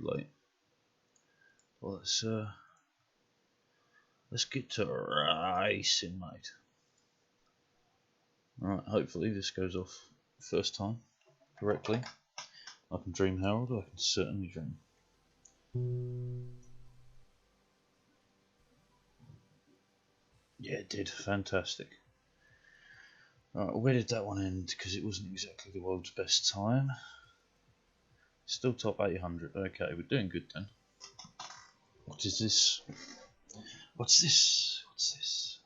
loaded late. Well, let's get to racing, mate. Alright, hopefully this goes off first time correctly. I can dream, Harold, I can certainly dream. Yeah, it did. Fantastic. Alright, where did that one end? Because it wasn't exactly the world's best time. Still top 800. Okay, we're doing good then. What is this? What's this? What's this?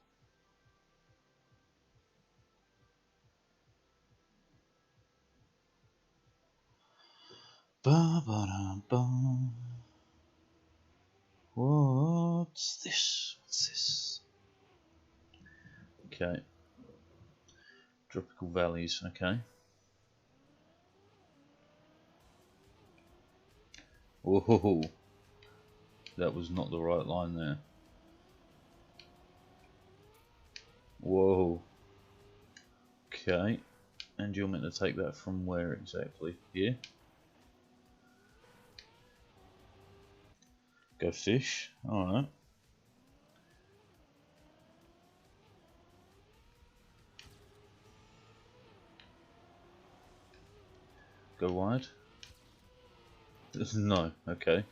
Ba ba da ba. What's this? What's this? Okay. Tropical valleys, okay. Whoa, that was not the right line there. Whoa. Okay. And you're meant to take that from where exactly? Here? Go fish. Alright. Go wide? No, okay.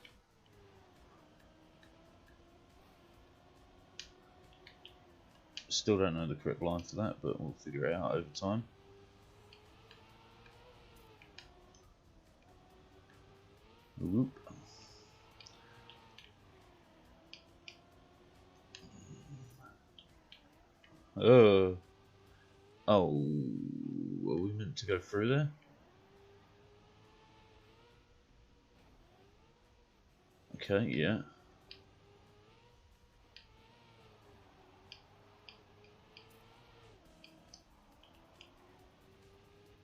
Still don't know the correct line for that, but we'll figure it out over time. Whoop. Oh, were we meant to go through there? Okay, yeah.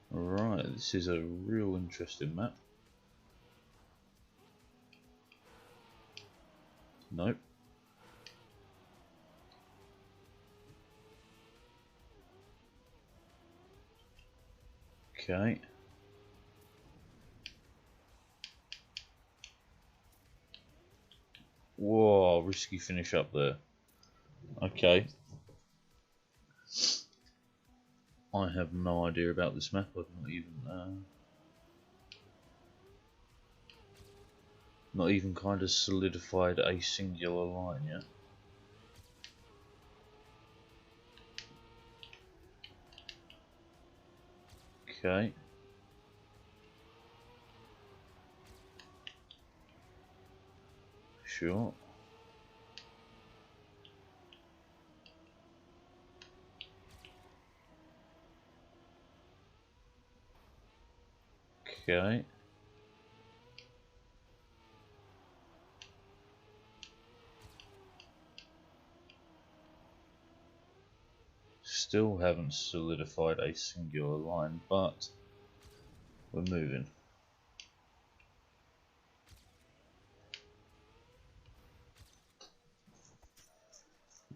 Right, this is a real interesting map. Nope. Okay. Whoa, risky finish up there. Okay. I have no idea about this map. I've not even kind of solidified a singular line yet. Okay. Sure. Okay. Still haven't solidified a singular line, but we're moving.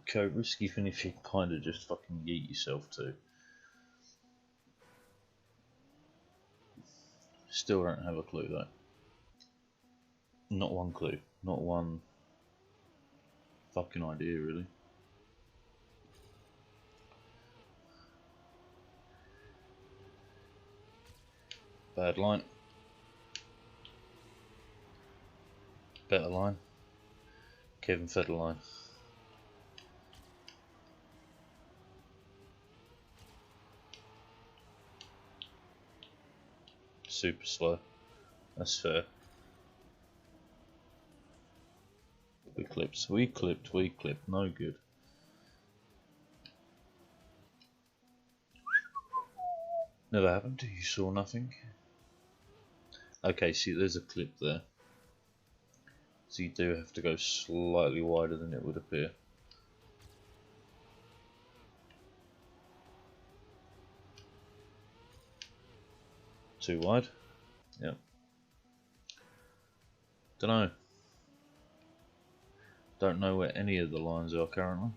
Okay, risky finish you kind of just fucking yeet yourself to. Still don't have a clue though. Not one clue. Not one fucking idea really. Bad line. Better line. Kevin Federline. Super slow. That's fair. We clipped. No good. Never happened. You saw nothing. Okay, see, there's a clip there. So you do have to go slightly wider than it would appear. Too wide? Yep. Dunno. Don't know where any of the lines are currently.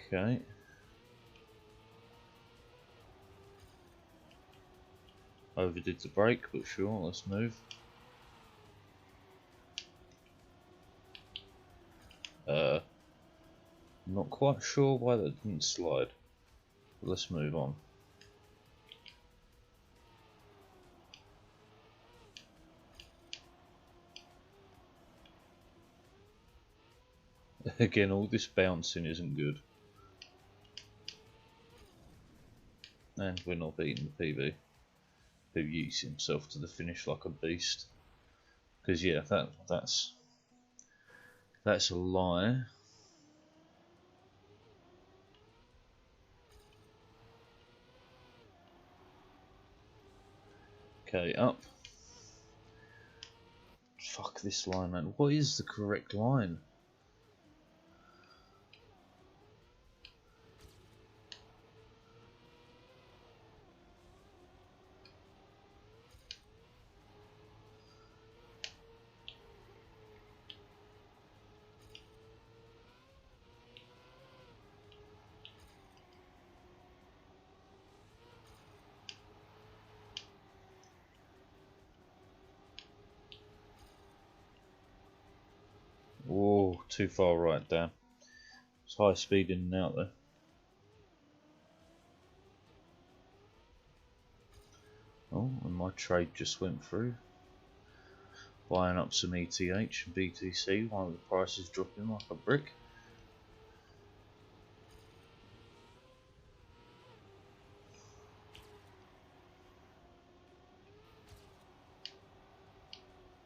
Okay. Overdid the brake, but sure, let's move. Not quite sure why that didn't slide. But let's move on. Again, all this bouncing isn't good. And we're not beating the PB, who yeets himself to the finish like a beast. Because yeah, that's a lie. Okay, up. Fuck this line, man. What is the correct line? Whoa, too far right down. It's high speed in and out there. Oh, and my trade just went through. Buying up some ETH and BTC while the price is dropping like a brick.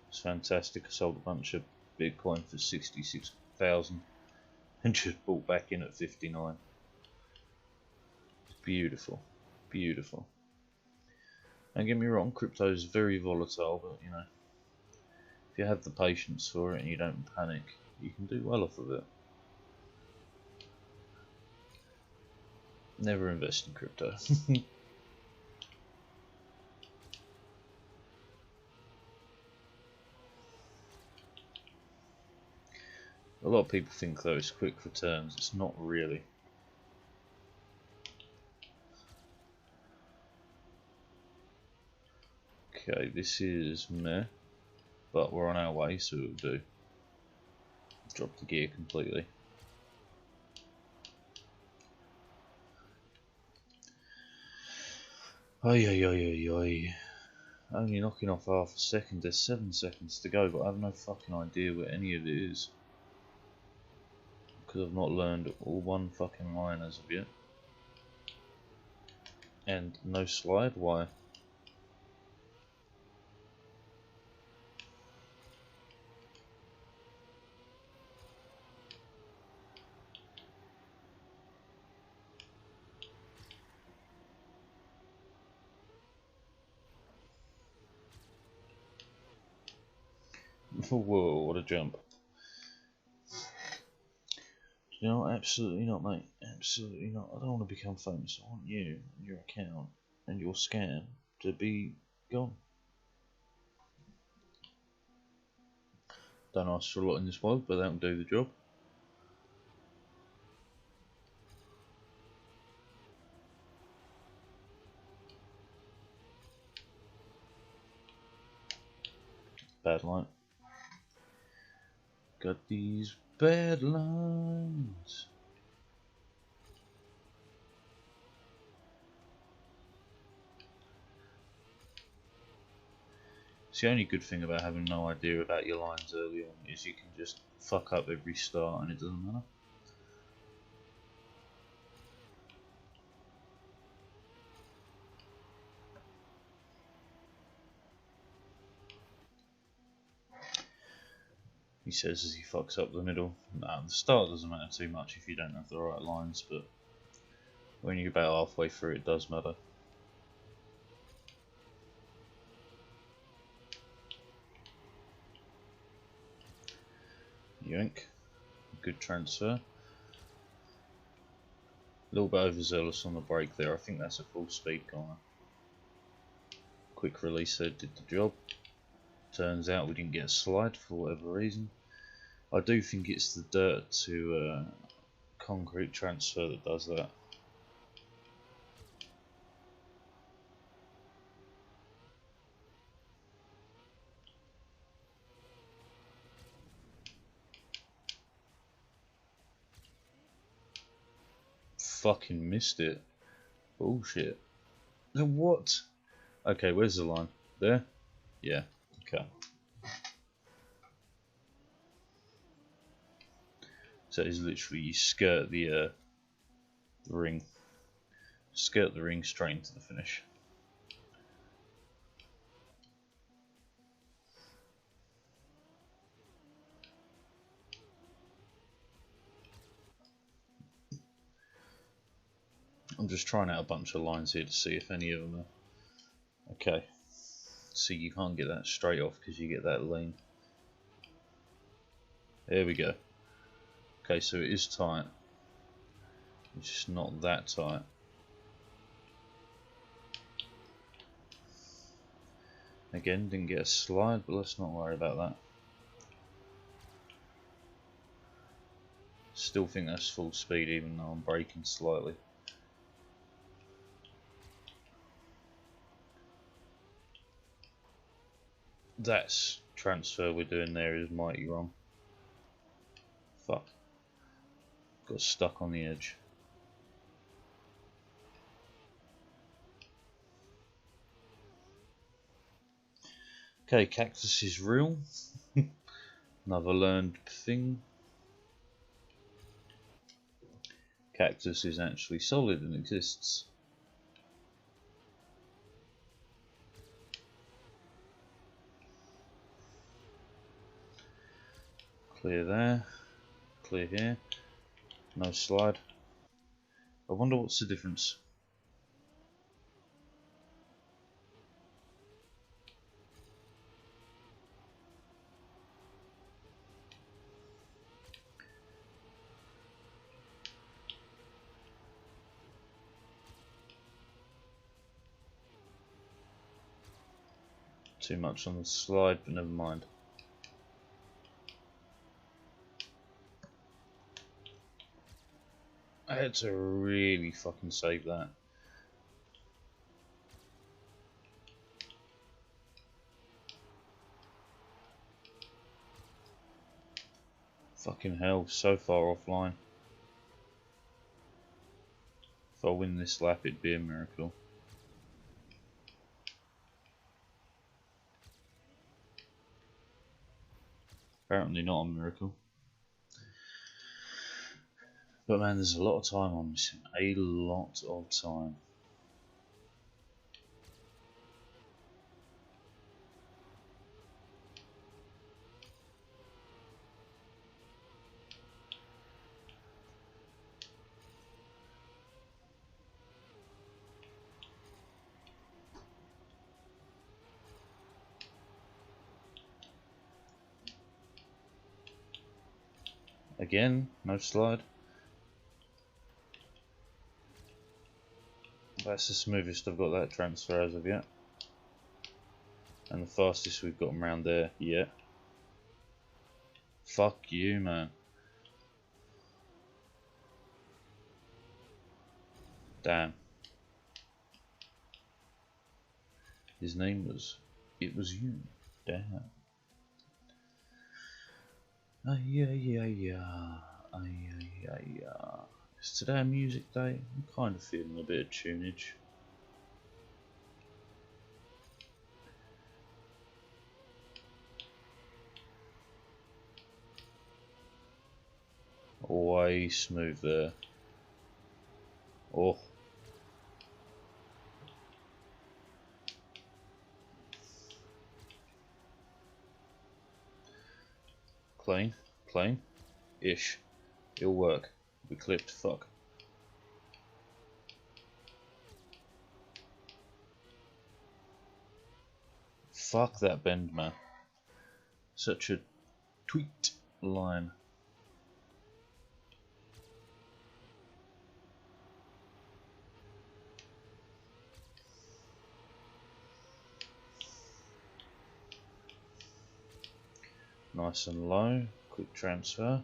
It's fantastic. I sold a bunch of Bitcoin for 66,000 and just bought back in at 59. It's beautiful, beautiful. Don't get me wrong, crypto is very volatile, but you know, if you have the patience for it and you don't panic, you can do well off of it. Never invest in crypto. A lot of people think though it's quick returns. It's not really. Okay, this is meh, but we're on our way, so it'll do. Drop the gear completely. Oi, oi, oi, oi, oi. Only knocking off half a second. There's 7 seconds to go, but I have no fucking idea where any of it is. Because I've not learned all one fucking line as of yet. And no slide, why? Whoa, what a jump. You know, absolutely not, mate. Absolutely not. I don't want to become famous. I want you and your account and your scam to be gone. Don't ask for a lot in this world, but that'll do the job. Bad line. Got these bad lines. It's the only good thing about having no idea about your lines early on is you can just fuck up every start and it doesn't matter. He says as he fucks up the middle. Nah, the start doesn't matter too much if you don't have the right lines, but when you're about halfway through it does matter. Yoink. Good transfer. A little bit overzealous on the brake there. I think that's a full speed corner. Quick release there did the job. Turns out we didn't get a slide for whatever reason. I do think it's the dirt to concrete transfer that does that. Fucking missed it. Bullshit. What? Okay, where's the line? There? Yeah, okay. So it's literally you skirt the ring. Skirt the ring straight into the finish. I'm just trying out a bunch of lines here to see if any of them are okay. See, you can't get that straight off because you get that lean. There we go. Okay, so it is tight. It's just not that tight. Again, didn't get a slide, but let's not worry about that. Still think that's full speed even though I'm braking slightly. That's transfer we're doing there is mighty wrong. Fuck. Got stuck on the edge. Okay, cactus is real. Another learned thing. Cactus is actually solid and exists. Clear there. Clear here. No slide. I wonder what's the difference. Too much on the slide, but never mind. I had to really fucking save that. Fucking hell, so far offline. If I win this lap, it'd be a miracle. Apparently not a miracle. But man, there's a lot of time on this. A lot of time. Again, no slide. That's the smoothest I've got that transfer as of yet. And the fastest we've got them around there yet. Fuck you, man. Damn. His name was... It was you. Damn. Is today a music day? I'm kind of feeling a bit of tunage. Way smooth there. Oh. Clean, clean, ish. It'll work. We clipped, fuck. Fuck that bend, man. Such a tweet line. Nice and low, quick transfer.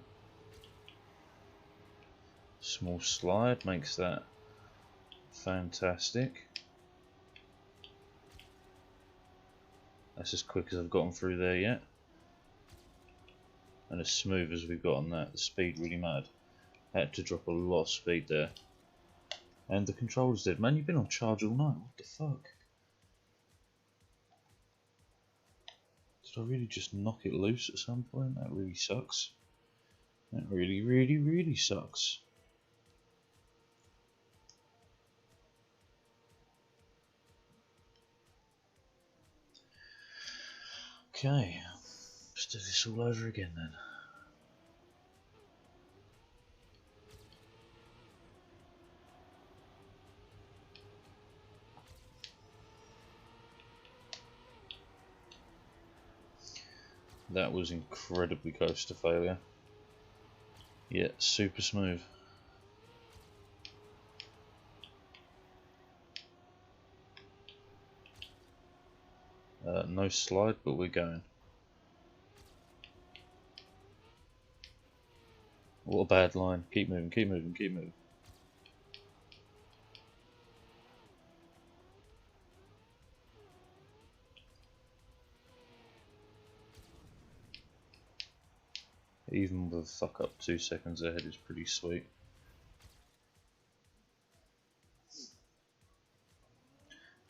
small slide makes that fantastic. That's as quick as I've gotten through there yet. And as smooth as we've got on that, the speed really mattered. I had to drop a lot of speed there. And the controls did. Man, you've been on charge all night, what the fuck? Did I really just knock it loose at some point? That really sucks. That really sucks. Okay, let's do this all over again then. That was incredibly close to failure. Yeah, super smooth. No slide, but we're going. What a bad line. Keep moving, keep moving, keep moving. Even with a fuck up 2 seconds ahead is pretty sweet.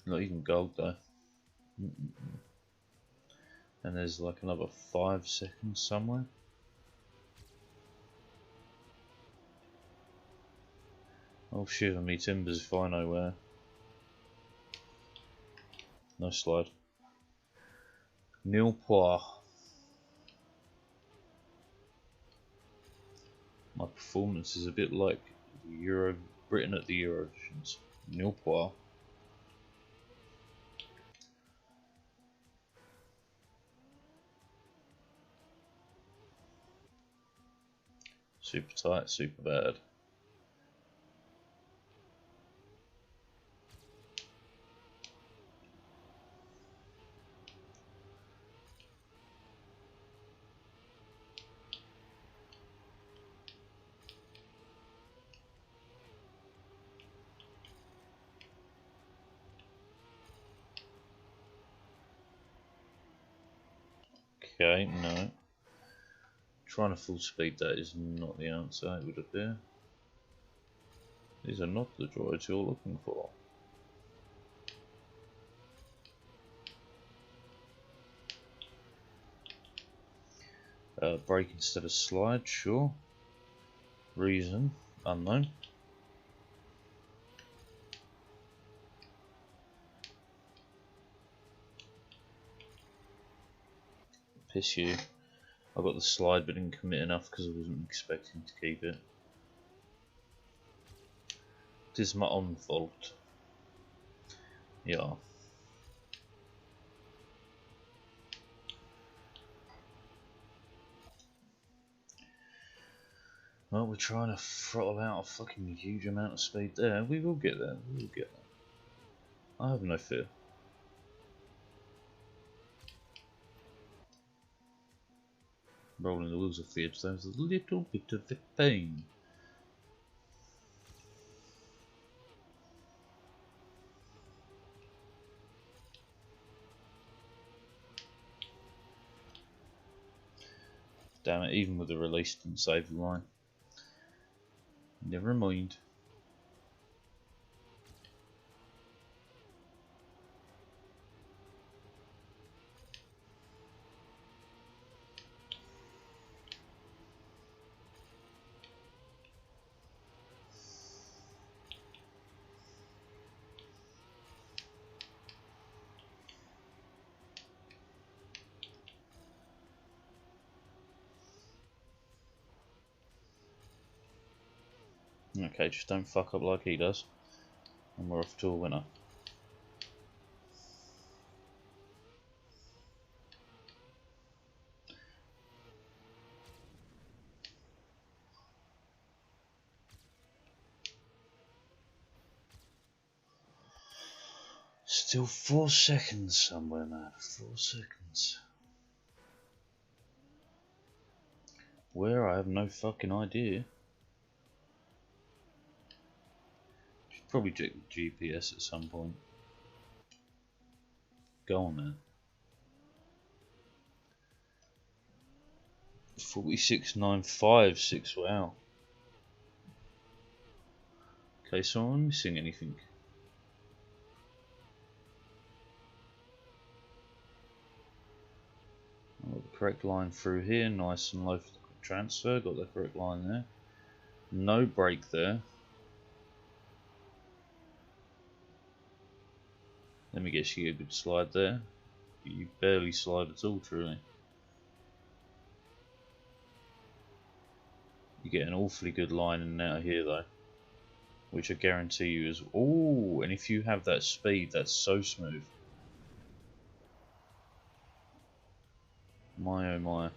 Not even gold though. And there's like another 5 seconds somewhere. Oh shiver me timbers if I know where. No slide. Nil pois. My performance is a bit like Britain at the Eurovisions. Nil pois. Super tight, super bad. Okay, no. Trying to full speed that is not the answer, it would appear. These are not the droids you're looking for. Brake instead of slide, sure. Reason, unknown. Piss you. I got the slide but didn't commit enough because I wasn't expecting to keep it. It is my own fault. Yeah. Well, we're trying to throttle out a fucking huge amount of speed there. We will get there. We will get there. I have no fear. Rolling the wheels off the edge, there's a little bit of a pain. Damn it, even with the release didn't save the line. Never mind. Okay, just don't fuck up like he does. And we're off to a winner. Still 4 seconds somewhere, man. 4 seconds. Where? I have no fucking idea. probably check the GPS at some point. Go on then. 46,956, wow. Okay, so I'm missing anything. Got the correct line through here, nice and low for the transfer, got the correct line there. No brake there. Let me guess, you get a good slide there. You barely slide at all, truly. You get an awfully good line in and out of here though, which I guarantee you is. Oh, and if you have that speed, that's so smooth. My oh my.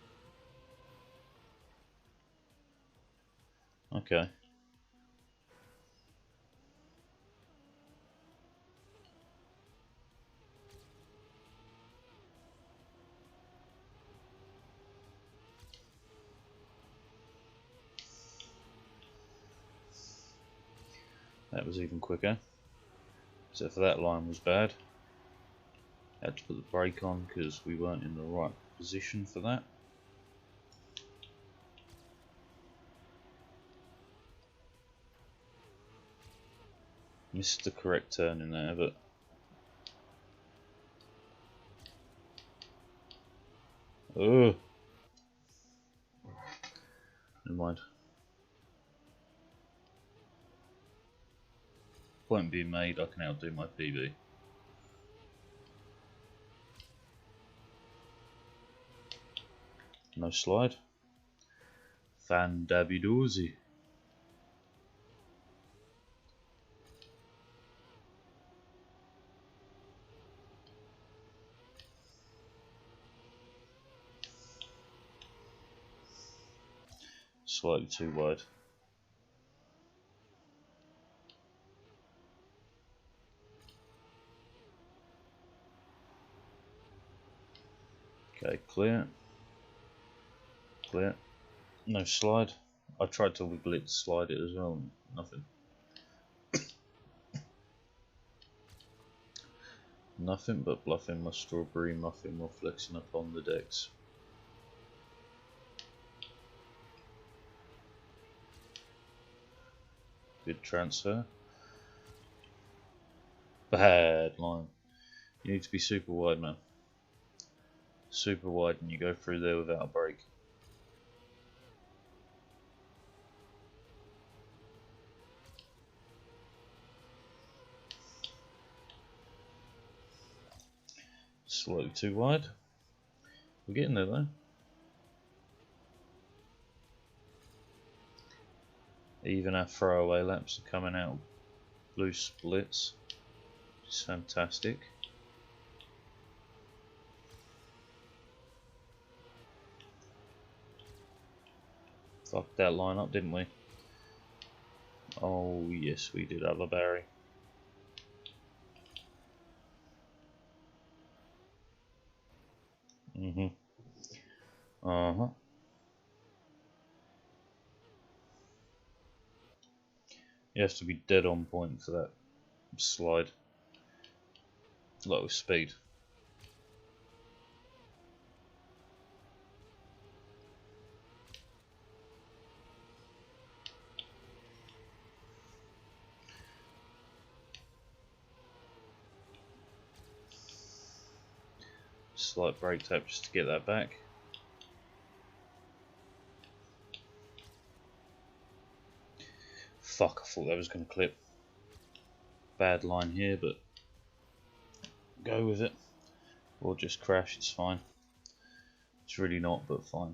Okay. That was even quicker. Except for that line was bad. Had to put the brake on because we weren't in the right position for that. Missed the correct turn in there, but oh, never mind. Point being made, I can outdo my PB. No slide. Fandabidozy. Slightly too wide. Okay, clear. Clear. No slide. I tried to wiggle it to slide it as well. Nothing. Nothing but bluffing my strawberry muffin while flexing upon the decks. Good transfer. Bad line. You need to be super wide, man. Super wide, and you go through there without a brake. Slightly too wide. We're getting there though. Even our throwaway laps are coming out blue splits, which is fantastic. Fucked that line up, didn't we? Oh yes, we did have a Barry. Uh-huh. You have to be dead on point for that slide. Low speed. Slight brake tap just to get that back. Fuck, I thought that was going to clip. Bad line here, but go with it. Or just crash, it's fine. It's really not, but fine.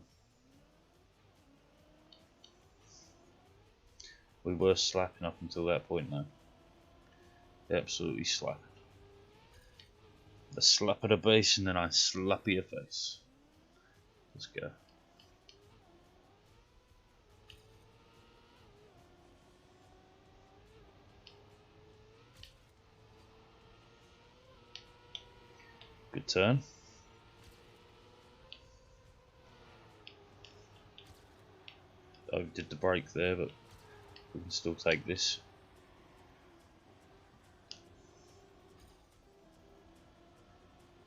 We were slapping up until that point though. Absolutely slapping. The slap of the base and then I slap your face. Let's go. Good turn. I did the brake there, but we can still take this.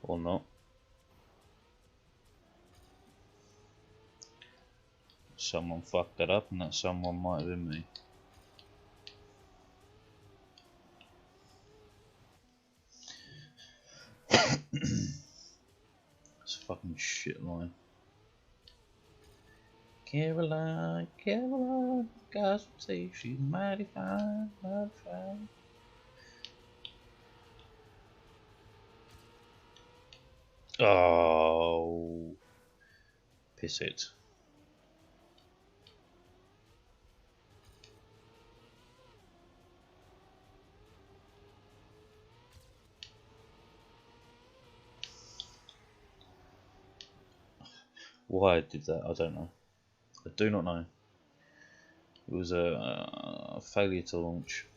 Or not. Someone fucked that up, and that someone might have been me. It's a fucking shit line. Caroline, Caroline, guys would say she's mighty fine, mighty fine. Oh, piss it. Why I did that, I don't know. I do not know. It was a failure to launch.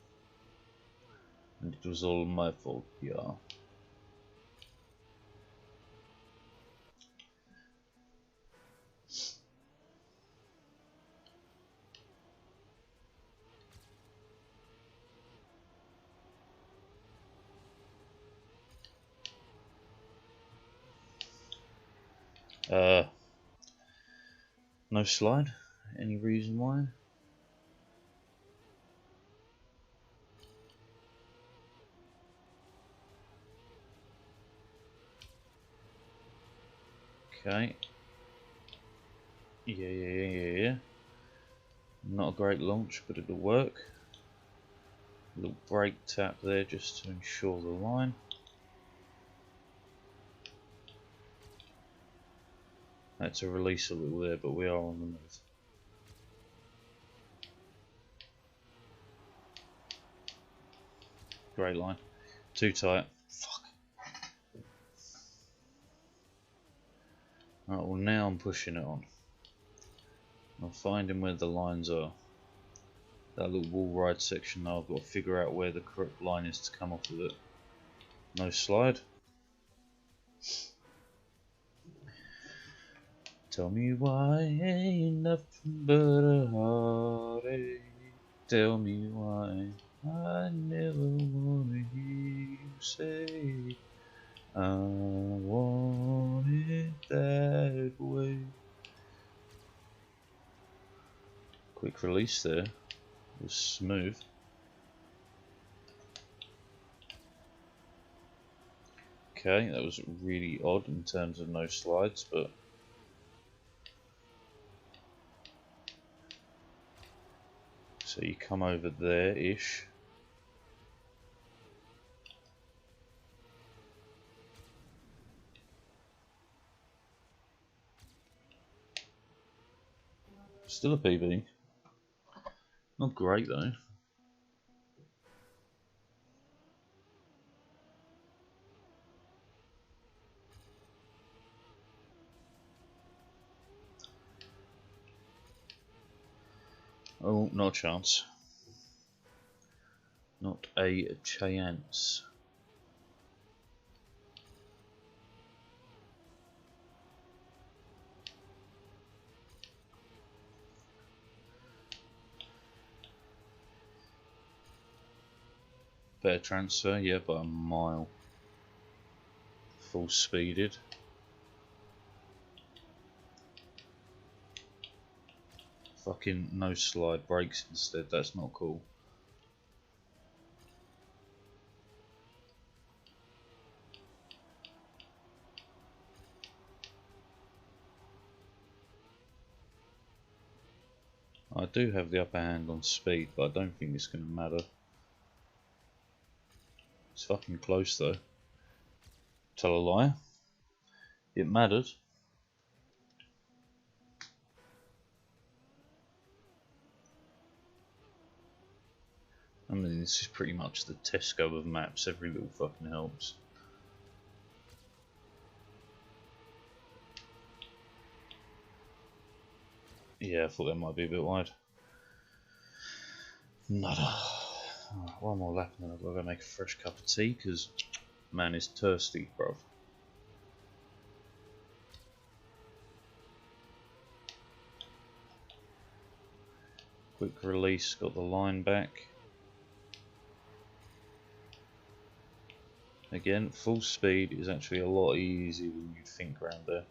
And it was all my fault, yeah. No slide? Any reason why? Okay. Yeah. Not a great launch, but it'll work. A little brake tap there just to ensure the line. That's a release a little there, but we are on the move. Great line. Too tight. Fuck. Alright, well now I'm pushing it on. I'm finding where the lines are. That little wall ride section now, I've got to figure out where the correct line is to come off of it. No slide. Tell me why ain't nothing but a heartache. Tell me why I never wanna hear you say I want it that way. Quick release there. It was smooth. Okay, that was really odd in terms of no slides, but so you come over there-ish. Still a PB. Not great though. Oh, not a chance. Not a chance. Better transfer, yeah, by a mile. Full speeded. Fucking no slide brakes instead, that's not cool. I do have the upper hand on speed, but I don't think it's going to matter. It's fucking close though. Tell a lie. It mattered. I mean, this is pretty much the Tesco of maps. Every little fucking helps. Yeah, I thought that might be a bit wide. Nada. Right, one more lap and then I've got to go make a fresh cup of tea because man is thirsty, bruv. Quick release, got the line back. Again, full speed is actually a lot easier than you'd think around there.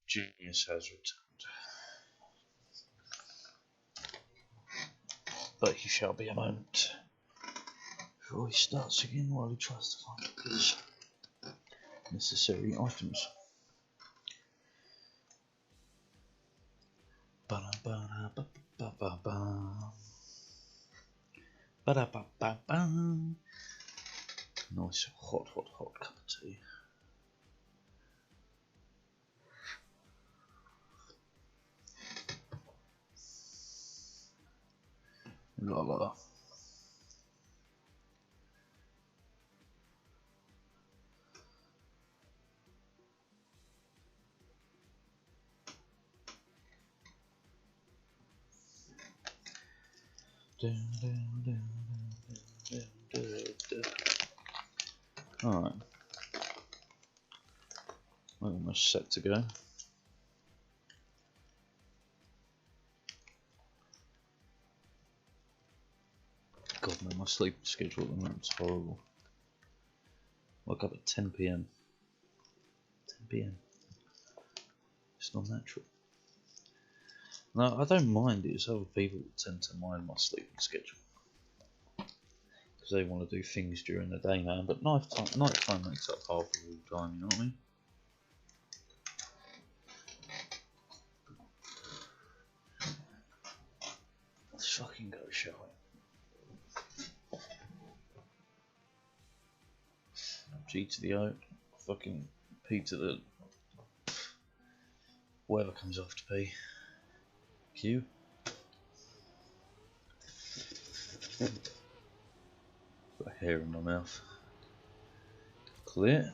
Genius has returned, but he shall be a moment before he starts again while he tries to find his necessary items. Nice hot cup of tea. La la. Alright. We're almost set to go. God, man, my sleep schedule at the moment's horrible. Woke up at 10 PM. 10 PM. It's not natural. No, I don't mind it. It's other people that tend to mind my sleeping schedule. Because they want to do things during the day, man. But night time makes up half of all time, you know what I mean? Let's fucking go, shall we? G to the O. Fucking P to the... whatever comes after P. Q. Got hair in my mouth. Clear.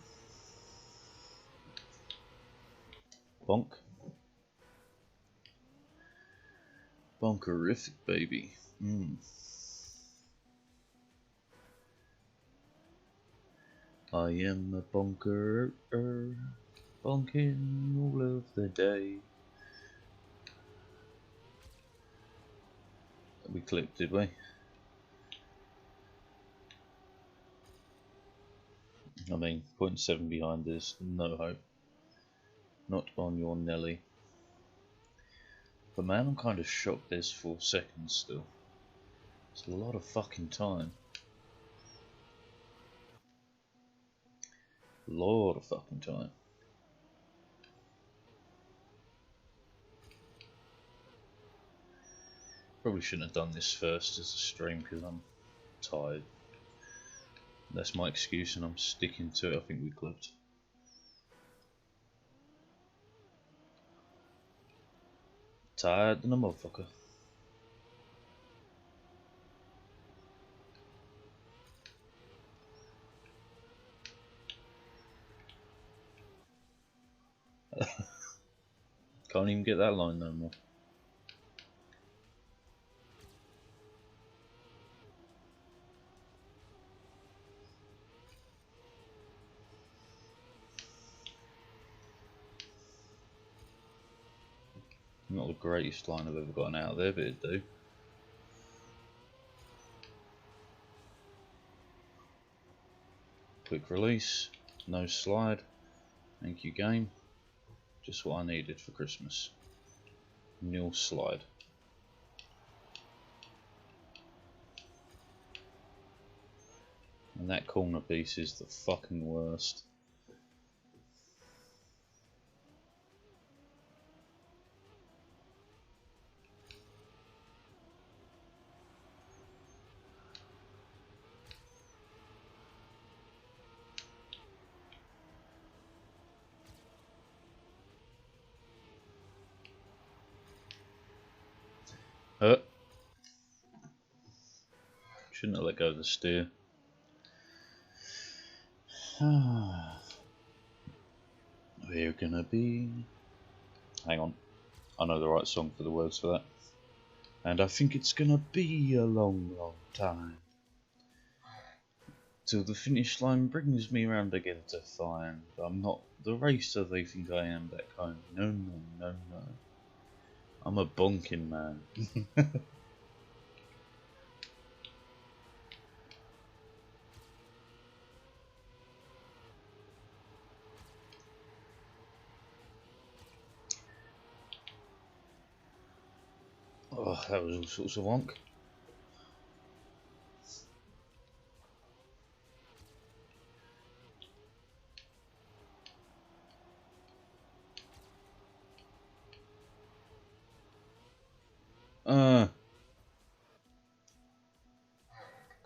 Bonk. Bonkerific, baby. I am a bonker, bonking all of the day. We clipped, did we? I mean, 0.7 behind is no hope. Not on your Nelly. But man, I'm kind of shocked there's 4 seconds still. It's a lot of fucking time. A lot of fucking time. Probably shouldn't have done this first as a stream because I'm tired. That's my excuse and I'm sticking to it. I think we clipped. Tired than a motherfucker. Can't even get that line no more. Not the greatest line I've ever gotten out of there, but it'd do. Quick release, no slide. Thank you, game. Just what I needed for Christmas. Nil slide. And that corner piece is the fucking worst. Shouldn't have let go of the steer. We're gonna be... Hang on. I know the right song for the words for that. And I think it's gonna be a long, long time till the finish line brings me round again to find I'm not the racer they think I am back home. No, no, no, no. I'm a bonking man. Oh, that was all sorts of wonk.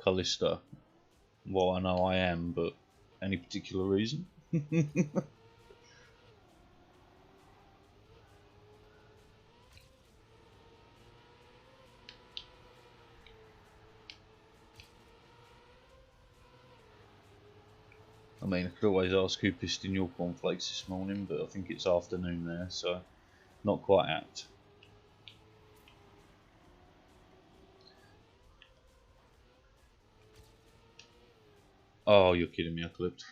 Callista. Well, I know I am, but any particular reason? I mean, I could always ask who pissed in your cornflakes this morning, but I think it's afternoon there, so not quite apt. Oh, you're kidding me, I clipped.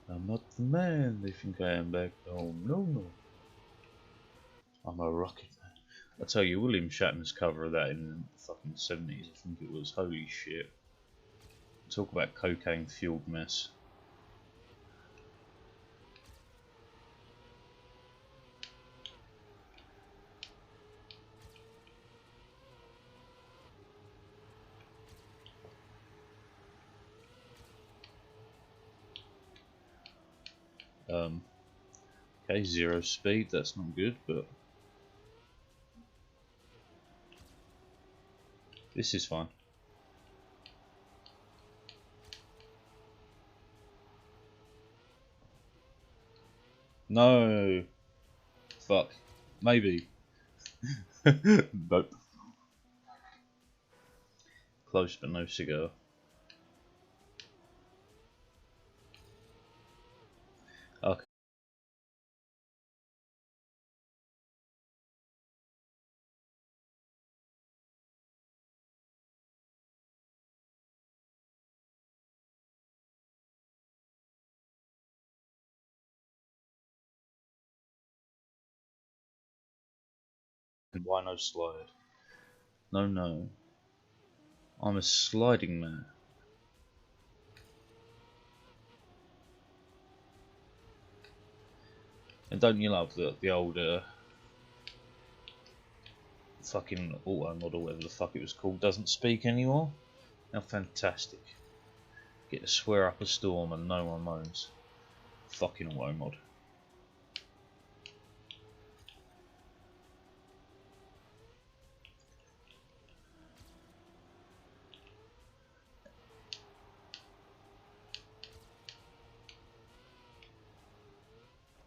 I'm not the man they think I am back home. No, no. I'm a rocket man. I tell you, William Shatner's cover of that in the fucking 70s, I think it was. Holy shit. Talk about cocaine fueled mess. Okay, 0 speed, that's not good, but this is fine. No! Fuck. Maybe. Nope. Close but no cigar. Okay. Why no slide? No, no. I'm a sliding man. And don't you love that the old fucking auto model, whatever the fuck it was called, doesn't speak anymore? How fantastic. Get to swear up a storm and no one moans. Fucking auto mod.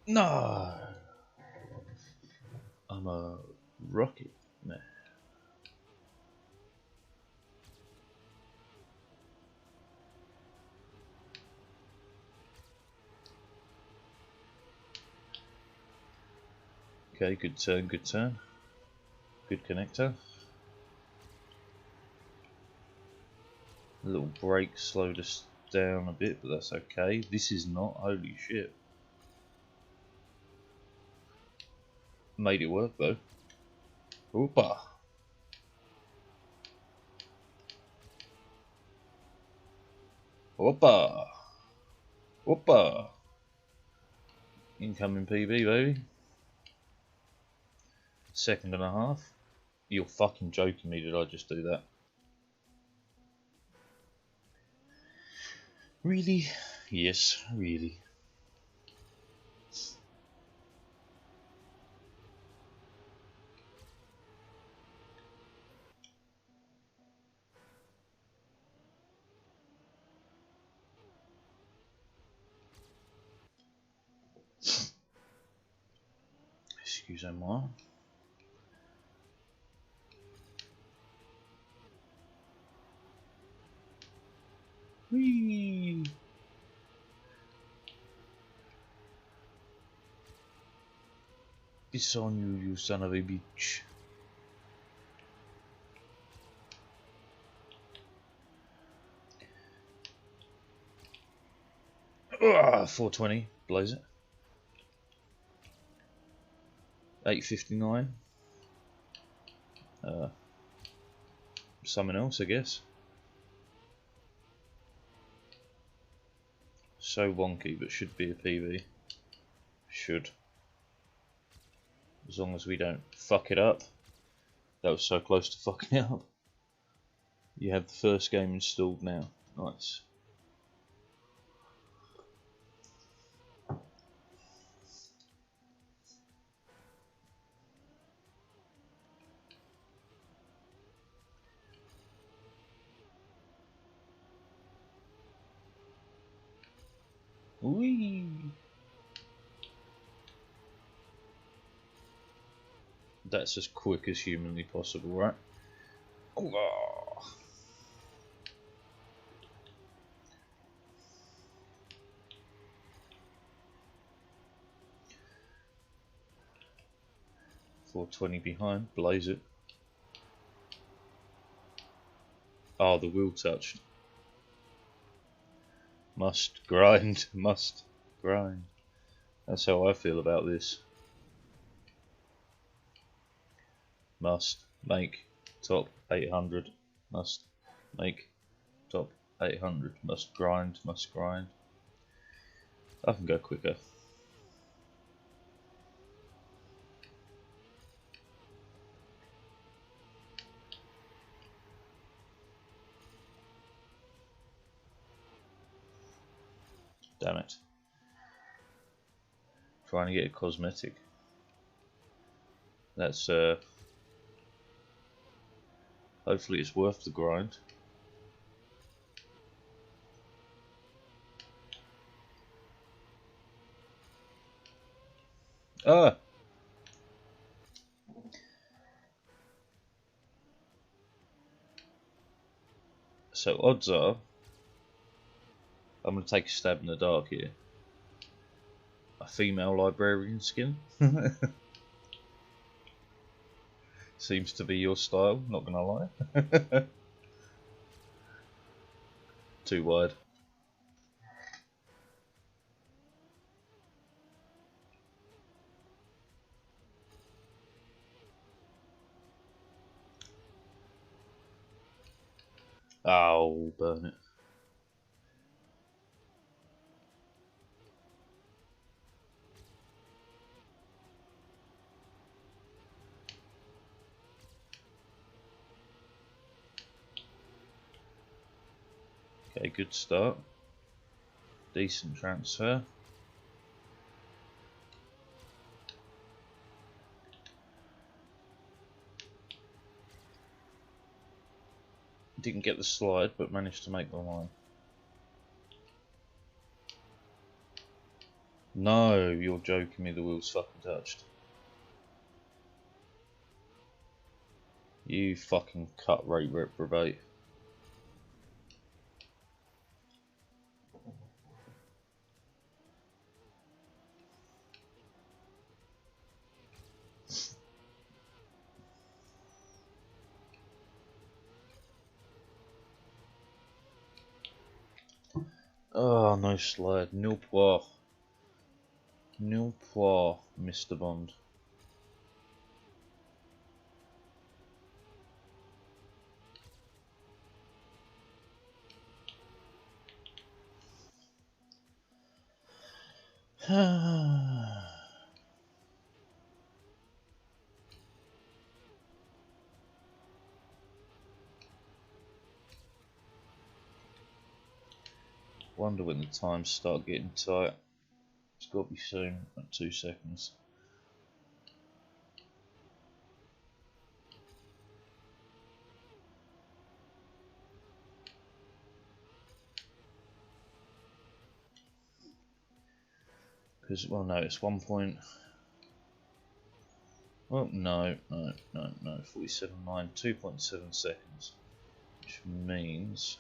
No! I'm a rocket man. Okay, good turn, good turn. Good connector. A little brake slowed us down a bit, but that's okay. This is not. Holy shit. Made it work though. Oopa. Oopa. Oopa. Incoming PB, baby. 2.5. You're fucking joking me, did I just do that? Really? Yes, really. Excusez-moi. Whee! It's on you, you son of a bitch. Ugh, 420, blows it. 859. Something else, I guess. So wonky, but should be a PB. Should. As long as we don't fuck it up. That was so close to fucking it up. You have the first game installed now. Nice. Whee! That's as quick as humanly possible, right? Oh. 420 behind, blaze it. Oh, the wheel touched. Must grind, must grind. That's how I feel about this. must make top 800, must make top 800, must grind, must grind. I can go quicker. Damn it. Trying to get a cosmetic. That's hopefully it's worth the grind. Ah! So odds are, I'm going to take a stab in the dark here. A female librarian skin. Seems to be your style, not going to lie. Too wide. Oh, burn it. Okay, good start. Decent transfer. Didn't get the slide, but managed to make the line. No, you're joking me, the wheel's fucking touched. You fucking cut rate reprobate. Oh, no slide. Nil poir. Nil poir, Mr. Bond. Wonder when the times start getting tight. It's got to be soon, at 2 seconds. Because, well, no, it's 1 point. Oh, no, 47.9, 2.7 seconds. Which means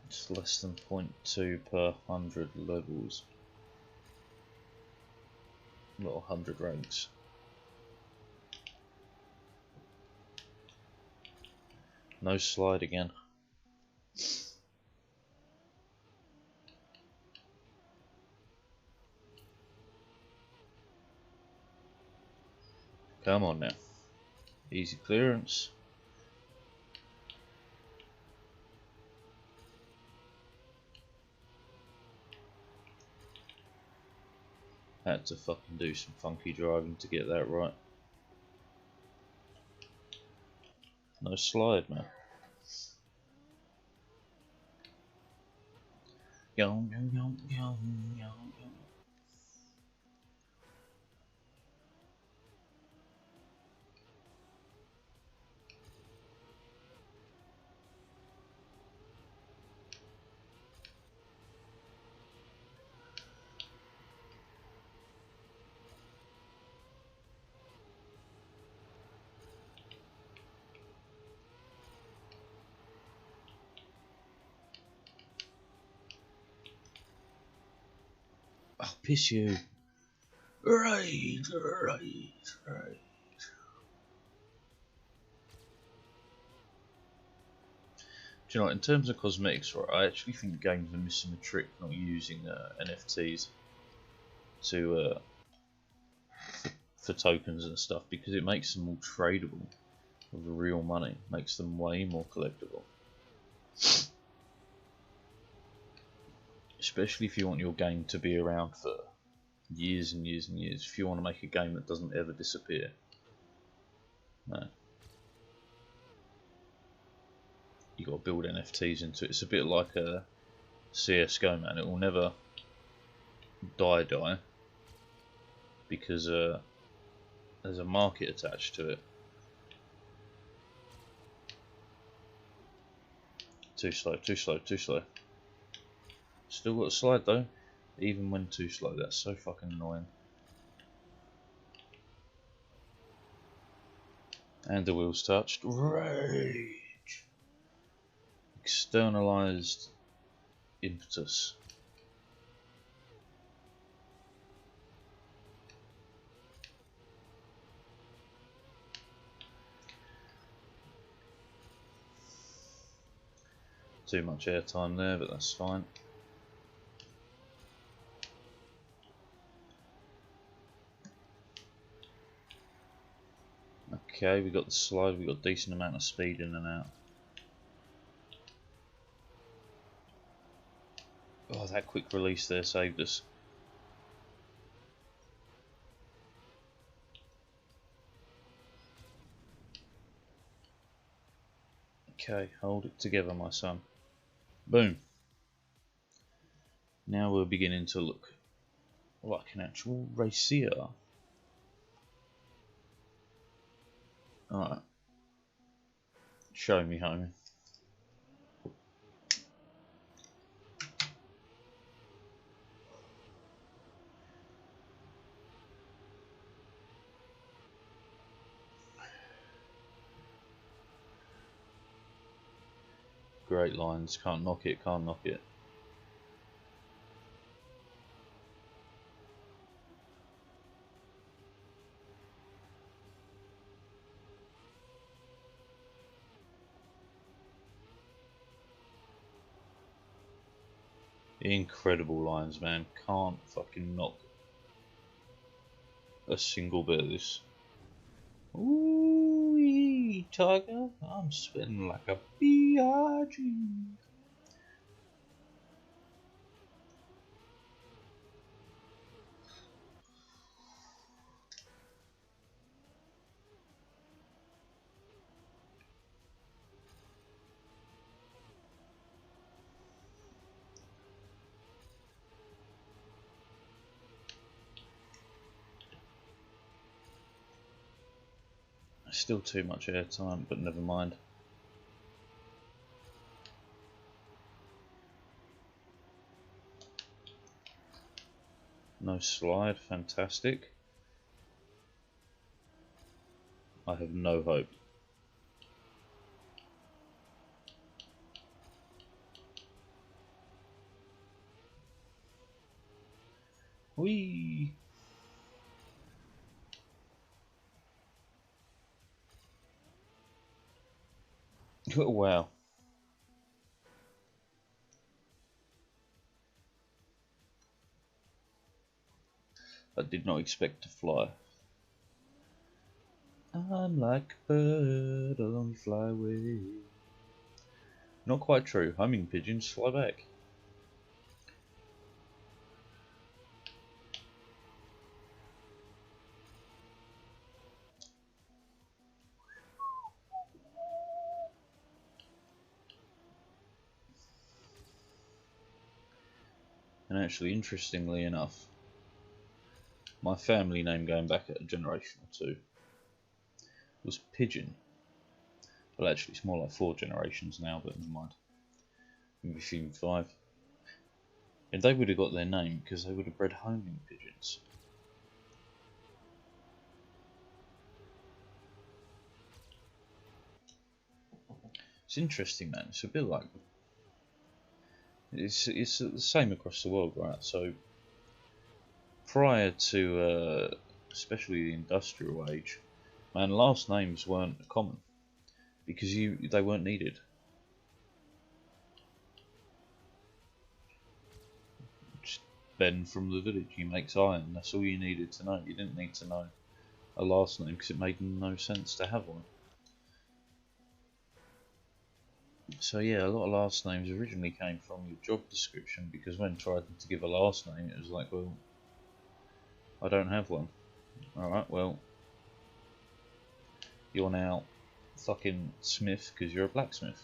it's less than 0.2 per 100 levels. Not 100 ranks. No slide again. Come on now. Easy clearance. Had to fucking do some funky driving to get that right. No slide, man. Yum, yum, yum, yum, yum, yum. Oh, piss you. Right. Do you know, in terms of cosmetics, right, I actually think games are missing a trick not using NFTs to for tokens and stuff, because it makes them all tradable with real money, makes them way more collectible. Especially if you want your game to be around for years and years and years, if you want to make a game that doesn't ever disappear. No. You got to build NFTs into it. It's a bit like a CSGO, man. It will never die because there's a market attached to it. Too slow, too slow, too slow. Still got a slide though, even when too slow. That's so fucking annoying. And the wheels touched. Rage! Externalized impetus. Too much airtime there, but that's fine. Okay, we got the slide, we got a decent amount of speed in and out. Oh, that quick release there saved us. Okay, hold it together, my son. Boom. Now we're beginning to look like an actual racer. Alright. Show me, homie. Great lines, can't knock it, can't knock it. Incredible lines, man. Can't fucking knock a single bit of this. Ooh, tiger, I'm spinning like a B.I.G. Still too much airtime, but never mind. No slide, fantastic. I have no hope. Whee! Wow. I did not expect to fly. I'm like a bird, I'll only fly away. Not quite true. Homing pigeons fly back. And actually, interestingly enough, my family name going back a generation or two was Pigeon. Well, actually, it's more like 4 generations now, but never mind. Maybe even 5. And they would have got their name because they would have bred homing pigeons. It's interesting, man. It's a bit like it's the same across the world, right? So prior to especially the industrial age, man, last names weren't common because they weren't needed. Just Ben from the village, he makes iron. That's all you needed to know. You didn't need to know a last name because it made no sense to have one. So yeah, a lot of last names originally came from your job description, because when tried to give a last name, it was like, well, I don't have one. Alright, well, you're now fucking Smith because you're a blacksmith.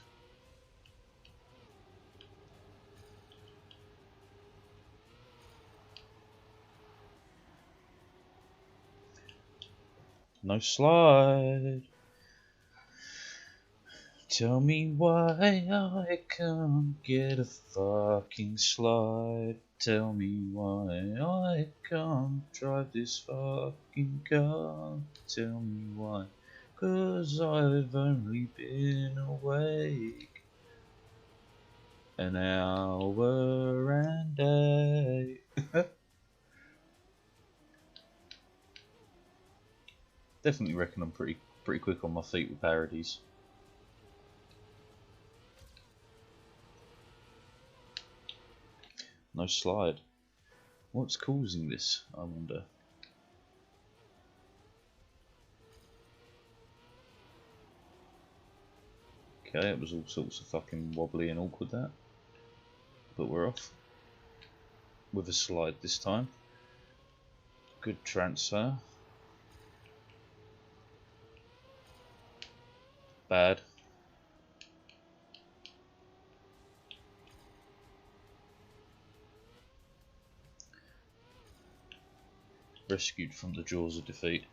No slide. Tell me why I can't get a fucking slide. Tell me why I can't drive this fucking car. Tell me why, 'cause I've only been awake an hour and a day. Definitely reckon I'm pretty quick on my feet with parodies. No slide. What's causing this, I wonder? Okay, it was all sorts of fucking wobbly and awkward, that. But we're off. With a slide this time. Good transfer. Bad. Rescued from the jaws of defeat.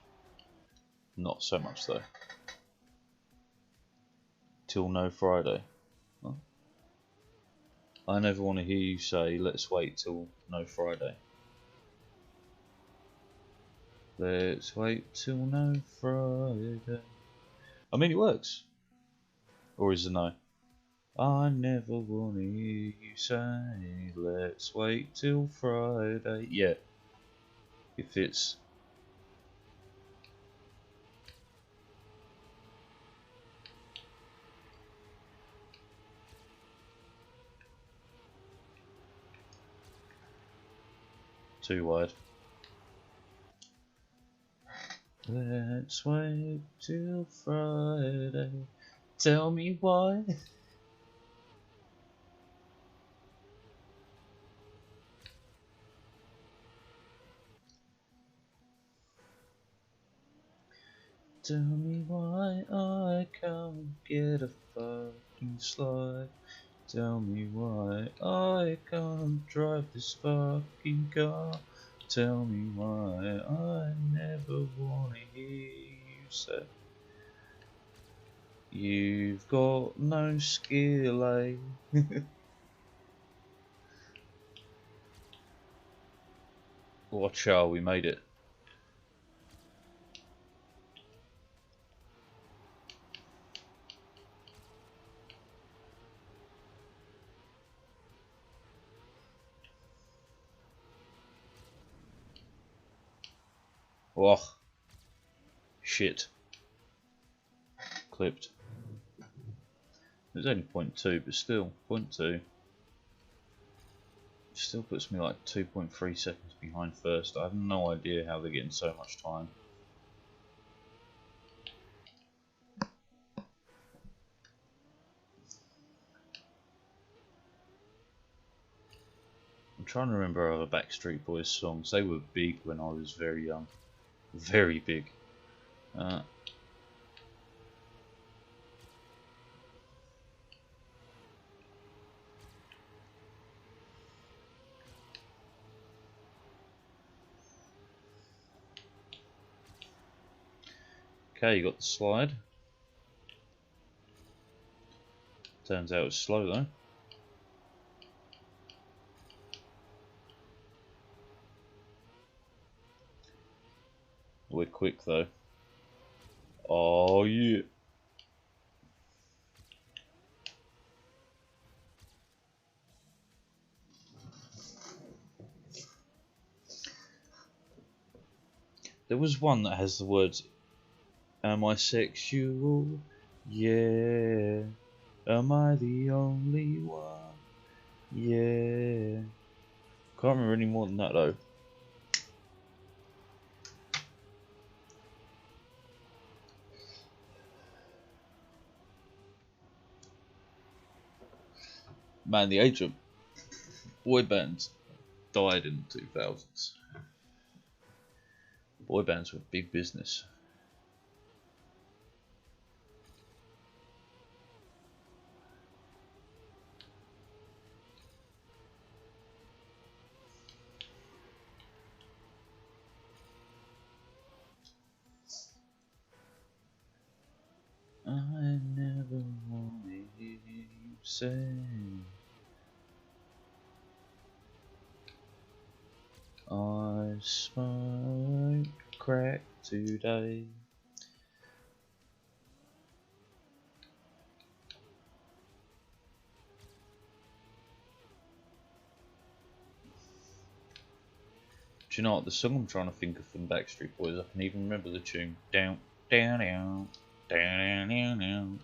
Not so much though. Till no Friday. Huh? I never want to hear you say, let's wait till no Friday. Let's wait till no Friday. I mean, it works. Or is it no? I never want to hear you say, let's wait till Friday. Yeah. It fits. Too wide. Let's wait till Friday. Tell me why. Tell me why I can't get a fucking slide. Tell me why I can't drive this fucking car. Tell me why I never wanna hear you say you've got no skill, eh? Watch out, we made it. Oh, shit. Clipped. It was only 0.2, but still, 0.2. Still puts me like 2.3 seconds behind first. I have no idea how they're getting so much time. I'm trying to remember other Backstreet Boys songs. They were big when I was very young. Very big. Okay, you got the slide. Turns out it's slow though. We're quick though. Oh yeah. There was one that has the words, am I sexual? Yeah. Am I the only one? Yeah. Can't remember any more than that though. Man, the age of boy bands died in the 2000s. Boy bands were big business. I never wanted you say I smoked crack today. Do you know what, the song I'm trying to think of from Backstreet Boys, I can even remember the tune. Down, down, down, down, down, down.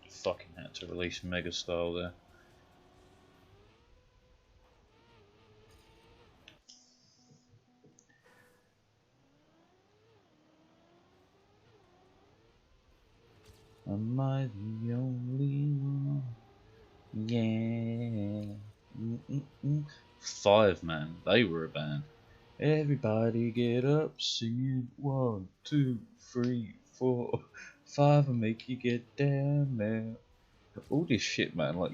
Fucking had to release Mega Style there. Am I the only one? Yeah. Five, man, they were a band. Everybody get up singing 1, 2, 3, 4, 5 and make you get down now. All this shit, man, like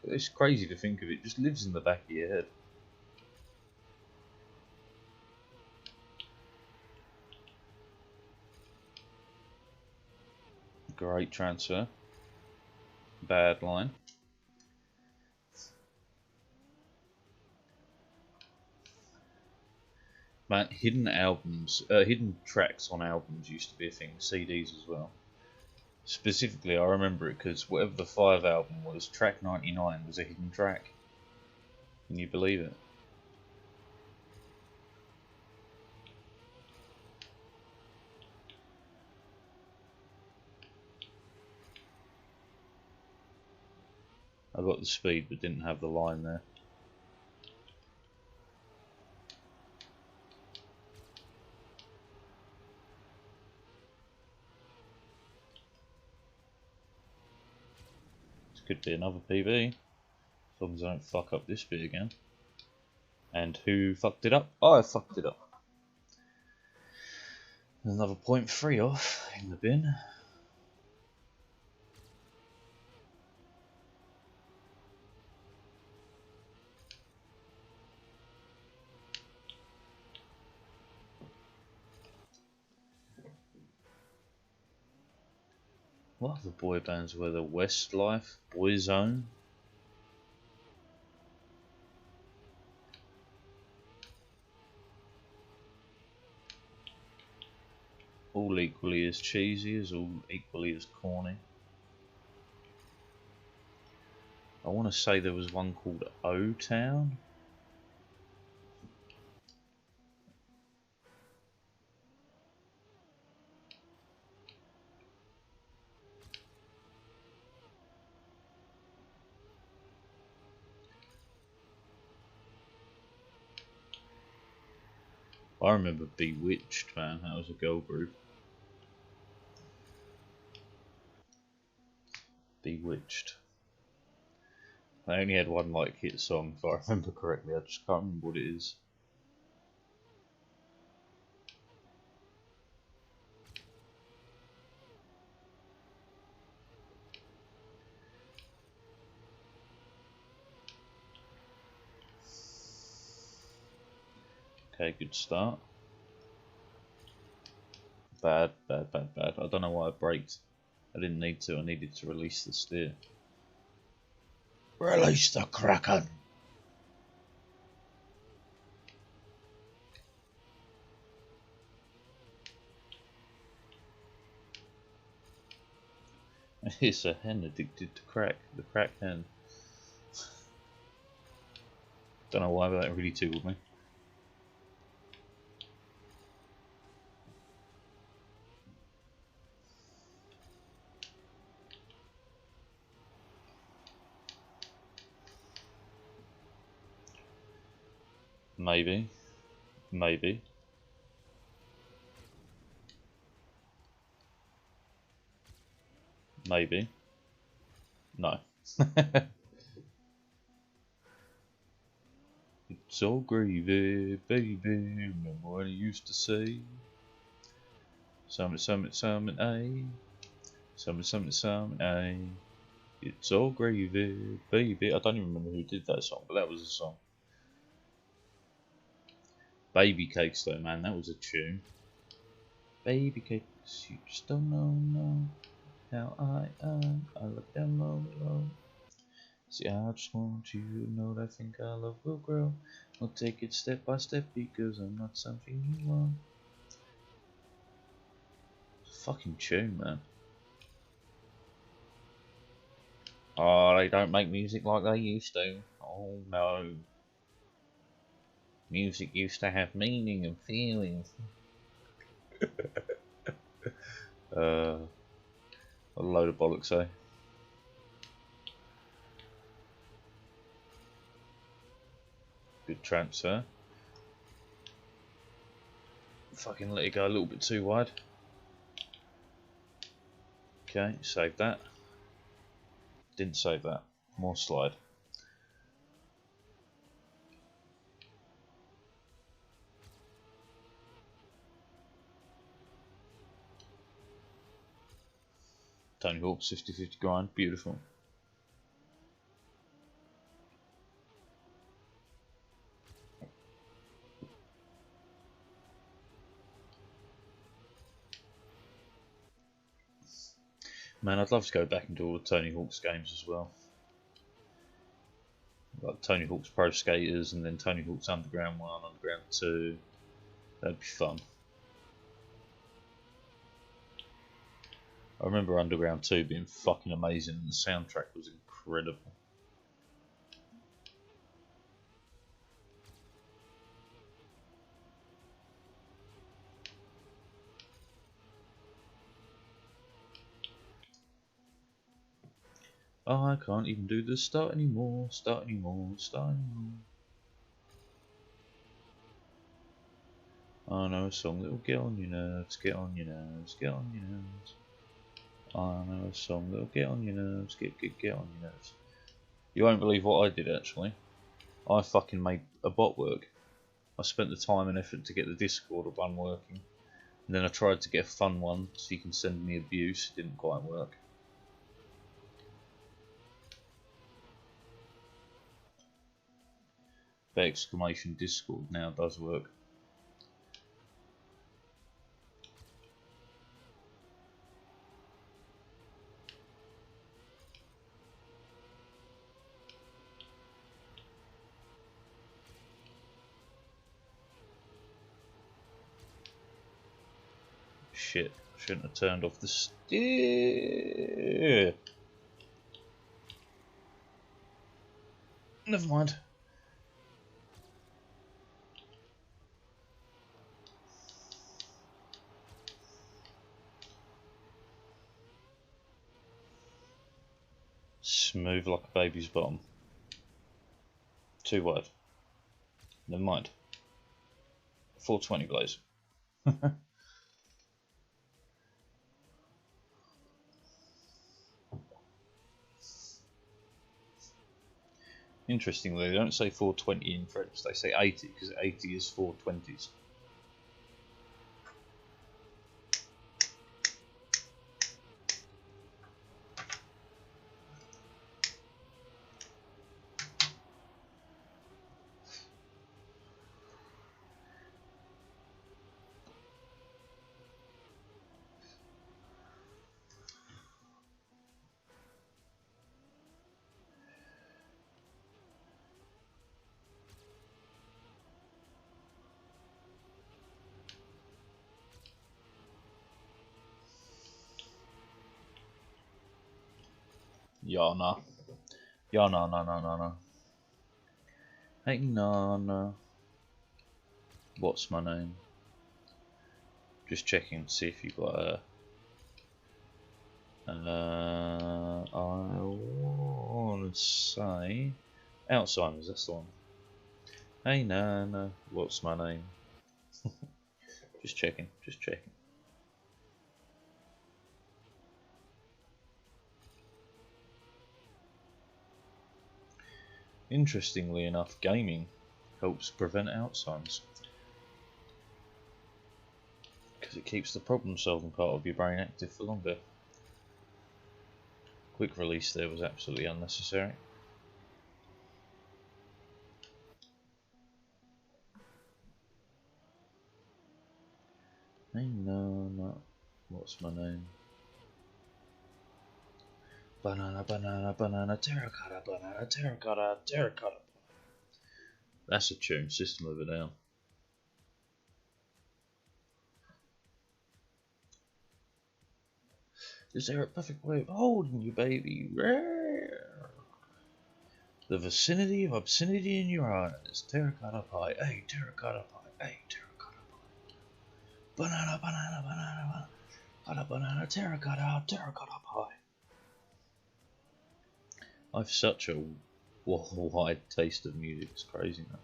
it's crazy to think of it. Just lives in the back of your head. Great transfer. Bad line. Man, hidden albums, hidden tracks on albums used to be a thing. CDs as well. Specifically, I remember it because whatever the 5 album was, track 99 was a hidden track. Can you believe it? I got the speed but didn't have the line there. This could be another PB. As long as I don't fuck up this bit again. And who fucked it up? I fucked it up. There's another 0.3 off in the bin. What other boy bands were there? Westlife, Boyzone. All equally as cheesy, as all equally as corny. I want to say there was one called O-Town. I remember Bewitched, man, that was a girl group. Bewitched. They only had one like hit song, if I remember correctly. I just can't remember what it is. Okay, good start. Bad, bad, bad, bad. I don't know why I braked. I didn't need to. I needed to release the steer. Release the Kraken! It's a hen addicted to crack. The crack hen. Don't know why, but that really tickled me. Maybe. Maybe. Maybe. No. It's all gravy, baby. Remember what I used to say? Summit, summit, summit, A. Summit, summit, summit, A. It's all gravy, baby. I don't even remember who did that song, but that was a song. Baby Cakes, though, man, that was a tune. Baby Cakes, you just don't know how I am. I love them low. See, I just want you to know that I think our love will grow. I'll take it step by step because I'm not something you want. Fucking tune, man. Oh, they don't make music like they used to. Oh no. Music used to have meaning and feelings. A load of bollocks, eh? Good transfer. Fucking let it go a little bit too wide. Okay, save that. Didn't save that. More slide. Tony Hawk's 50-50 grind. Beautiful. Man, I'd love to go back and do all the Tony Hawk's games as well. Like Tony Hawk's Pro Skaters and then Tony Hawk's Underground 1, Underground 2. That'd be fun. I remember Underground 2 being fucking amazing and the soundtrack was incredible. Oh, I can't even do the start anymore. I know a song that'll get on your nerves, get on your nerves. I know a song that'll get on your nerves, get on your nerves. You won't believe what I did actually. I fucking made a bot work. I spent the time and effort to get the Discord one working. And then I tried to get a fun one so you can send me abuse. It didn't quite work. The exclamation Discord now does work. Shit, shouldn't have turned off the steer. Never mind. Smooth like a baby's bottom. Too wide. Never mind. 420 blaze. Interestingly, they don't say 420 in French, they say 80 because 80 is 420s. Yana. Yana, no. Hey, Nana. What's my name? Just checking to see if you got a. I want to say Alzheimer's. That's the one. Hey, Nana. What's my name? Just checking. Interestingly enough, gaming helps prevent Alzheimer's because it keeps the problem-solving part of your brain active for longer. Quick release there was absolutely unnecessary. Hey, no, what's my name? Banana, banana, banana, terracotta, banana, terracotta, terracotta. That's a tune, System of a Down. Is there a perfect way of holding you, baby? Rare. The vicinity of obscenity in your eyes. Terracotta pie, hey, terracotta pie, hey, terracotta pie. Banana, banana, banana, banana, banana, terracotta, terracotta pie. I've such a wide taste of music, it's crazy now.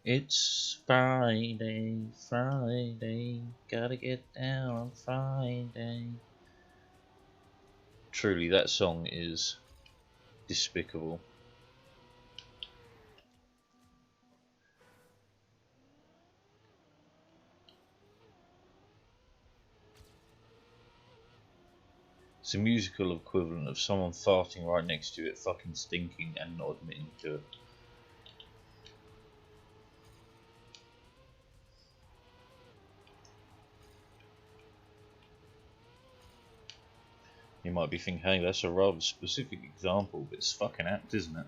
It's Friday, Friday, gotta get down on Friday. Truly, that song is despicable. It's a musical equivalent of someone farting right next to it, fucking stinking and not admitting to it. You might be thinking, hey, that's a rather specific example, but it's fucking apt, isn't it?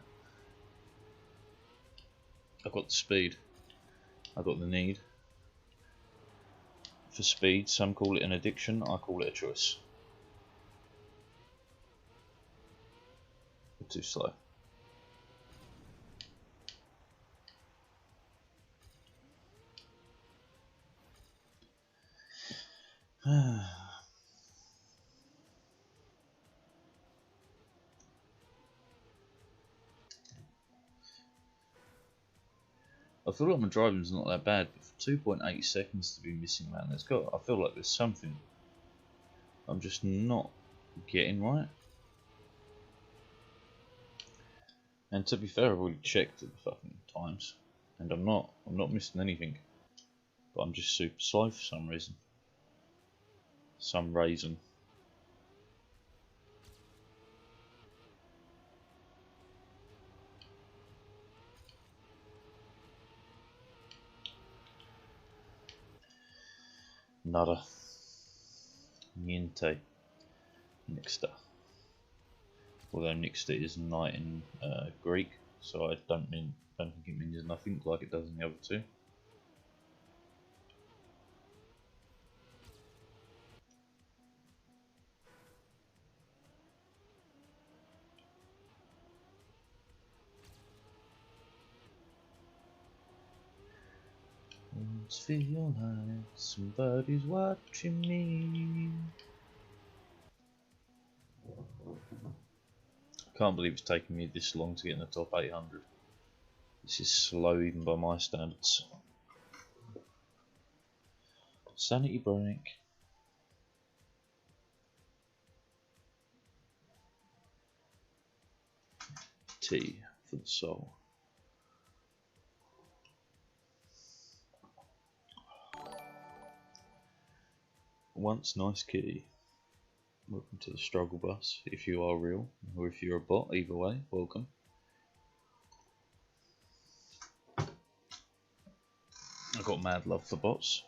I've got the speed. I've got the need for speed. Some call it an addiction, I call it a choice. We're too slow. I feel like my driving's not that bad, but for 2.8 seconds to be missing, man, I feel like there's something I'm just not getting right. And to be fair, I've already checked the fucking times, and I'm not missing anything. But I'm just super slow for some reason. Some reason. Nada. Niente. Nixta. Although Nixta is night in Greek, so I don't think it means nothing like it does in the other two. It feels like somebody's watching me. I can't believe it's taken me this long to get in the top 800. This is slow even by my standards. Sanity break. Tea for the soul. Once nice kitty. Welcome to the struggle bus, if you are real, or if you're a bot, either way, welcome. I've got mad love for bots.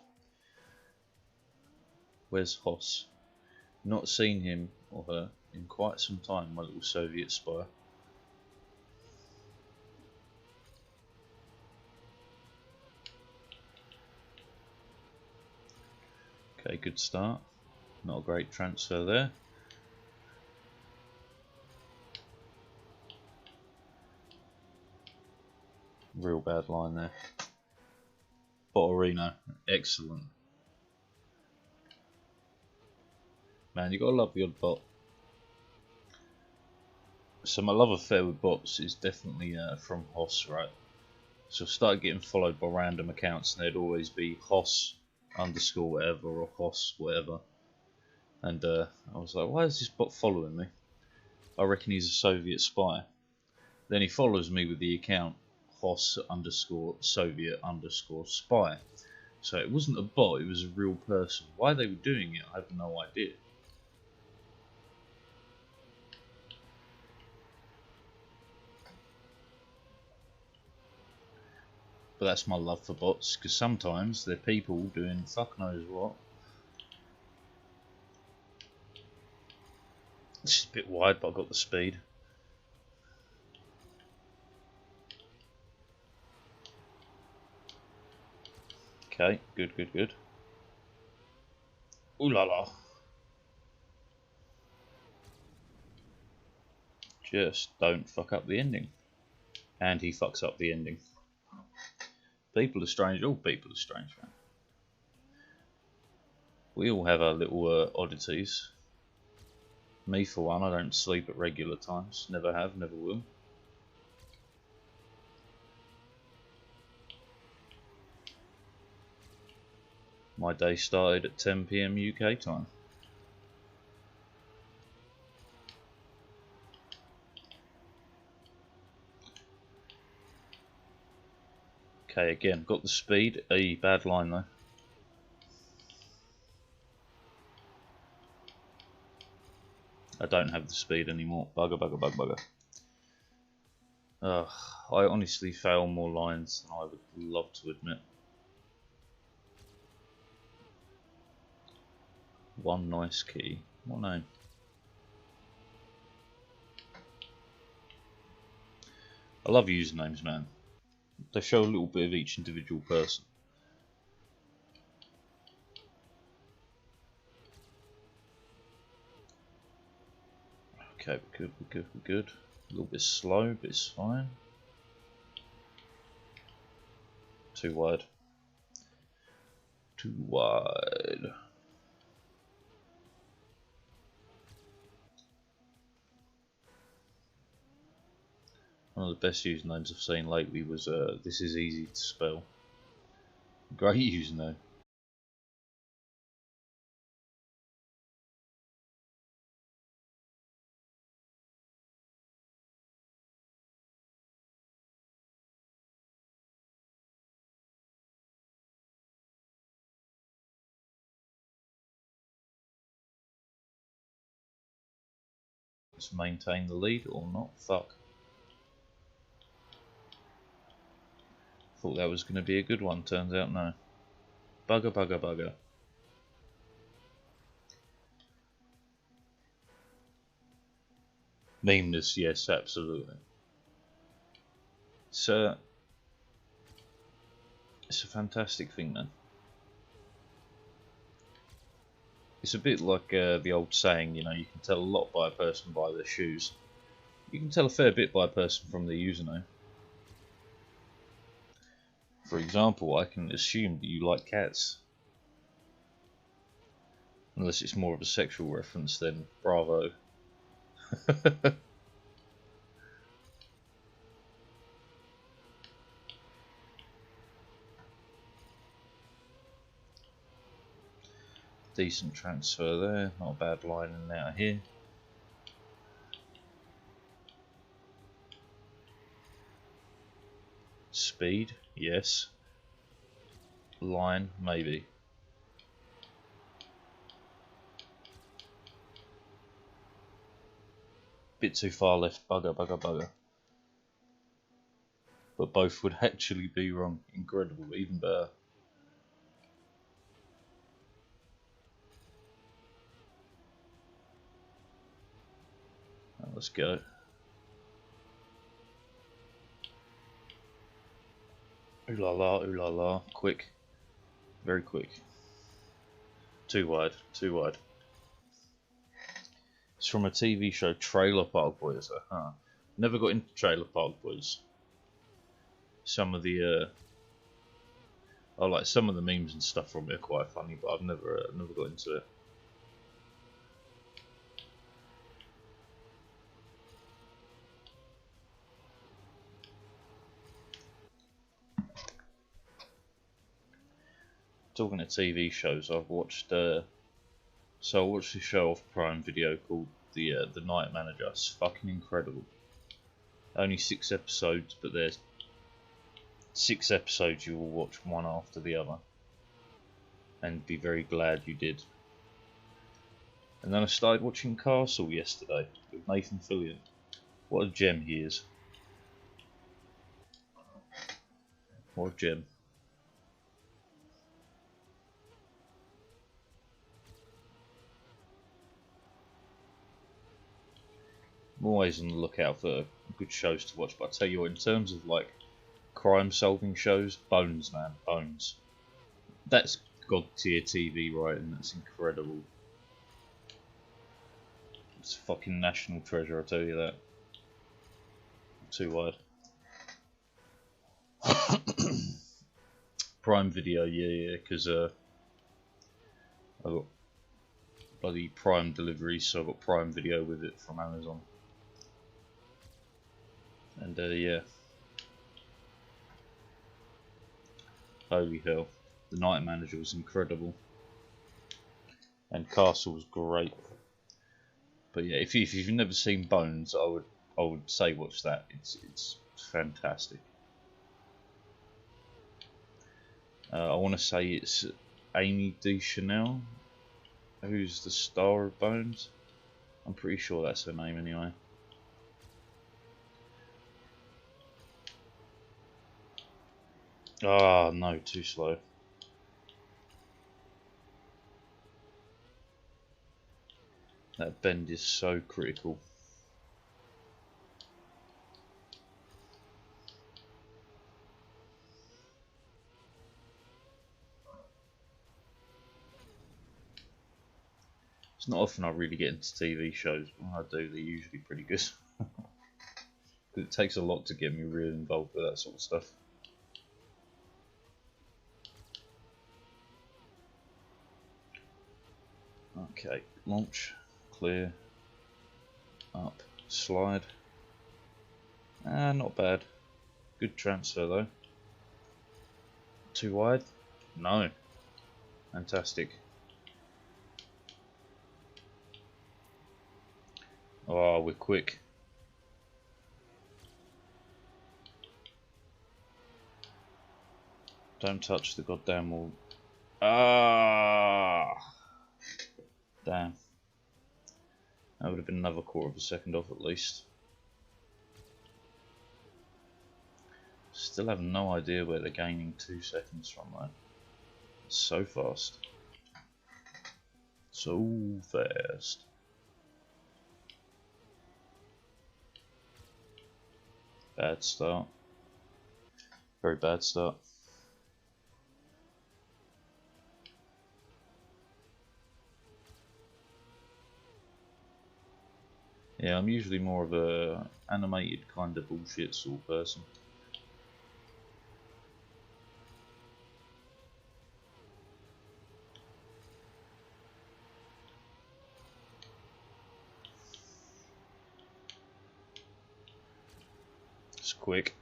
Where's Hoss? Not seen him or her in quite some time, my little Soviet spy. Okay, good start. Not a great transfer there. Real bad line there. Botterino, excellent. Man, you gotta love the odd bot. So my love affair with bots is definitely from Hoss, right? So I started getting followed by random accounts, and there'd always be Hoss underscore whatever or Hoss whatever, and I was like, why is this bot following me? I reckon he's a Soviet spy. Then he follows me with the account Hoss underscore Soviet underscore spy. So it wasn't a bot, it was a real person. Why they were doing it, I have no idea. But that's my love for bots, because sometimes they're people doing fuck knows what. It's just a bit wide, but I got the speed. Okay, good, good, good. Ooh la la. Just don't fuck up the ending. And he fucks up the ending. People are strange. All people are strange, man. We all have our little oddities. Me, for one, I don't sleep at regular times. Never have, never will. My day started at 10 PM UK time. Okay, again, got the speed. A bad line though. I don't have the speed anymore. Bugger, bugger, bugger, bugger. Ugh, I honestly fail more lines than I would love to admit. One nice key. What name? I love usernames, man. They show a little bit of each individual person. Okay, we're good, we're good, we're good. A little bit slow, but it's fine. Too wide. Too wide. One of the best usernames I've seen lately was this is easy to spell. Great username. Let's maintain the lead or not. Fuck. Thought that was going to be a good one, turns out no. Bugger, bugger, bugger. Memeness, yes, absolutely. So, it's a fantastic thing, man. It's a bit like the old saying, you know, you can tell a lot by a person by their shoes. You can tell a fair bit by a person from their username. For example, I can assume that you like cats. Unless it's more of a sexual reference, then bravo. Decent transfer there, not a bad line in and out here. Speed, yes. Line, maybe. Bit too far left, bugger, bugger, bugger. But both would actually be wrong. Incredible, even better. Now let's go. Ooh la la, ooh la la. Quick. Very quick. Too wide, too wide. It's from a TV show, Trailer Park Boys. Never got into Trailer Park Boys. Some of the I like some of the memes and stuff from it are quite funny, but I've never got into it. talking to TV shows, I've watched. So I watched this show off Prime Video called The Night Manager. It's fucking incredible. Only 6 episodes, but there's 6 episodes you will watch one after the other, and be very glad you did. And then I started watching Castle yesterday with Nathan Fillion. What a gem he is. What a gem. I'm always on the lookout for good shows to watch, but I tell you what, in terms of like crime solving shows, Bones, man, Bones. That's god tier TV writing, that's incredible. It's fucking national treasure, I tell you that. Too wide. Prime Video, yeah, because I've got bloody Prime delivery, so I've got Prime Video with it from Amazon. And yeah. Holy hell. The Night Manager was incredible. And Castle was great. But yeah, if you've never seen Bones, I would say watch that. It's fantastic. I want to say it's Amy Deschanel, who's the star of Bones. I'm pretty sure that's her name anyway. Ah, no, too slow. That bend is so critical. It's not often I really get into TV shows, but when I do, they're usually pretty good. It takes a lot to get me really involved with that sort of stuff. Okay, launch, clear, up, slide. Not bad. Good transfer though. Too wide? No. Fantastic. Oh, we're quick. Don't touch the goddamn wall. Ah! Damn. That would have been another quarter of a second off at least. Still have no idea where they're gaining 2 seconds from though. It's so fast. So fast. Bad start. Very bad start. Yeah, I'm usually more of a animated kind of bullshit sort of person. It's quick.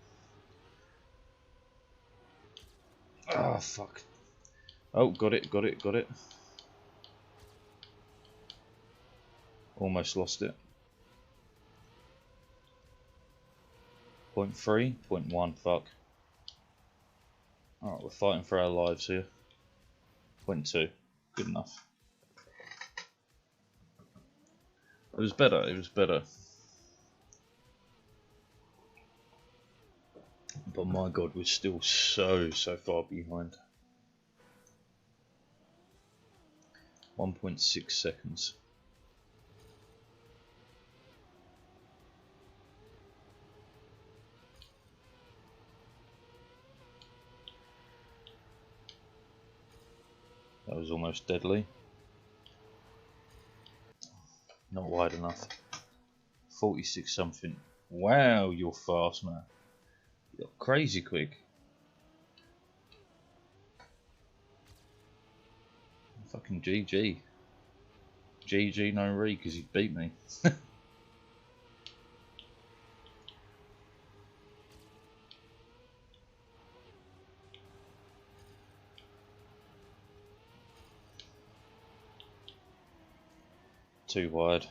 Ah, oh, fuck. Oh, got it. Almost lost it. 0.3, 0.1, fuck. Alright, we're fighting for our lives here. 0.2, good enough. It was better. But my god, we're still so far behind. 1.6 seconds. That was almost deadly. Not wide enough. 46 something. Wow, you're fast, man. You're crazy quick. Fucking GG. GG no re, because you beat me. Too wide.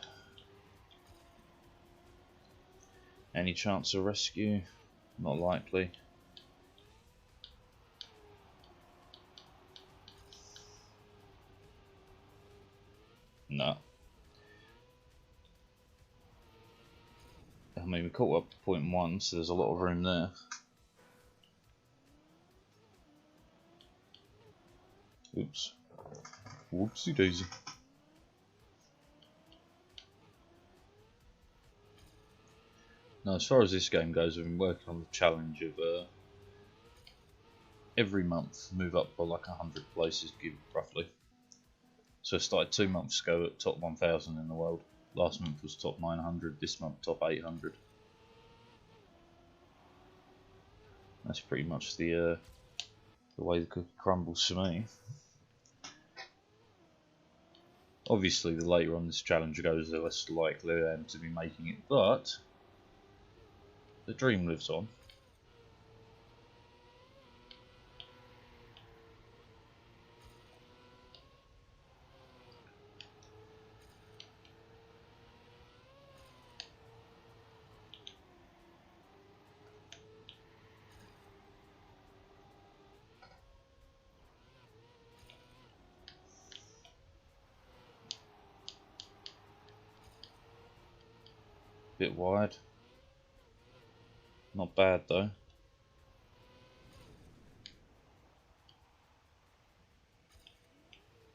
Any chance of rescue? Not likely. No. I mean, we caught up to 0.1, so there's a lot of room there. Oops. Whoopsie daisy. Now, as far as this game goes, we've been working on the challenge of every month move up by like 100 places, give roughly. So I started 2 months ago at top 1000 in the world. Last month was top 900. This month top 800. That's pretty much the way the cookie crumbles for me. Obviously, the later on this challenge goes, the less likely I am to be making it, but the dream lives on. Bit wide. Not bad though.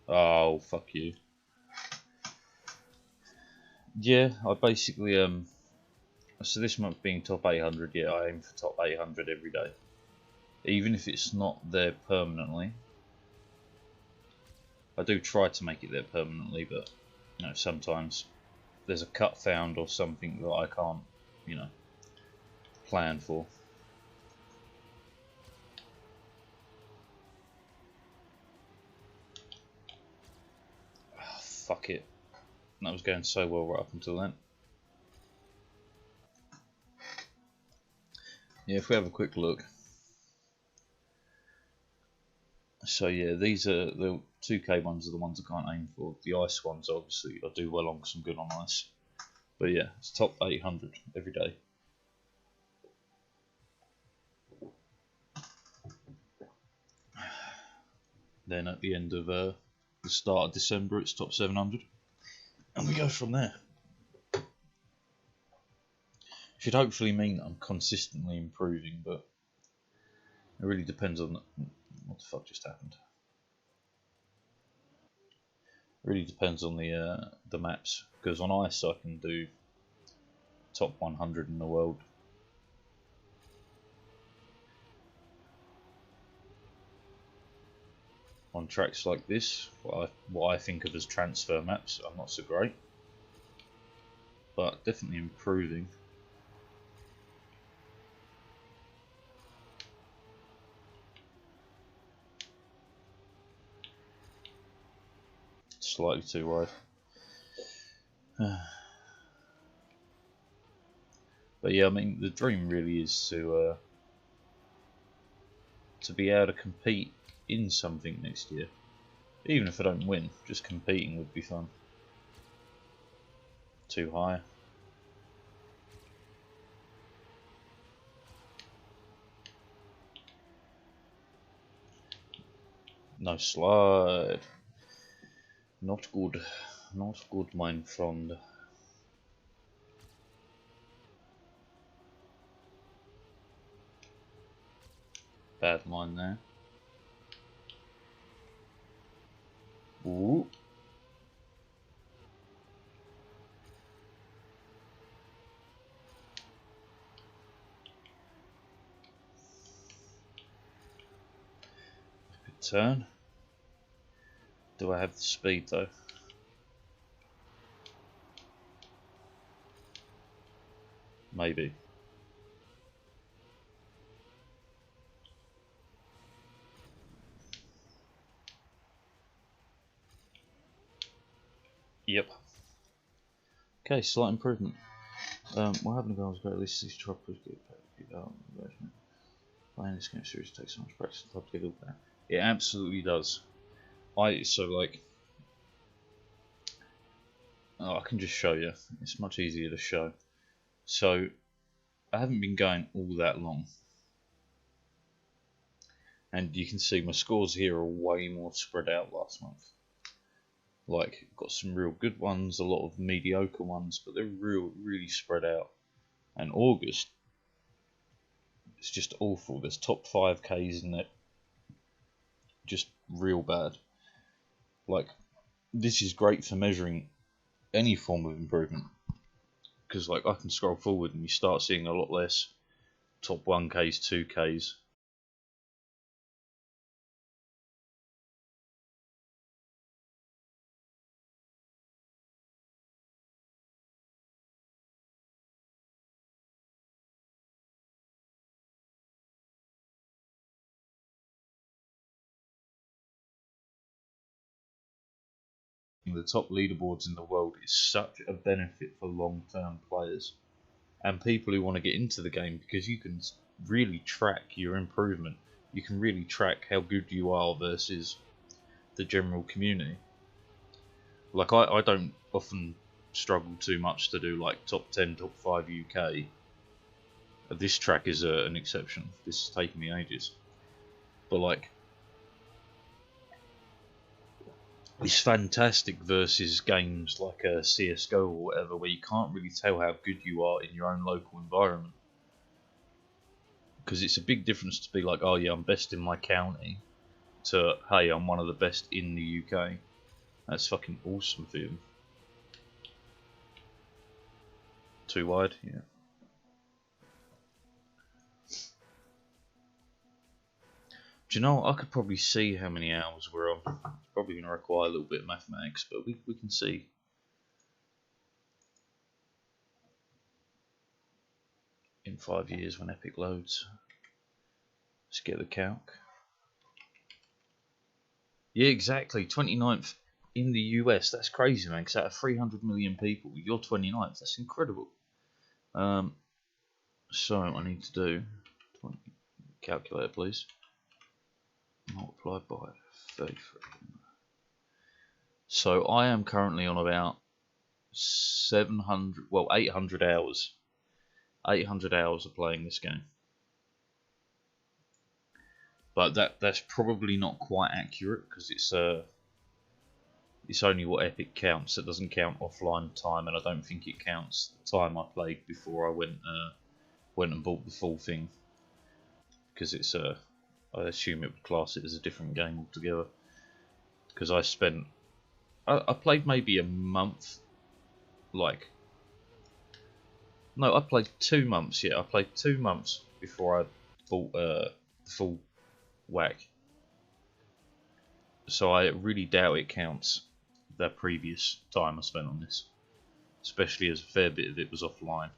Oh, fuck you. Yeah, I basically so this month being top 800, yeah, I aim for top 800 every day. Even if it's not there permanently. I do try to make it there permanently, but you know, sometimes there's a cut found or something that I can't, you know, plan for. Oh, fuck it. That was going so well right up until then. Yeah, if we have a quick look. So yeah, these are the 2K ones are the ones I can't aim for. The ice ones, obviously, I do well on because I'm good on ice. But yeah, it's top 800 every day. Then at the end of the start of December, it's top 700, and we go from there. Should hopefully mean that I'm consistently improving, but it really depends on what the fuck just happened. It really depends on the maps, because on ice I can do top 100 in the world. On tracks like this, what I think of as transfer maps, I'm not so great, but definitely improving. Slightly too wide. But yeah, I mean, the dream really is to be able to compete in something next year. Even if I don't win, just competing would be fun. Too high. No slide. Not good. Not good, mein Freund. Bad line there. Ooh. Good turn. Do I have the speed though? Maybe. Yep. Okay, slight improvement. What happened to goals great? At least 6 try push get playing this game series takes so much practice to get all that. It absolutely does. So like Oh, I can just show you. It's much easier to show. So, I haven't been going all that long. And you can see my scores here are way more spread out last month. Like, got some real good ones, a lot of mediocre ones, but they're really spread out. And August, it's just awful. There's top 5Ks in it. Just real bad. Like, this is great for measuring any form of improvement. Because, like, I can scroll forward and you start seeing a lot less top 1Ks, 2Ks. The top leaderboards in the world is such a benefit for long-term players and people who want to get into the game, because you can really track your improvement. You can really track how good you are versus the general community. Like, I don't often struggle too much to do like top 10, top 5 UK. This track is an exception. This is taking me ages. But like, it's fantastic versus games like CSGO or whatever, where you can't really tell how good you are in your own local environment. Because it's a big difference to be like, oh yeah, I'm best in my county, to, hey, I'm one of the best in the UK. That's fucking awesome for you. Too wide, yeah. Do you know, I could probably see how many hours we're on. It's probably going to require a little bit of mathematics, but we can see. In 5 years when Epic loads. Let's get the calc. Yeah, exactly. 29th in the US. That's crazy, man. Because out of 300 million people, you're 29th. That's incredible. So I need to do 20, calculator, please. Multiplied by 33. So I am currently on about 700, well, 800 hours. 800 hours of playing this game. But that's probably not quite accurate, because it's only what Epic counts. It doesn't count offline time, and I don't think it counts the time I played before I went and bought the full thing, because it's I assume it would class it as a different game altogether. Because I played maybe a month, like, no, I played 2 months. Yeah, I played 2 months before I bought the full whack. So I really doubt it counts the previous time I spent on this, especially as a fair bit of it was offline.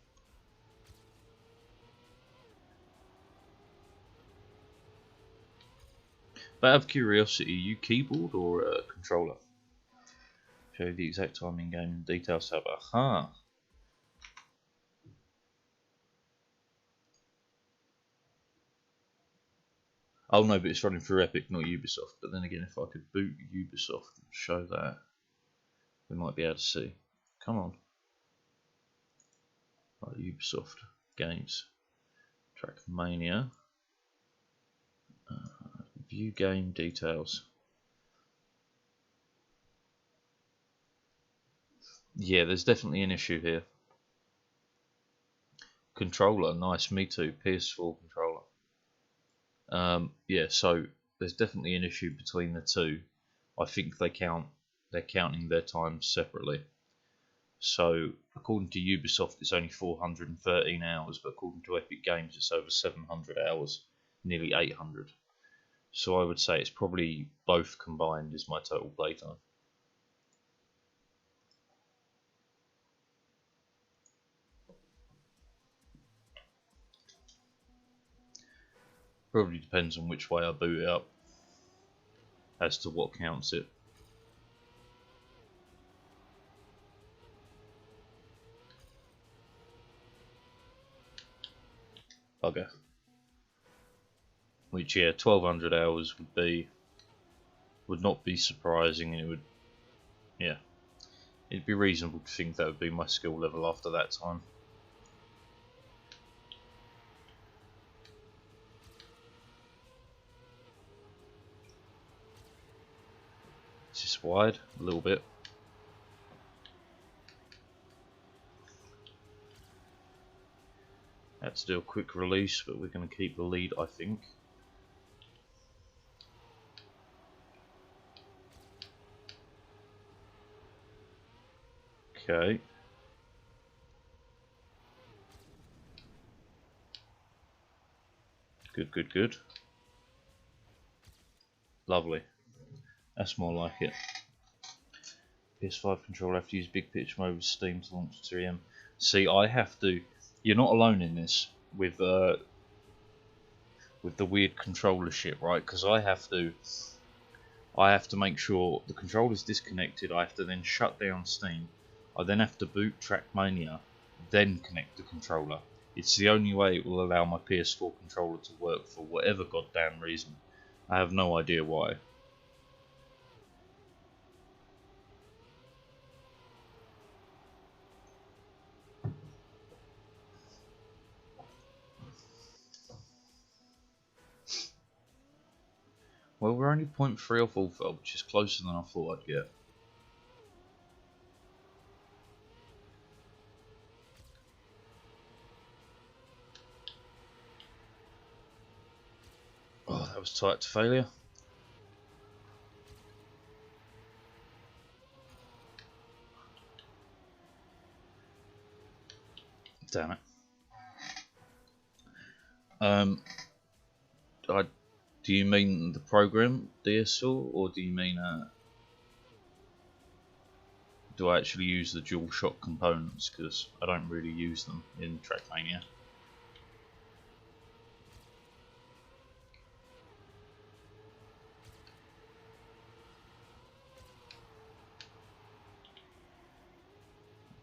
But out of curiosity, are you keyboard or a controller? Show the exact time in game details tab. Aha. Oh no, but it's running through Epic, not Ubisoft. But then again, if I could boot Ubisoft and show that, we might be able to see. Come on. Right, Ubisoft games. Trackmania. View game details. Yeah, there's definitely an issue here. Controller, nice, me too. PS4 controller. Yeah, so there's definitely an issue between the two. I think they're counting their times separately. So according to Ubisoft, it's only 413 hours, but according to Epic Games, it's over 700 hours, nearly 800. So I would say it's probably both combined is my total playtime. Probably depends on which way I boot it up as to what counts it. Bugger. Which, yeah, 1200 hours would not be surprising. It would, yeah. It'd be reasonable to think that would be my skill level after that time. It's just wide a little bit. Had to do a quick release, but we're going to keep the lead, I think. Okay. Good, good, good. Lovely. That's more like it. PS5 controller, I have to use big picture mode with Steam to launch 3M. See, I have to. You're not alone in this with the weird controller shit, right? Because I have to make sure the controller's disconnected. I have to then shut down Steam. I then have to boot Trackmania, then connect the controller. It's the only way it will allow my PS4 controller to work for whatever goddamn reason. I have no idea why. Well, we're only 0.3 off Ultra, which is closer than I thought I'd get. Oh, that was tight to failure. Damn it. Do you mean the program DSL, or do you mean do I actually use the DualShock components? Because I don't really use them in Trackmania.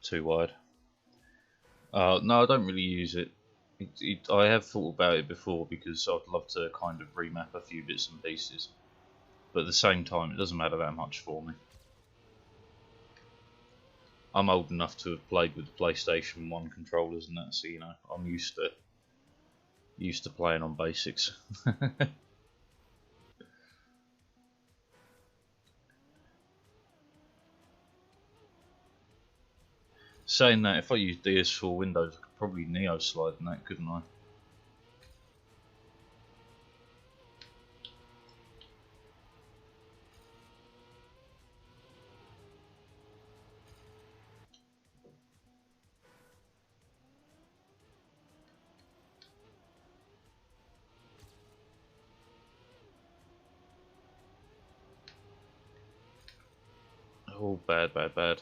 Too wide. No, I don't really use it. I have thought about it before because I'd love to kind of remap a few bits and pieces, but at the same time it doesn't matter that much for me. I'm old enough to have played with the PlayStation 1 controllers and that, so you know, I'm used to playing on basics. Saying that, if I use DS4 Windows, I could probably Neo slide in that, couldn't I? Oh, bad, bad, bad.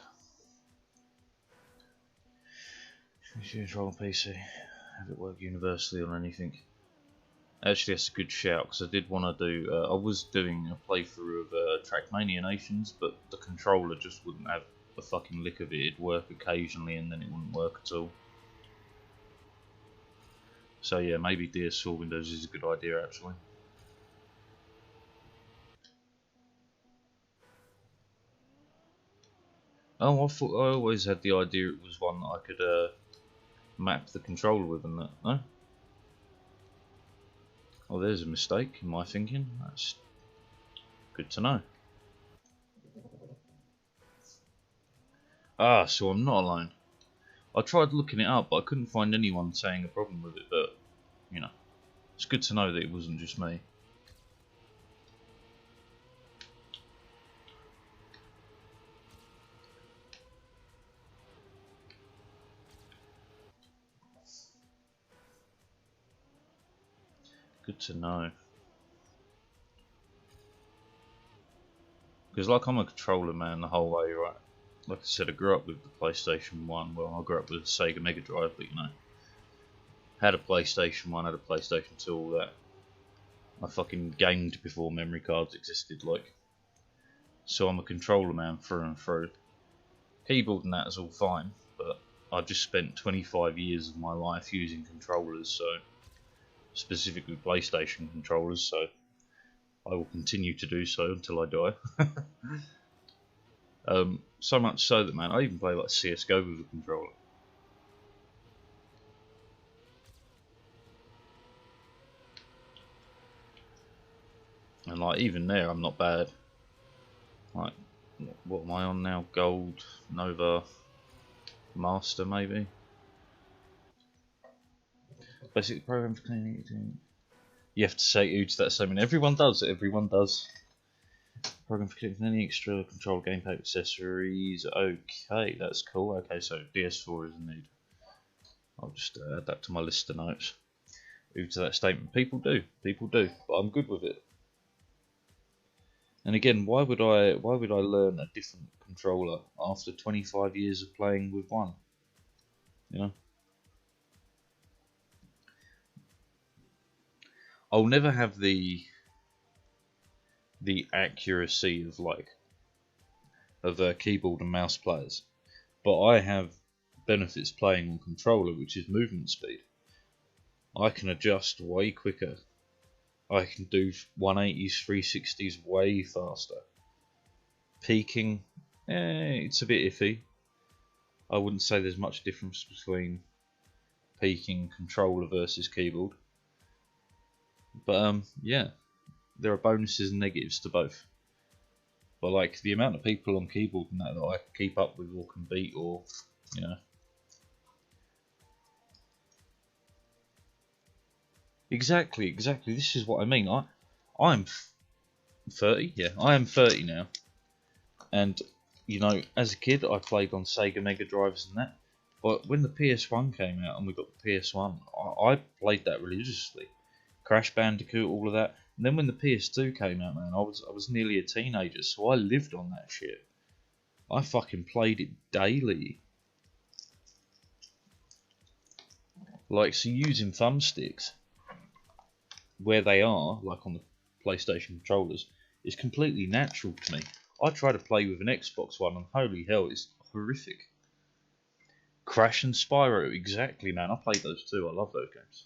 Control on PC. Have it work universally on anything. Actually, that's a good shout, because I did want to do. I was doing a playthrough of Trackmania Nations, but the controller just wouldn't have a fucking lick of it. It'd work occasionally, and then it wouldn't work at all. So yeah, maybe DS4 Windows is a good idea, actually. Oh, I thought I always had the idea it was one that I could map the controller with and that. No? Oh, there's a mistake in my thinking. That's good to know. Ah, so I'm not alone. I tried looking it up, but I couldn't find anyone saying a problem with it, but, you know, it's good to know that it wasn't just me. Good to know. Because, like, I'm a controller man the whole way, right? Like I said, I grew up with the PlayStation 1. Well, I grew up with the Sega Mega Drive, but, you know, had a PlayStation 1, had a PlayStation 2, all that. I fucking gamed before memory cards existed, like. So I'm a controller man through and through. Keyboard and that is all fine, but I've just spent 25 years of my life using controllers, so specifically PlayStation controllers, so I will continue to do so until I die. So much so that, man, I even play like CS:GO with a controller. And like even there, I'm not bad. Like, what am I on now? Gold, Nova, Master, maybe. Basic program for cleaning. You have to say who to that statement. Everyone does. Everyone does. Program for cleaning any extra control gamepad accessories. Okay, that's cool. Okay, so DS4 is a need. I'll just add that to my list of notes. Who to that statement. People do. People do. But I'm good with it. And again, why would I learn a different controller after 25 years of playing with one? You know? I'll never have the accuracy of keyboard and mouse players, but I have benefits playing on controller, which is movement speed. I can adjust way quicker. I can do 180s, 360s way faster. Peaking, it's a bit iffy. I wouldn't say there's much difference between peaking controller versus keyboard. But yeah, there are bonuses and negatives to both. But like the amount of people on keyboard and that I can keep up with or can beat, or you know. Exactly. This is what I mean. I'm 30. Yeah, I am 30 now. And you know, as a kid, I played on Sega Mega Drives and that. But when the PS1 came out and we got the PS1, I played that religiously. Crash Bandicoot, all of that. And then when the PS2 came out, man, I was nearly a teenager, so I lived on that shit. I fucking played it daily. Like, so using thumbsticks where they are, like on the PlayStation controllers, is completely natural to me. I try to play with an Xbox One, and holy hell, it's horrific. Crash and Spyro, exactly, man. I played those too. I love those games.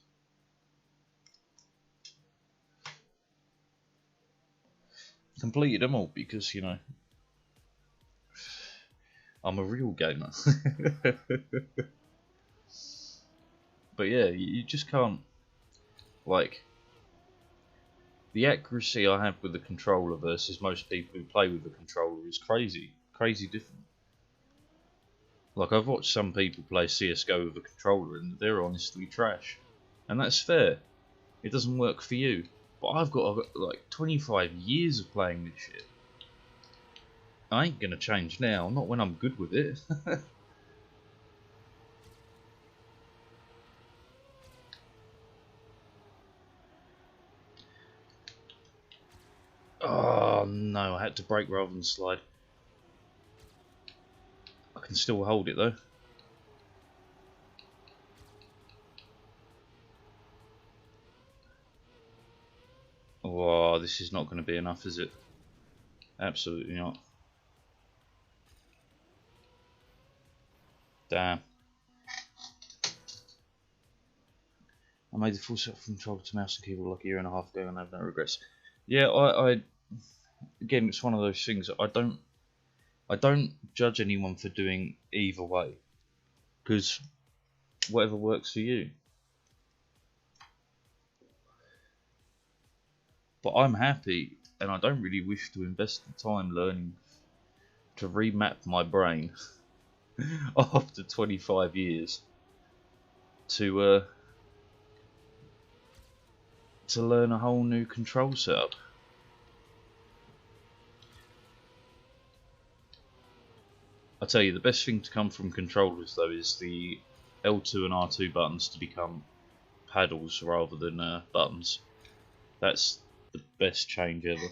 Completed them all because, you know, I'm a real gamer. But yeah, you just can't, like, the accuracy I have with the controller versus most people who play with the controller is crazy different. Like, I've watched some people play CS:GO with a controller and they're honestly trash. And that's fair. It doesn't work for you. But I've got like 25 years of playing this shit. I ain't gonna change now, not when I'm good with it. Oh no, I had to brake rather than slide. I can still hold it though. Oh, this is not going to be enough, is it? Absolutely not. Damn. I made the full self-control to mouse and keyboard like a year and a half ago and I have no regrets. Yeah, I again, it's one of those things. I don't judge anyone for doing either way, because whatever works for you. But I'm happy, and I don't really wish to invest the time learning to remap my brain after 25 years to learn a whole new control setup. I tell you, the best thing to come from controllers though is the L2 and R2 buttons to become paddles rather than buttons. That's the best change ever.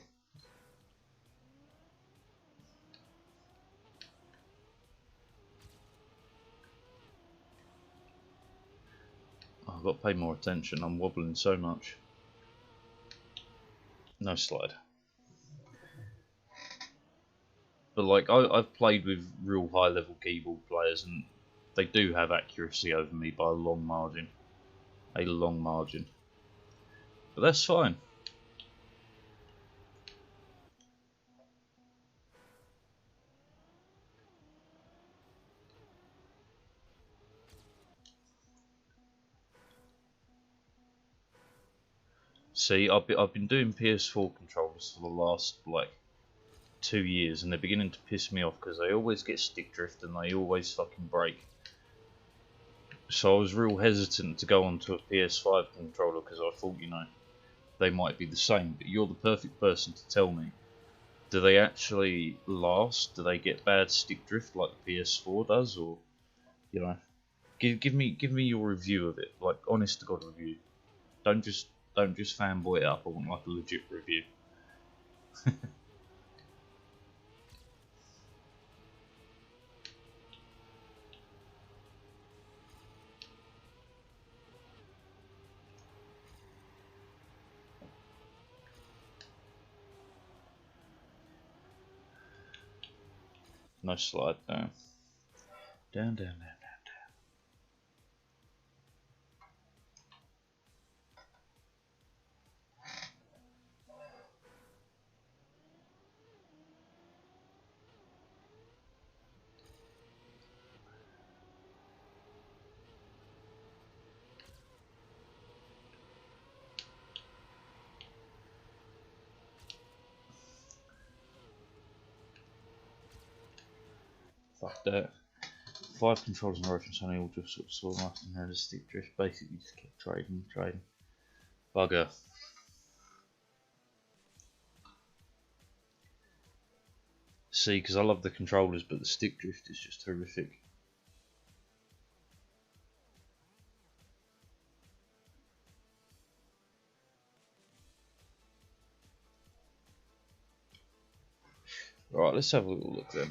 I've got to pay more attention, I'm wobbling so much. No slide. But like, I've played with real high level keyboard players and they do have accuracy over me by a long margin. A long margin. But that's fine. See, I've been doing PS4 controllers for the last like 2 years, and they're beginning to piss me off because they always get stick drift and they always fucking break. So I was real hesitant to go onto a PS5 controller because I thought, you know, they might be the same. But you're the perfect person to tell me. Do they actually last? Do they get bad stick drift like the PS4 does, or you know? Give me your review of it, like honest to god review. Don't just fanboy it up. I want like a legit review. No slide down. Down, down, down. Fuck that. 5 controllers in a row from Sony all just sort of saw nothing and had a stick drift. Basically just kept trading. Bugger. See, because I love the controllers, but the stick drift is just horrific. Right, let's have a little look then.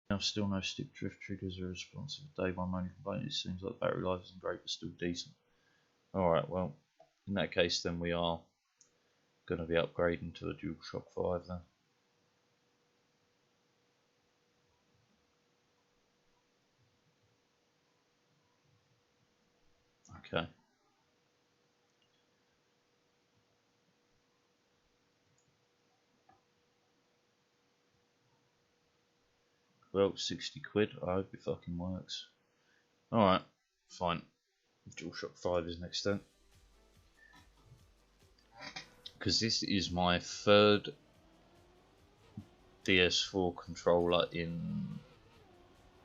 Now still no stick drift triggers are responsive. Day one only complaint. It seems like battery life isn't great but still decent. Alright, well, in that case then we are going to be upgrading to a DualShock 5 then. Okay. Well, 60 quid. I hope it fucking works. Alright, fine. DualShock 5 is next then. Because this is my third DS4 controller in,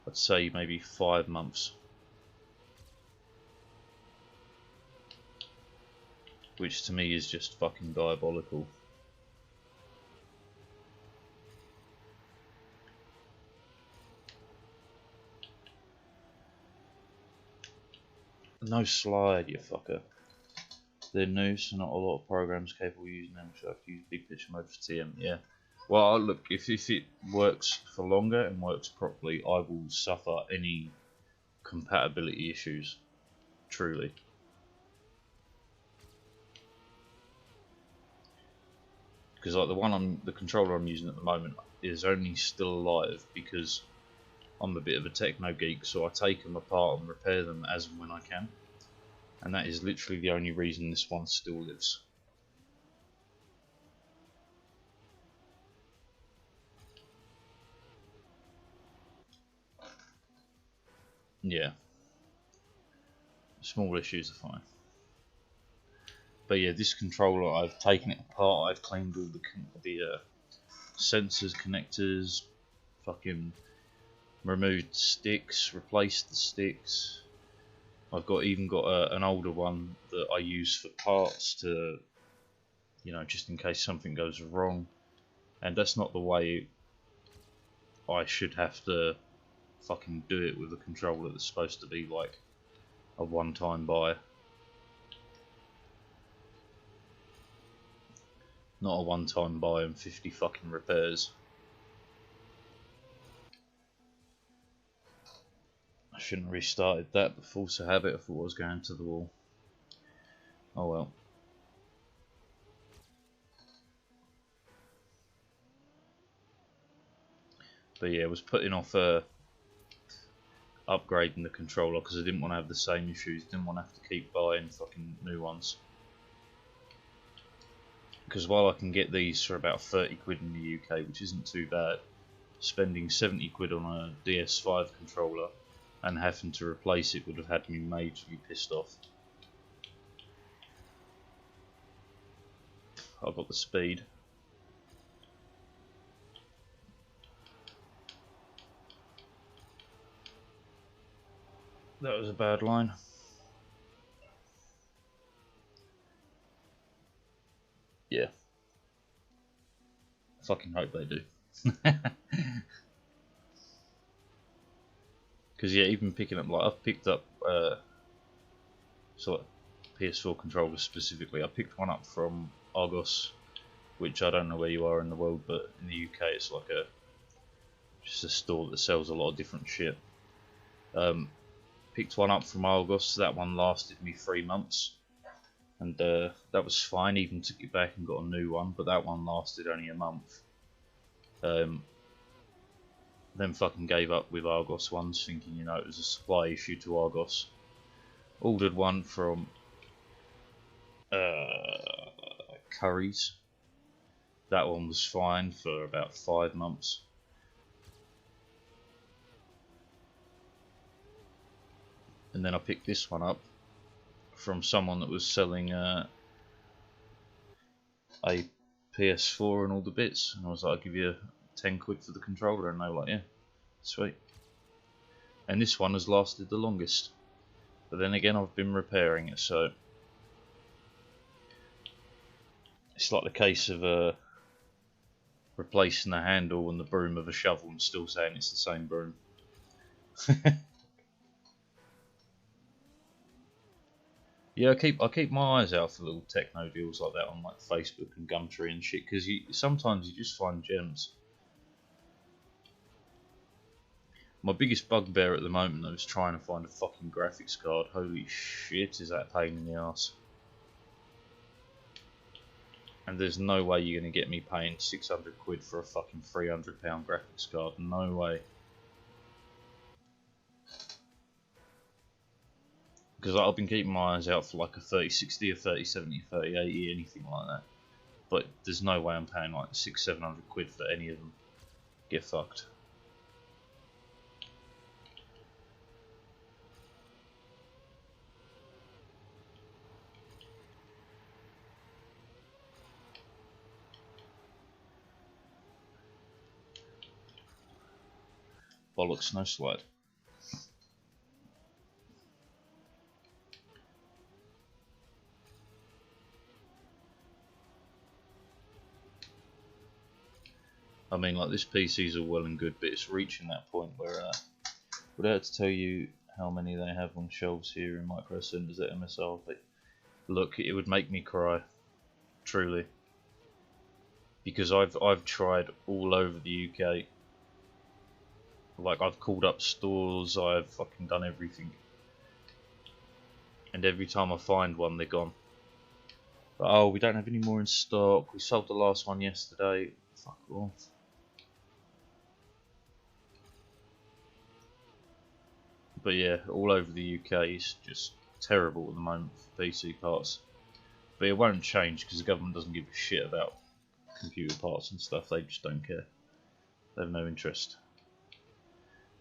I'd say, maybe 5 months. Which to me is just fucking diabolical. No slide, you fucker. They're new, so not a lot of programs capable of using them, so I have to use big picture mode for TM. Yeah. Well, look, if it works for longer and works properly, I will suffer any compatibility issues. Truly. Because like the controller I'm using at the moment is only still alive because I'm a bit of a techno geek, so I take them apart and repair them as and when I can. And that is literally the only reason this one still lives. Yeah. Small issues are fine. But yeah, this controller, I've taken it apart, I've cleaned all the sensors, connectors, fucking removed sticks, replaced the sticks. I've even got an older one that I use for parts to, you know, just in case something goes wrong. And that's not the way I should have to fucking do it with a controller that's supposed to be like a one-time buy. Not a one-time buy and 50 fucking repairs. I shouldn't have restarted that, but force of habit, I thought I was going to the wall. Oh well. But yeah, I was putting off upgrading the controller because I didn't want to have the same issues. Didn't want to have to keep buying fucking new ones. Because while I can get these for about 30 quid in the UK, which isn't too bad, spending 70 quid on a DS5 controller and having to replace it would have had me majorly pissed off. I've got the speed. That was a bad line. Yeah. I fucking hope they do. Because yeah, even picking up, like I've picked up sort of PS4 controllers specifically. I picked one up from Argos, which I don't know where you are in the world, but in the UK it's like just a store that sells a lot of different shit. Picked one up from Argos. That one lasted me 3 months, and that was fine. Even took it back and got a new one, but that one lasted only a month. Then fucking gave up with Argos ones, thinking it was a supply issue to Argos. Ordered one from Curry's. That one was fine for about 5 months. And then I picked this one up from someone that was selling a PS4 and all the bits, and I was like, I'll give you 10 quid for the controller, and they were like, yeah, sweet. And this one has lasted the longest, but then again I've been repairing it, so it's like the case of replacing the handle and the broom of a shovel and still saying it's the same broom. Yeah, I keep my eyes out for little techno deals like that on like Facebook and Gumtree and shit, because sometimes you just find gems. My biggest bugbear at the moment though is trying to find a fucking graphics card. Holy shit, is that a pain in the arse. And there's no way you're going to get me paying 600 quid for a fucking £300 graphics card. No way. Because I've been keeping my eyes out for like a 3060, a 3070, a 3080, anything like that. But there's no way I'm paying like 600-700 quid for any of them. Get fucked. Bollocks, no slide. I mean, like, this PC's all well and good, but it's reaching that point where would I have to tell you how many they have on shelves here in Micro Centres at MSR? But look, it would make me cry, truly, because I've tried all over the UK. Like, I've called up stores, I've fucking done everything, and every time I find one, they're gone. But, oh, we don't have any more in stock. We sold the last one yesterday. Fuck off. But yeah, all over the UK, it's just terrible at the moment for PC parts. But it won't change because the government doesn't give a shit about computer parts and stuff. They just don't care. They have no interest.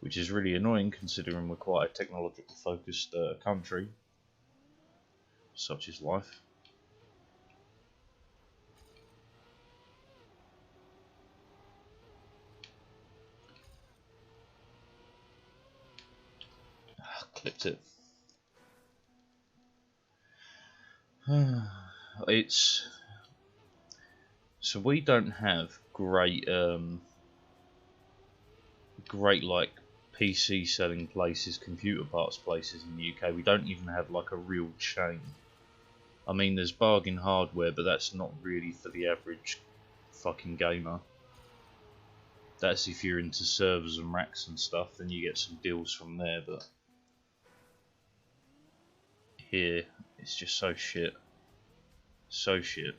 Which is really annoying considering we're quite a technological focused country. Such is life. Clipped it. It's so we don't have great like PC selling places, computer parts places in the UK. We don't even have like a real chain. I mean, there's bargain hardware, but that's not really for the average fucking gamer. That's if you're into servers and racks and stuff, then you get some deals from there, but here it's just so shit. So shit.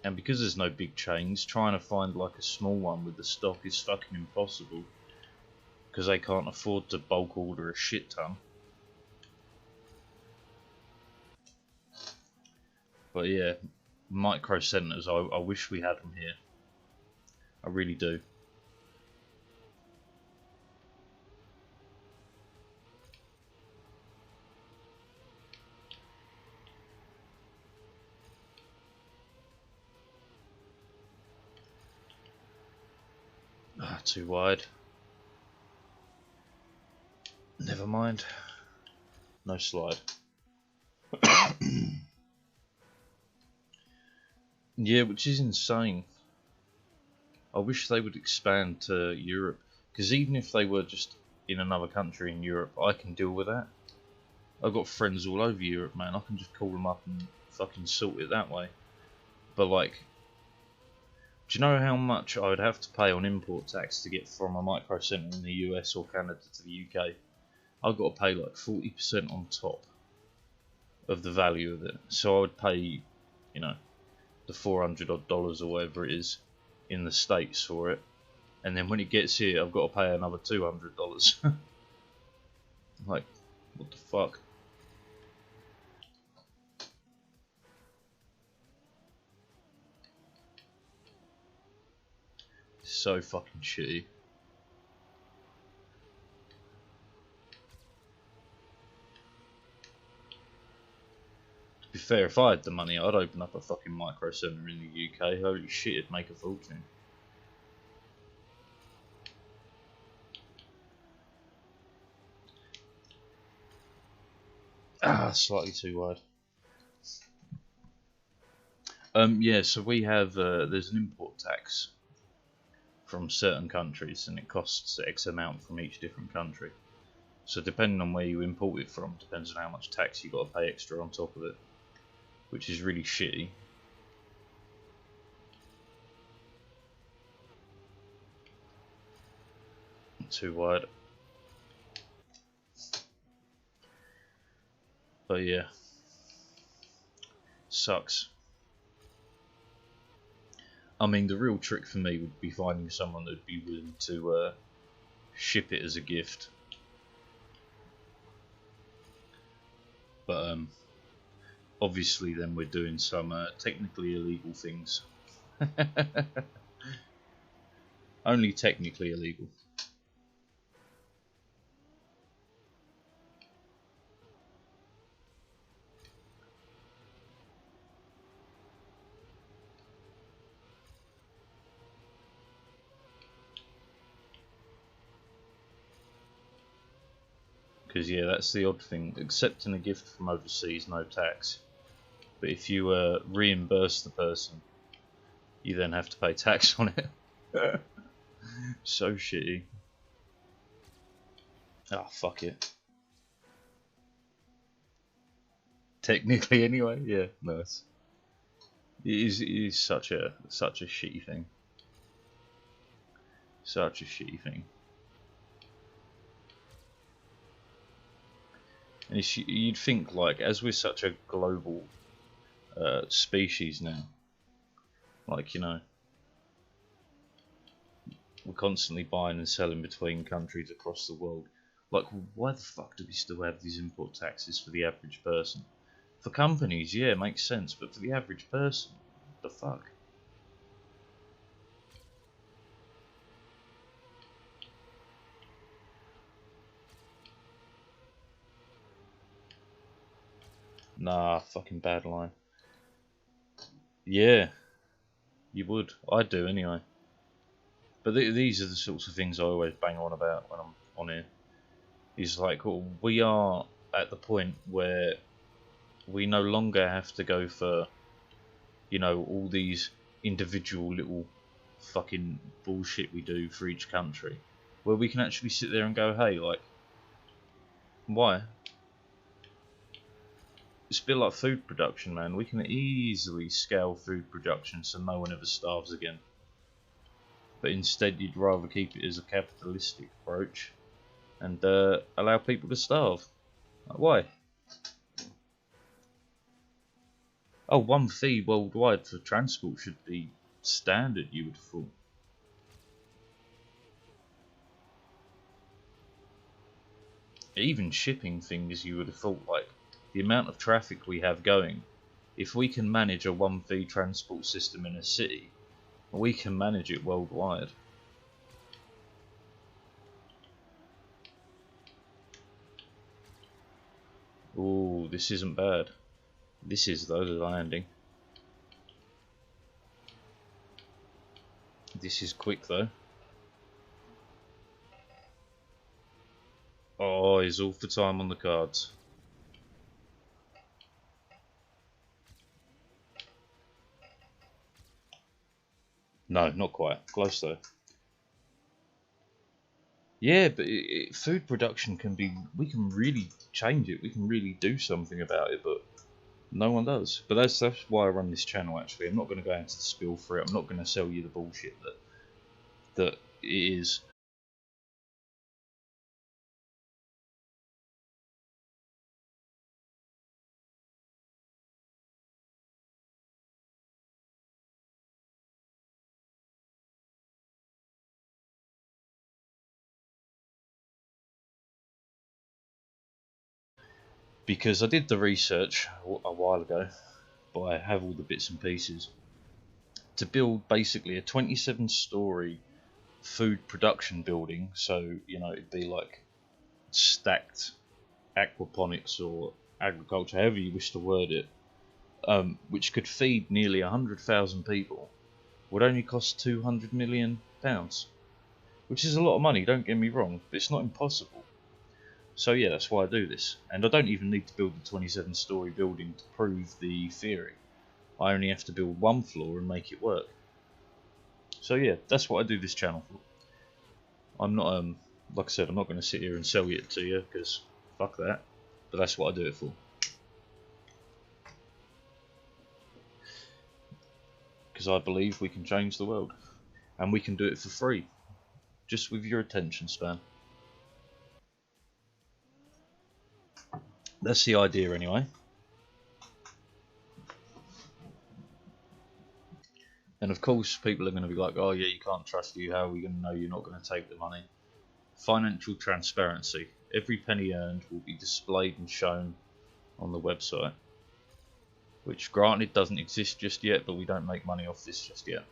And because there's no big chains, trying to find like a small one with the stock is fucking impossible. Because they can't afford to bulk order a shit ton. But yeah, micro centers, I wish we had them here. I really do. Ah, too wide. Never mind. No slide. Yeah, which is insane. I wish they would expand to Europe. Because even if they were just in another country in Europe, I can deal with that. I've got friends all over Europe, man. I can just call them up and fucking sort it that way. But like, do you know how much I would have to pay on import tax to get from a micro centre in the US or Canada to the UK? I've got to pay like 40% on top of the value of it. So I would pay, you know, the $400 odd or whatever it is in the States for it. And then when it gets here, I've got to pay another $200. Like, what the fuck? So fucking shitty. To be fair, if I had the money, I'd open up a fucking micro centre in the UK. Holy shit, it'd make a fortune. Ah, slightly too wide. Yeah, so we have, there's an import tax from certain countries, and it costs X amount from each different country. So depending on where you import it from, depends on how much tax you got to pay extra on top of it, which is really shitty. Too wide. But yeah, sucks. I mean, the real trick for me would be finding someone that would be willing to ship it as a gift. But obviously then we're doing some technically illegal things. Only technically illegal. Because yeah, that's the odd thing. Accepting a gift from overseas, no tax. But if you reimburse the person, you then have to pay tax on it. So shitty. Ah, oh, fuck it. Technically, anyway. Yeah, nice. It is such a shitty thing. Such a shitty thing. And you'd think, like, as we're such a global species now, like, you know, we're constantly buying and selling between countries across the world. Like, why the fuck do we still have these import taxes for the average person? For companies, yeah, it makes sense, but for the average person, what the fuck? Nah, fucking bad line. Yeah, you would. I do anyway. But these are the sorts of things I always bang on about when I'm on here. Is like, well, we are at the point where we no longer have to go for, you know, all these individual little fucking bullshit we do for each country. Where we can actually sit there and go, hey, like, why? It's a bit like food production, man. We can easily scale food production so no one ever starves again. But instead you'd rather keep it as a capitalistic approach and allow people to starve. Like, why? Oh, one fee worldwide for transport should be standard, you would have thought. Even shipping things, you would have thought, like, the amount of traffic we have going, if we can manage a one fee transport system in a city, we can manage it worldwide. Ooh, this isn't bad. This is, though, the landing. This is quick, though. Oh, he's all for time on the cards. No, not quite. Close, though. Yeah, but food production can be... We can really change it. We can really do something about it, but no one does. But that's why I run this channel, actually. I'm not going to go into the spiel for it. I'm not going to sell you the bullshit that it is. Because I did the research a while ago, but I have all the bits and pieces, to build basically a 27-story food production building. So, you know, it'd be like stacked aquaponics or agriculture, however you wish to word it, which could feed nearly 100,000 people, would only cost £200 million, which is a lot of money, don't get me wrong, but it's not impossible. So yeah, that's why I do this. And I don't even need to build a 27-story building to prove the theory. I only have to build one floor and make it work. So yeah, that's what I do this channel for. I'm not, like I said, I'm not going to sit here and sell it to you, because fuck that. But that's what I do it for. Because I believe we can change the world. And we can do it for free. Just with your attention span. That's the idea anyway. And of course people are going to be like, oh yeah, you can't trust you, how are we going to know you're not going to take the money? Financial transparency. Every penny earned will be displayed and shown on the website. Which granted doesn't exist just yet, but we don't make money off this just yet.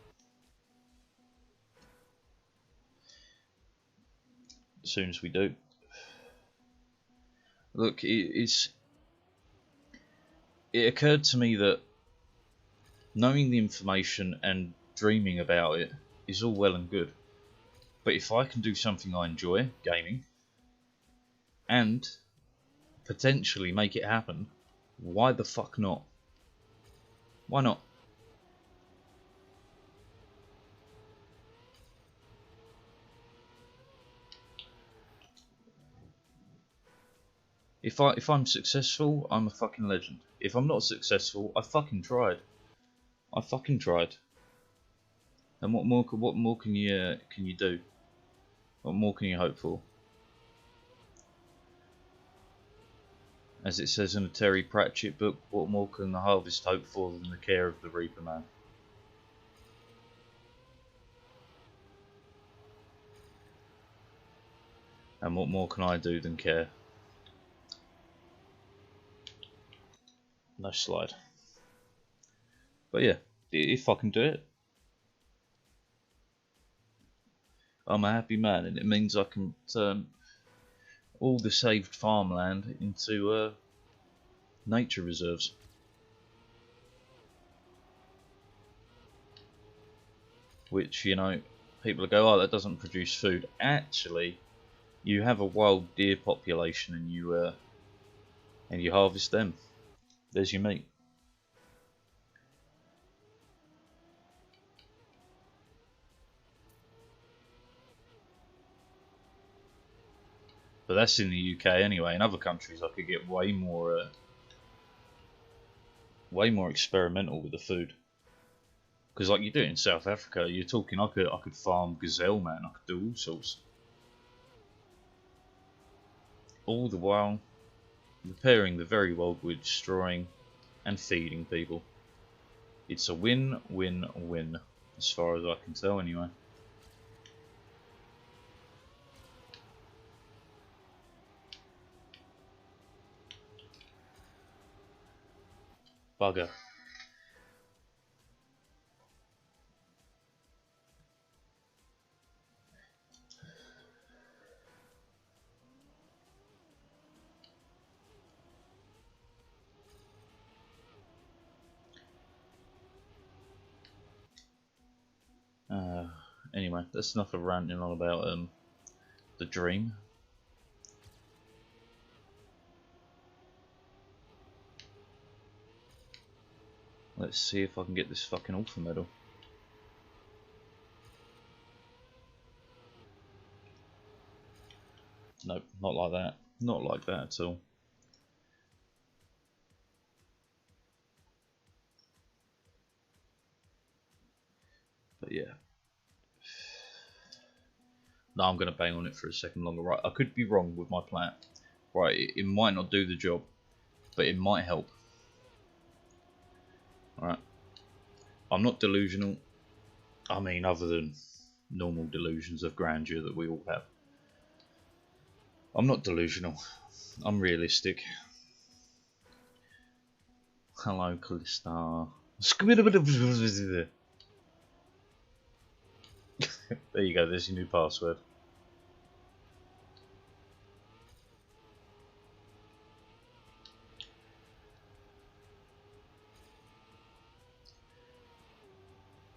As soon as we do. Look, it occurred to me that knowing the information and dreaming about it is all well and good. But if I can do something I enjoy, gaming, and potentially make it happen, why the fuck not? Why not? If I'm successful, I'm a fucking legend. If I'm not successful, I fucking tried. I fucking tried. And what more can you do? What more can you hope for? As it says in a Terry Pratchett book, what more can the harvest hope for than the care of the reaper man? And what more can I do than care? No slide. But yeah, if I can do it, I'm a happy man, and it means I can turn all the saved farmland into nature reserves. Which, you know, people go, oh, that doesn't produce food. Actually, you have a wild deer population, and you harvest them. There's your meat. But that's in the UK anyway. In other countries, I could get way more experimental with the food. Because like you do it in South Africa, you're talking I could farm gazelle, man. I could do all sorts. All the while repairing the very world we're destroying and feeding people. It's a win-win-win, as far as I can tell anyway. Bugger. Anyway, that's enough of ranting on about the dream. Let's see if I can get this fucking author medal. Nope, not like that. Not like that at all. But yeah. No, I'm going to bang on it for a second longer. Right, I could be wrong with my plan. Right, it might not do the job, but it might help. Alright. I'm not delusional. I mean, other than normal delusions of grandeur that we all have. I'm not delusional. I'm realistic. Hello, Callista. There you go, there's your new password.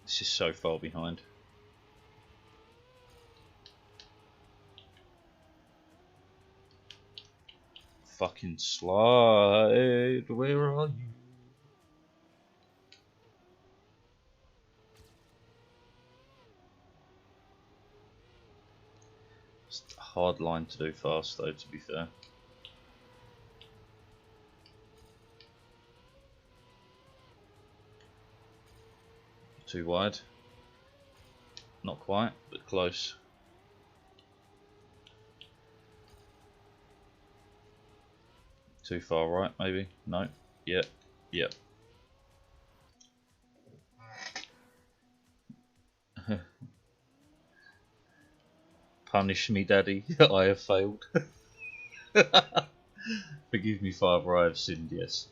This is so far behind. Fucking slide, where are you? It's a hard line to do fast though, to be fair. Too wide. Not quite, but close. Too far right, maybe? No. Yep. Yep. Punish me, Daddy. I have failed. Forgive me, Father, I have sinned, yes.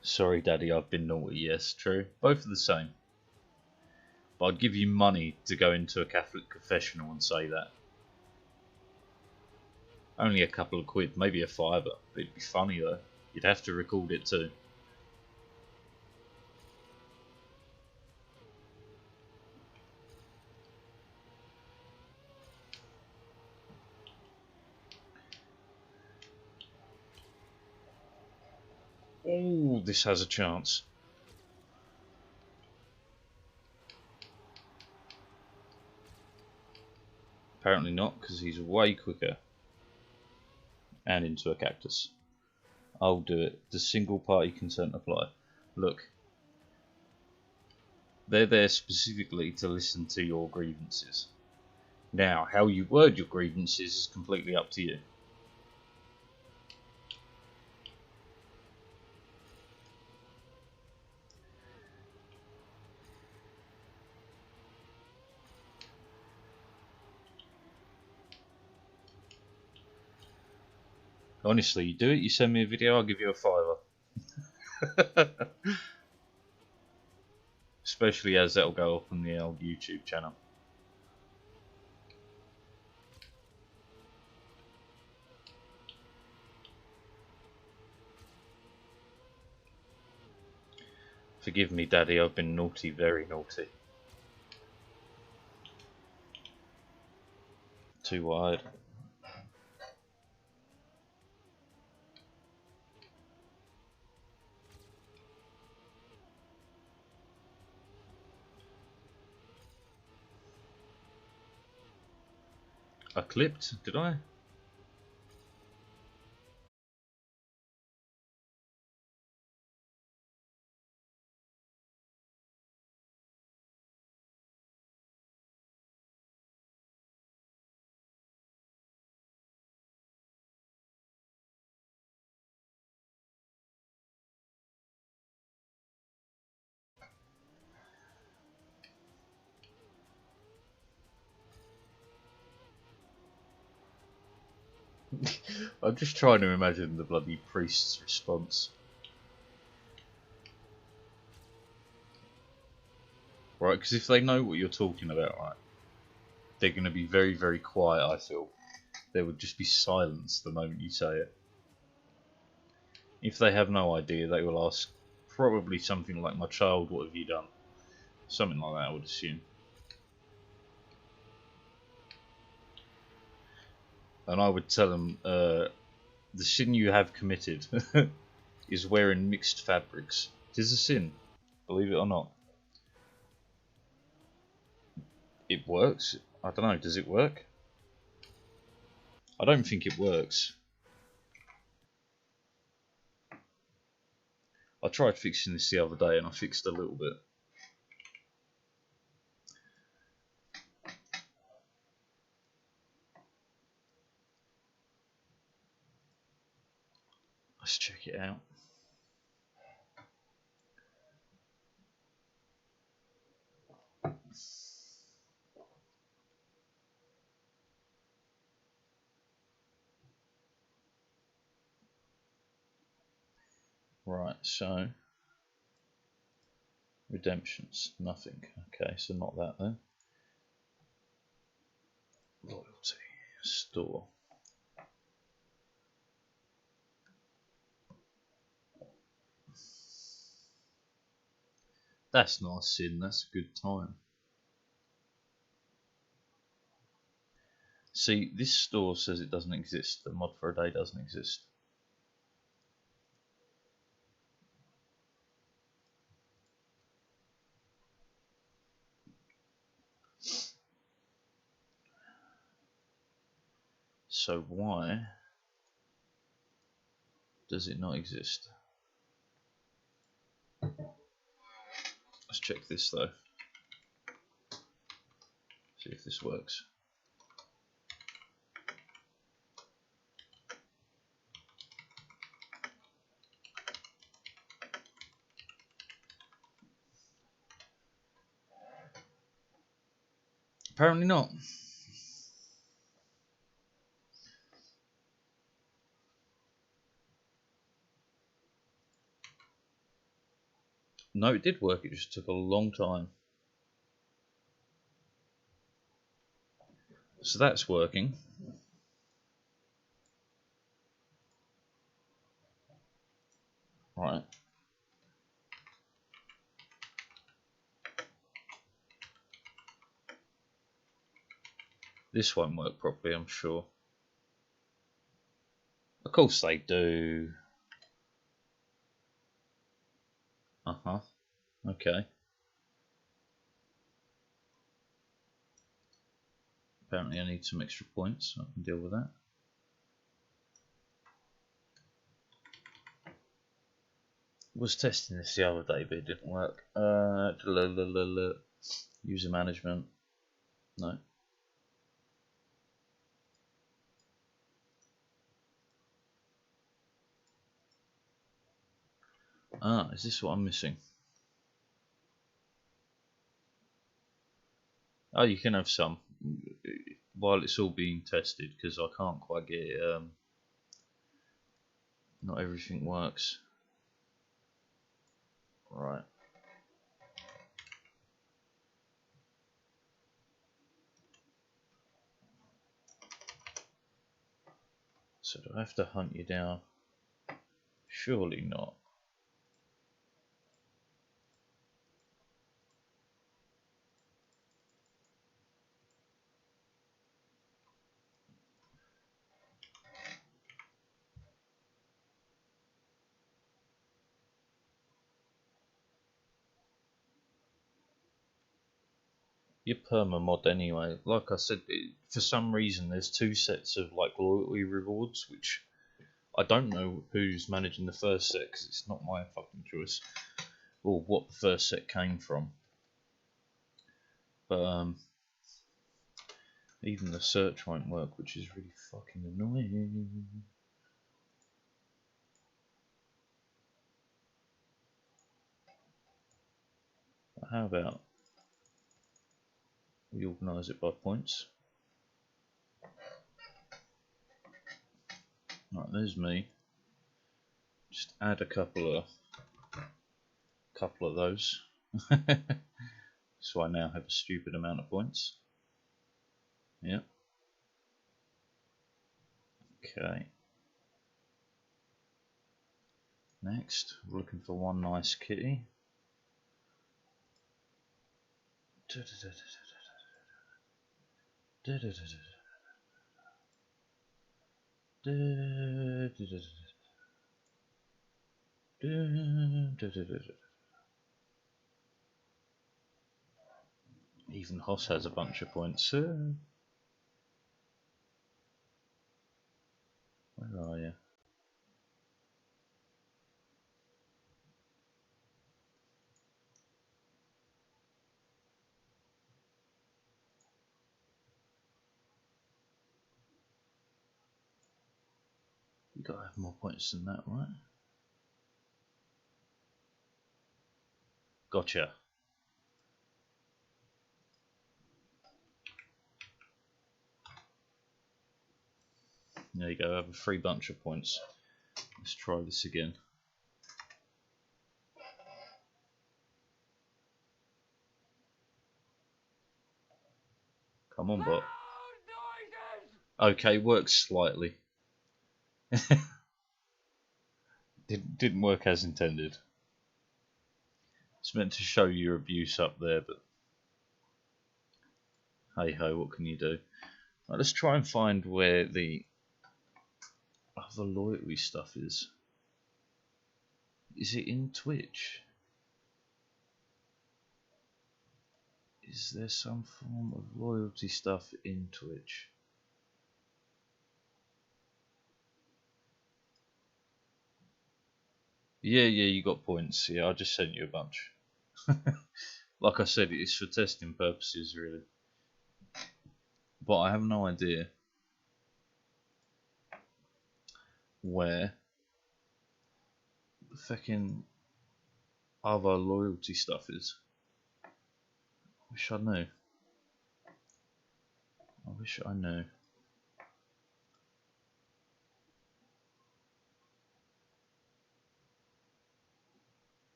Sorry, Daddy, I've been naughty, yes, true. Both are the same. But I'd give you money to go into a Catholic confessional and say that. Only a couple of quid, maybe a fiver. But it'd be funny though. You'd have to record it too. Oh, this has a chance. Apparently not, because he's way quicker. And into a cactus. I'll do it. Does single party consent apply? Look. They're there specifically to listen to your grievances. Now, how you word your grievances is completely up to you. Honestly, you do it, you send me a video, I'll give you a fiver. Especially as that'll go up on the old YouTube channel. Forgive me, Daddy, I've been naughty, very naughty. Too wide. I clipped, did I? I'm just trying to imagine the bloody priest's response. Right, because if they know what you're talking about, right, they're going to be very, very quiet, I feel. There would just be silence the moment you say it. If they have no idea, they will ask probably something like, "My child, what have you done?" Something like that, I would assume. And I would tell them, the sin you have committed is wearing mixed fabrics. It is a sin, believe it or not. It works. I don't know, does it work? I don't think it works. I tried fixing this the other day and I fixed a little bit. Let's check it out. Right, so redemptions, nothing. Okay, so not that then. Loyalty, store. That's not a sin, that's a good time. See, this store says it doesn't exist. The mod for a day doesn't exist. So why does it not exist? Let's check this though. See if this works. Apparently not. No, it did work, it just took a long time. So that's working. Right. This won't work properly, I'm sure. Of course they do. Uh-huh. Okay. Apparently I need some extra points, so I can deal with that. I was testing this the other day, but it didn't work. User management. No. Ah, is this what I'm missing? Oh, you can have some while it's all being tested, because I can't quite get it. Not everything works. Right. So do I have to hunt you down? Surely not. You're perma mod anyway. Like I said, for some reason there's two sets of like loyalty rewards, which I don't know who's managing the first set because it's not my fucking choice, or what the first set came from. But even the search won't work, which is really fucking annoying. But how about we organise it by points? Right, there's me. Just add a couple of those. So I now have a stupid amount of points. Yep. Okay. Next, we're looking for one nice kitty. Even Hoss has a bunch of points. Where are you? You gotta have more points than that, right? Gotcha. There you go, I have a free bunch of points. Let's try this again. Come on, bot. Okay, works slightly. Didn't work as intended. It's meant to show your abuse up there, but hey ho, what can you do? Right, let's try and find where the other loyalty stuff is. Is it in Twitch? Is there some form of loyalty stuff in Twitch? Yeah, you got points. Yeah, I just sent you a bunch. Like I said, it's for testing purposes, really. But I have no idea where the fucking other loyalty stuff is. Wish I knew. I wish I knew.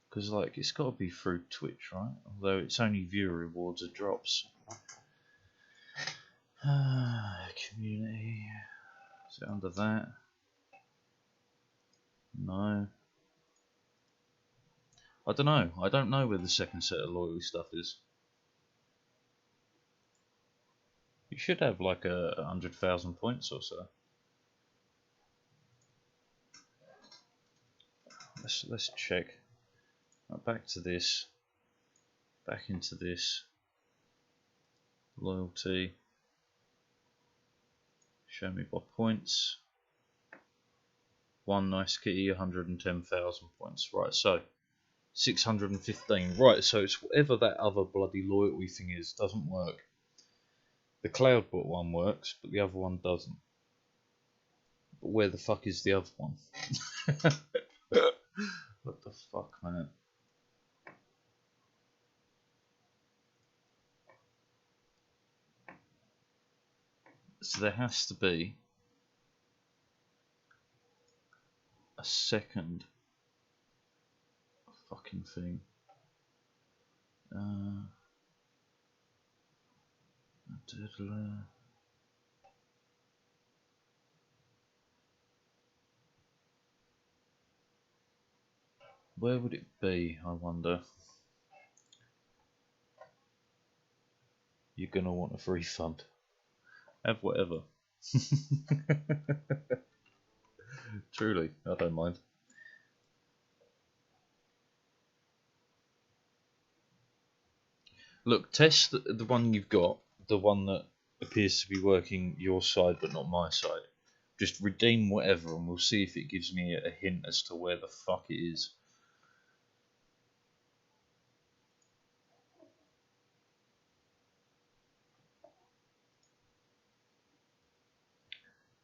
Because, like, it's got to be through Twitch, right? Although it's only viewer rewards or drops. Community. Is it under that? No. I don't know. I don't know where the second set of loyalty stuff is. You should have like 100,000 points or so. Let's check. Right, back to this. Back into this. Loyalty. Show me by points. One nice kitty, 110,000 points. Right, so 615. Right, so it's whatever that other bloody loyalty thing is, doesn't work. The Cloudbot one works, but the other one doesn't. But where the fuck is the other one? What the fuck, man? So there has to be a second fucking thing. Where would it be, I wonder? You're gonna want a refund. Have whatever. Truly, I don't mind. Look, test the one you've got, the one that appears to be working your side but not my side. Just redeem whatever and we'll see if it gives me a hint as to where the fuck it is.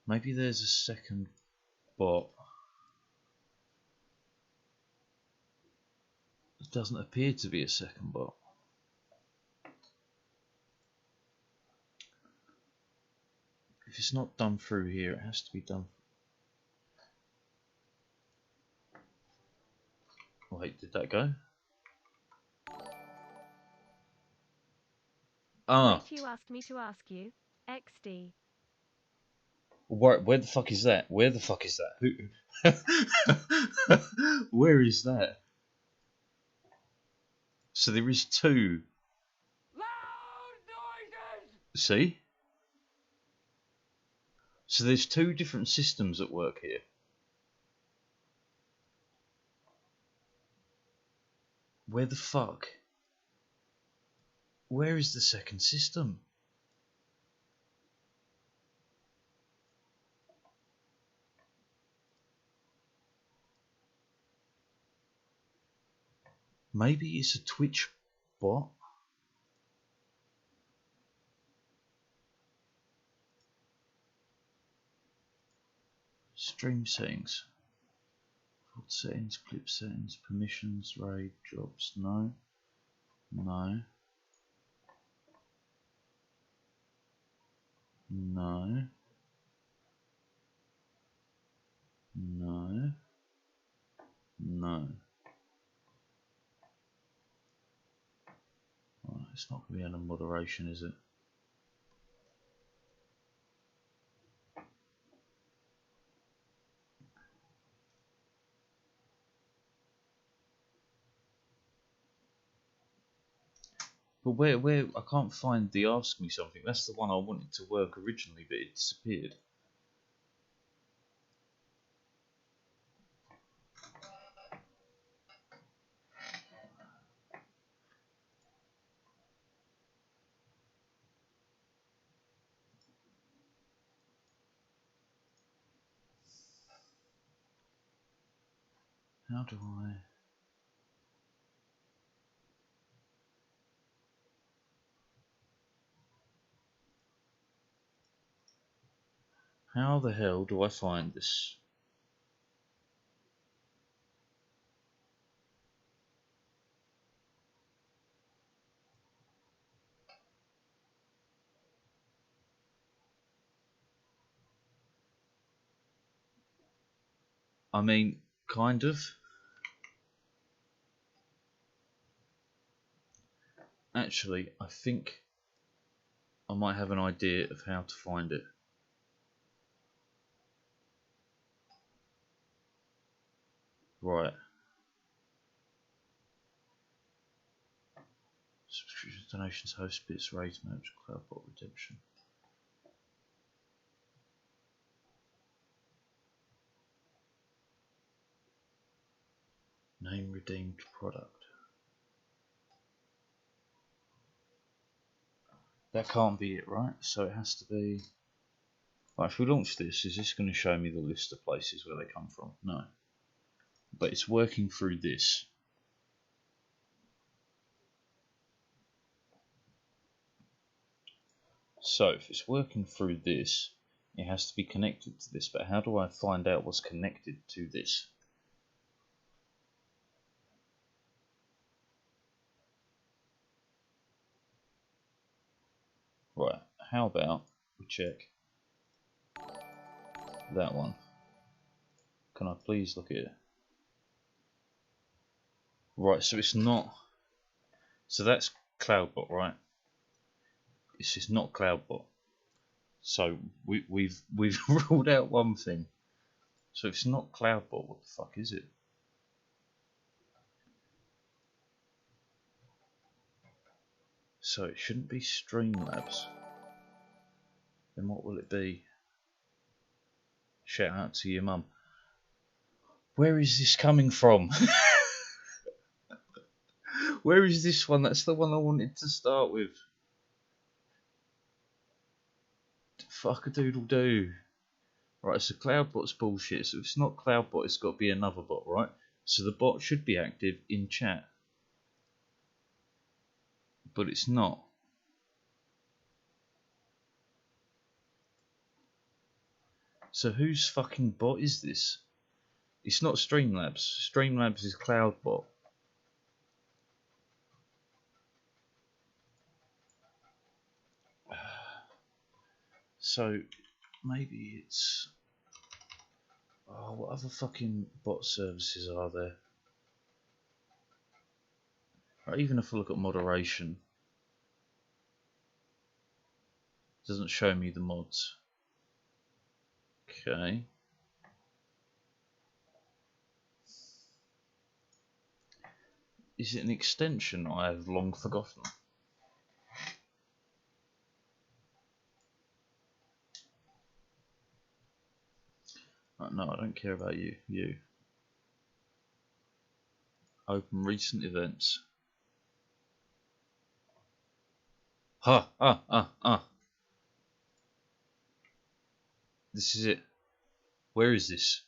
Maybe there's a second bot. It doesn't appear to be a second bot. If it's not done through here, it has to be done. Wait, did that go? Ah. Wait, you asked me to ask you. XD. Where the fuck is that? Where the fuck is that? Who? Where is that? So there is two. Loud noises! See? So there's two different systems at work here. Where the fuck? Where is the second system? Maybe it's a Twitch bot? Stream settings. Default settings, clip settings, permissions, raid, jobs. No. No. No. No. No. Oh, it's not going to be under moderation, is it? But where I can't find the ask me something. That's the one I wanted to work originally, but it disappeared. How do I? How the hell do I find this? I mean, kind of. Actually, I think I might have an idea of how to find it. Right. Subscriptions, donations, host bits, raise maps, cloudbot redemption. Name redeemed product. That can't be it, right? So it has to be. Right, if we launch this, is this going to show me the list of places where they come from? No. But it's working through this. So if it's working through this, it has to be connected to this. But how do I find out what's connected to this? Right, how about we check that one? Can I please look at it? Right, so it's not. So that's CloudBot, right? It's just not CloudBot. So we've ruled out one thing. So if it's not CloudBot, what the fuck is it? So it shouldn't be Streamlabs. Then what will it be? Shout out to your mum. Where is this coming from? Where is this one? That's the one I wanted to start with. Fuck a doodle do. Right, so CloudBot's bullshit. So if it's not CloudBot, it's got to be another bot, right? So the bot should be active in chat. But it's not. So whose fucking bot is this? It's not Streamlabs. Streamlabs is CloudBot. So maybe it's. Oh, what other fucking bot services are there? Right, even if I look at moderation, it doesn't show me the mods. Okay. Is it an extension? I have long forgotten. Right, no, I don't care about you. You. Open recent events. This is it. Where is this?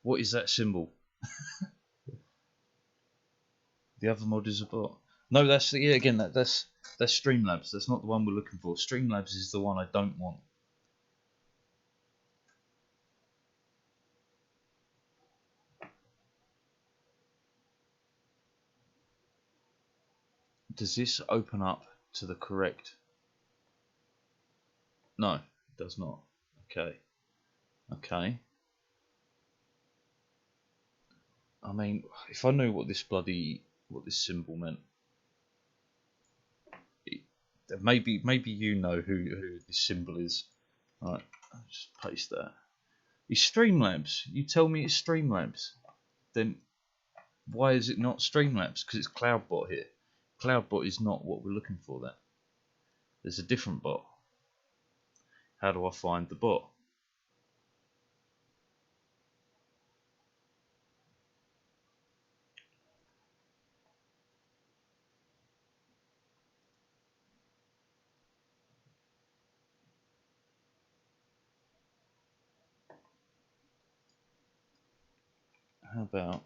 What is that symbol? The other mod is a bot. No, that's yeah. Again, that's Streamlabs. That's not the one we're looking for. Streamlabs is the one I don't want. Does this open up to the correct? No, it does not. Okay. Okay. I mean, if I knew what this symbol meant, maybe you know who this symbol is. Alright, I'll just paste that. It's Streamlabs. You tell me it's Streamlabs. Then why is it not Streamlabs? Because it's CloudBot here. CloudBot is not what we're looking for there. There's a different bot. How do I find the bot? How about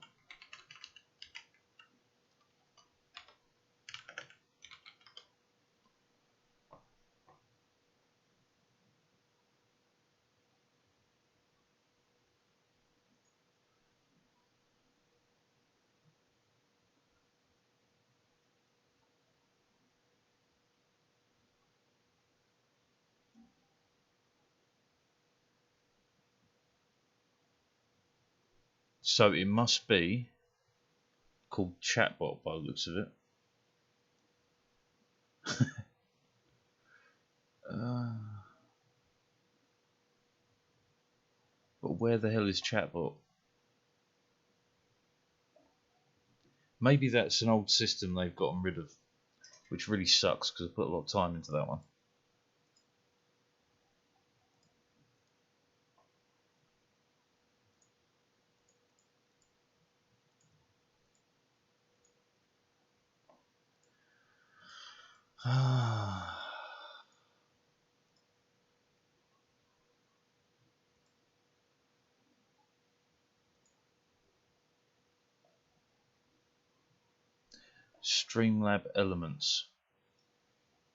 so it must be called chatbot by the looks of it. But where the hell is chatbot? Maybe that's an old system they've gotten rid of, which really sucks because I put a lot of time into that one. Streamlab elements.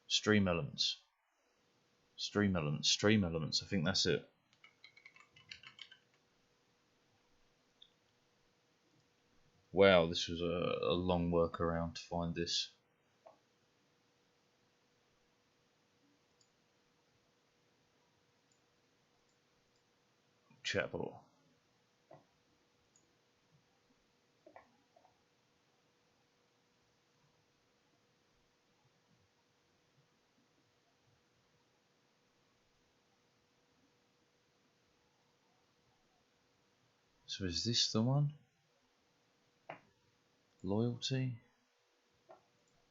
Stream elements. Stream elements. Stream elements. I think that's it. Wow, this was a long workaround to find this. Chatbot. So is this the one? Loyalty?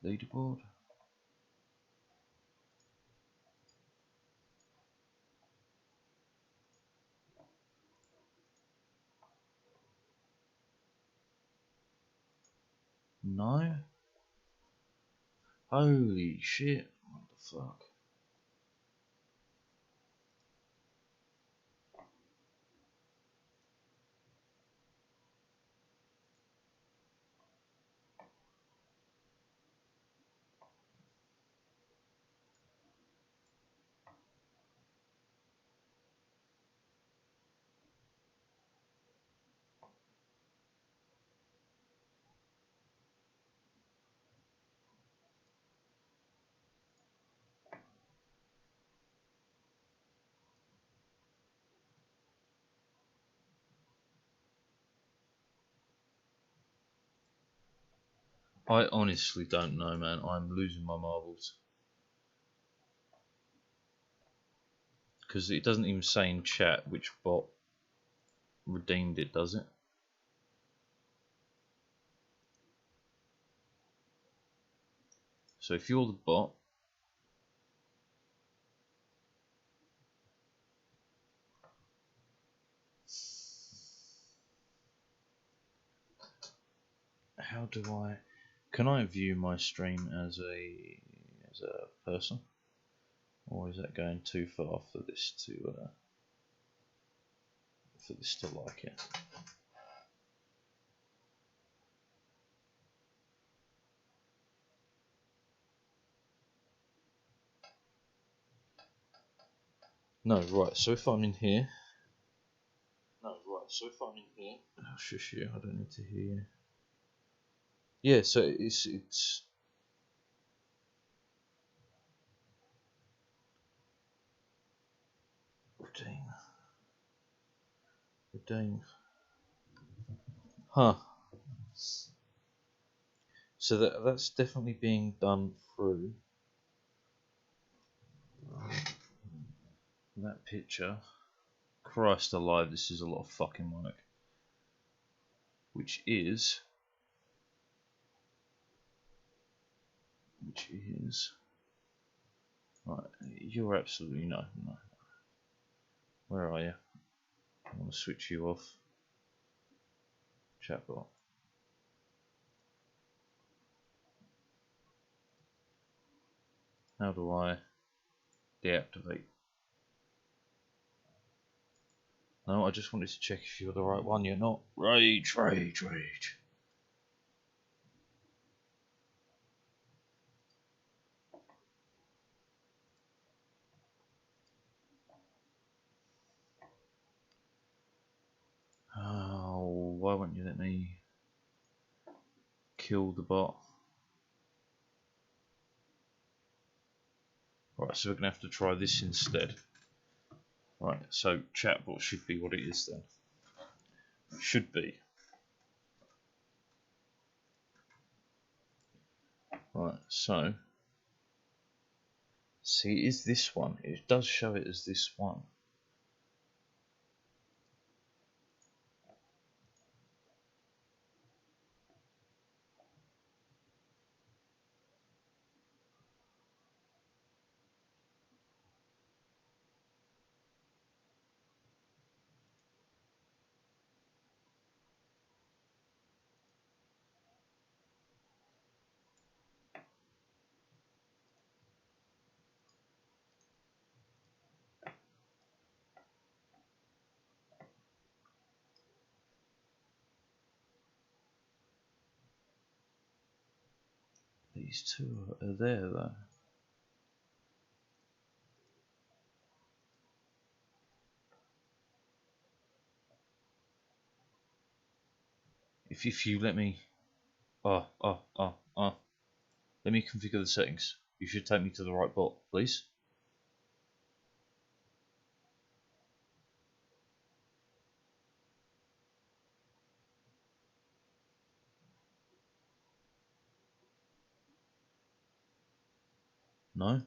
Leaderboard? No? Holy shit. What the fuck? I honestly don't know, man. I'm losing my marbles. Because it doesn't even say in chat which bot redeemed it, does it? So if you're the bot, how do I... Can I view my stream as a person? Or is that going too far for this to like it? No, right, so if I'm in here... Oh, shush you, I don't need to hear you. Yeah, so it's... Redeem. Huh. So that's definitely being done through that picture. Christ alive, this is a lot of fucking work. Which is... Right, you're absolutely no. Where are you? I want to switch you off. Chatbot. How do I deactivate? No, I just wanted to check if you're the right one. You're not. Rage. Oh, why won't you let me kill the bot? Right, so we're gonna have to try this instead. Right, so chatbot should be what it is then. Should be. Right, so see, it is this one. It does show it as this one. These two are there though. If you let me, let me configure the settings. You should take me to the right bot, please. No.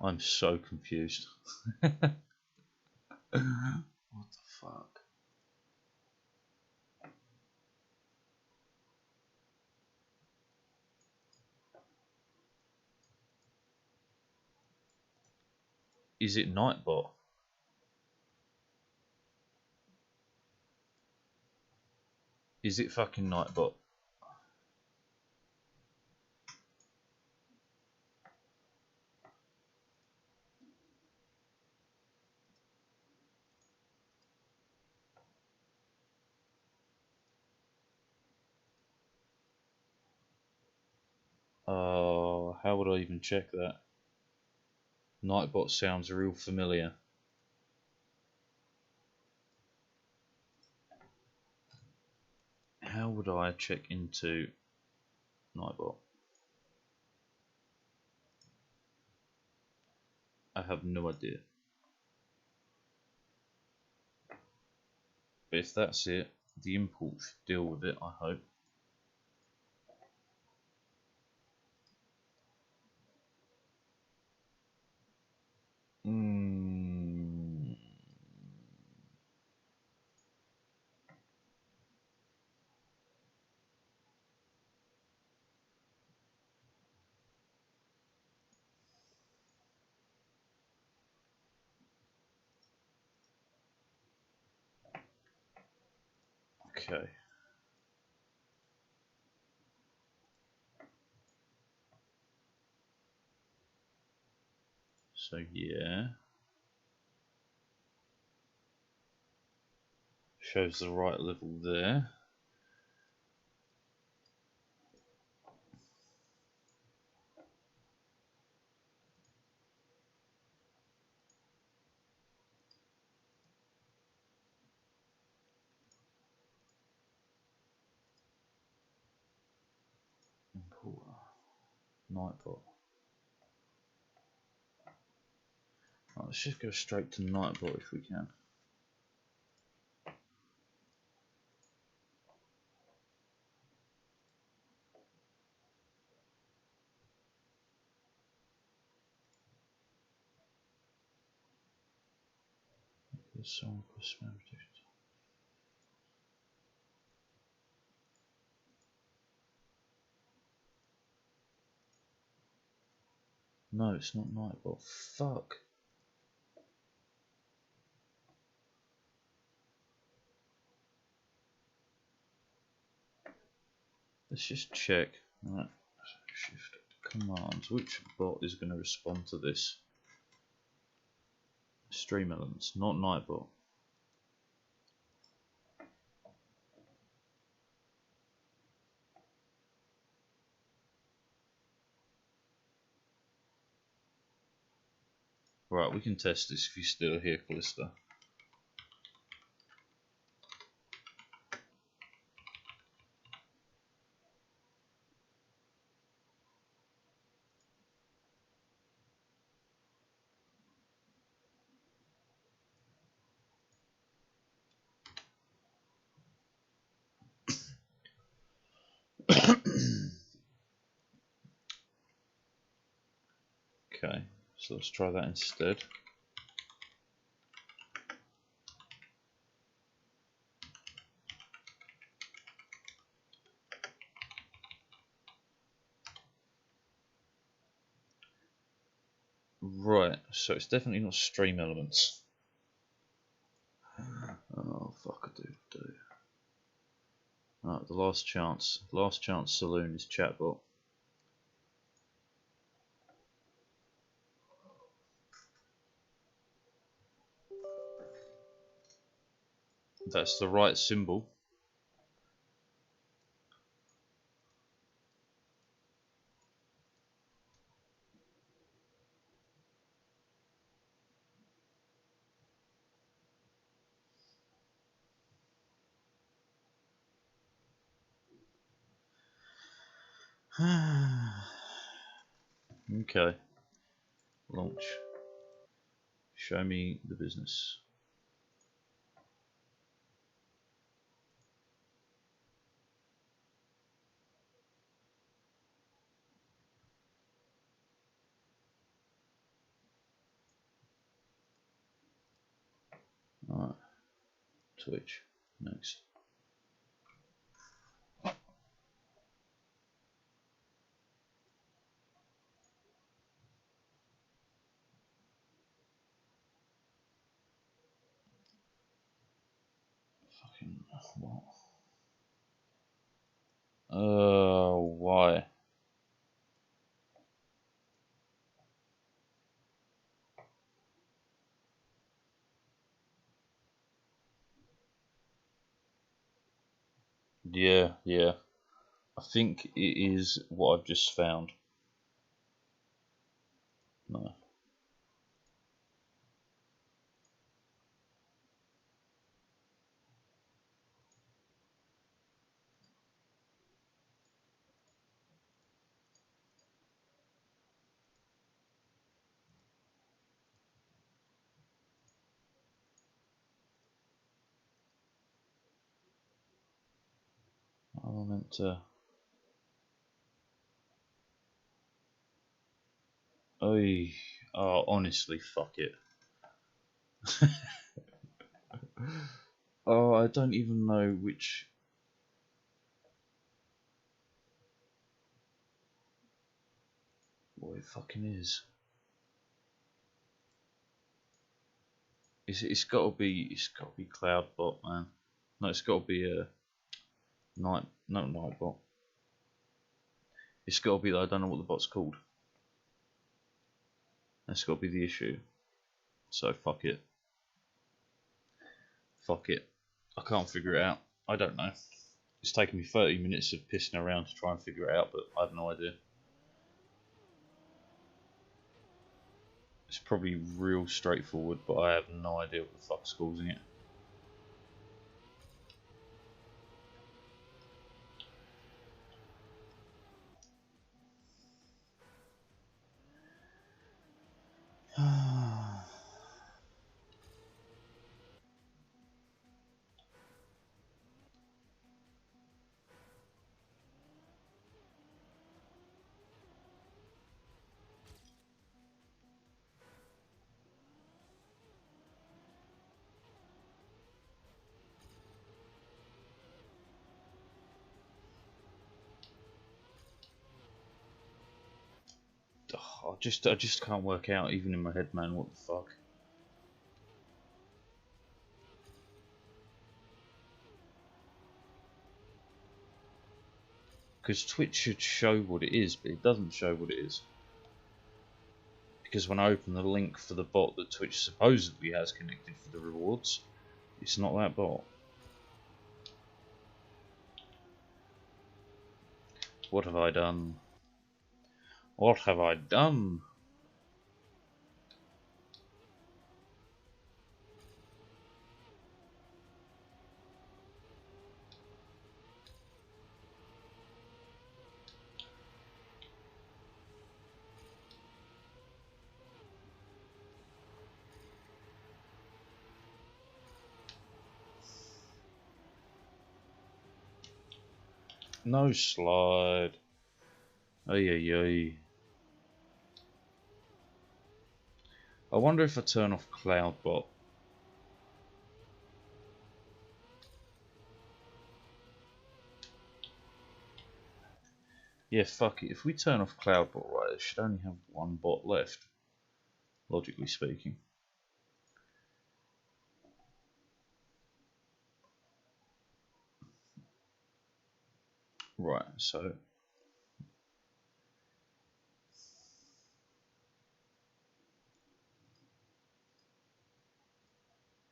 I'm so confused. What the fuck? Is it Nightbot? Is it fucking Nightbot? how would I even check that? Nightbot sounds real familiar. How would I check into Nightbot? I have no idea. But if that's it, the import should deal with it, I hope. Okay. So yeah. Shows the right level there. Import Nightbot. Right, let's just go straight to Nightbot if we can. There's some spam protection. No, it's not Nightbot. Fuck. Let's just check. Right. Shift commands. Which bot is going to respond to this? Stream elements, not Nightbot. Right, we can test this if you're still here, Callista. Okay, so let's try that instead. Right, so it's definitely not stream elements. Oh, fuck a do. Right, the last chance. Last chance saloon is chatbot. That's the right symbol. Okay. Launch. Show me the business. Alright. Twitch. Next. Fucking what? Why? Yeah. I think it is what I've just found. No. I meant to. Oh, honestly, fuck it. Oh, I don't even know which. What it fucking is. It's gotta be Cloudbot, man. No, it's gotta be a Nightbot. It's gotta be that I don't know what the bot's called. That's gotta be the issue. So fuck it. Fuck it. I can't figure it out. I don't know. It's taken me 30 minutes of pissing around to try and figure it out, but I have no idea. It's probably real straightforward, but I have no idea what the fuck's causing it. I just can't work out, even in my head, man, what the fuck. Because Twitch should show what it is, but it doesn't show what it is. Because when I open the link for the bot that Twitch supposedly has connected for the rewards, it's not that bot. What have I done? What have I done? No slide. Ay ay ay. I wonder if I turn off Cloudbot. Yeah, fuck it. If we turn off Cloudbot, right, it should only have one bot left, logically speaking. Right, so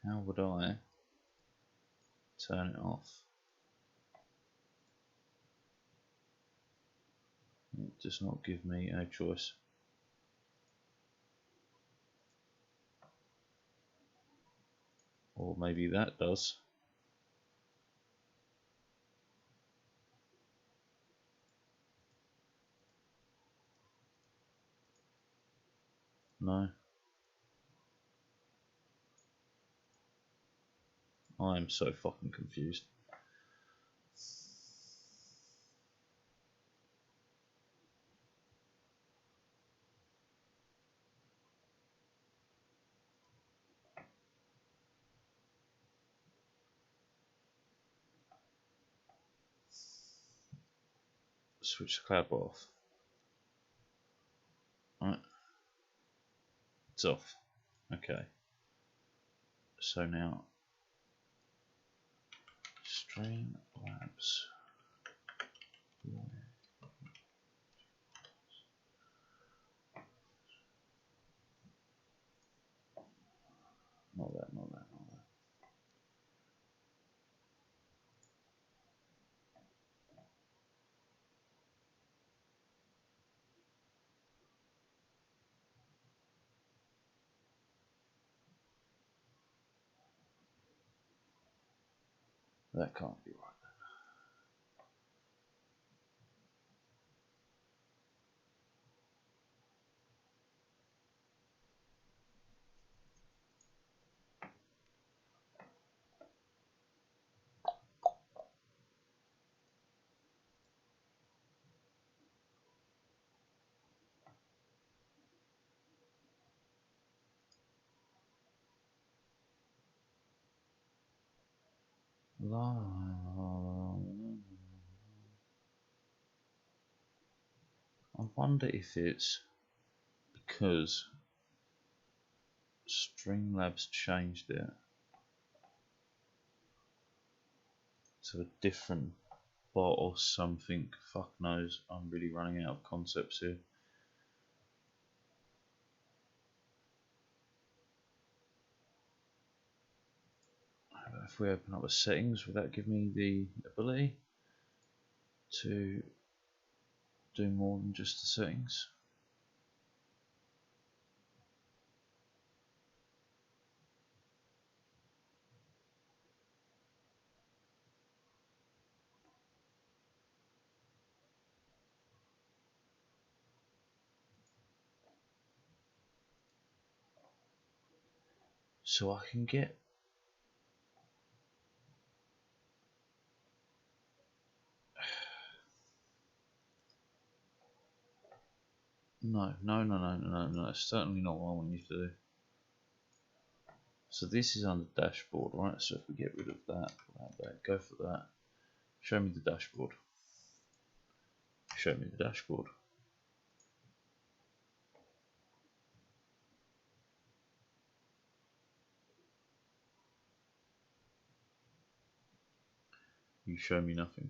how would I turn it off? It does not give me a choice. Or maybe that does. No. I am so fucking confused. Switch the Cloudbot off. Right. It's off. Okay. So now Streamlabs. Not that, not that, not that. That can't be right. La, I wonder if it's because Streamlabs changed it to a different bot or something. Fuck knows. I'm really running out of concepts here. If we open up the settings, would that give me the ability to do more than just the settings? So I can get no, it's certainly not what I want you to do. So this is under dashboard, right? So if we get rid of that, go for that. Show me the dashboard. Show me the dashboard. You show me nothing.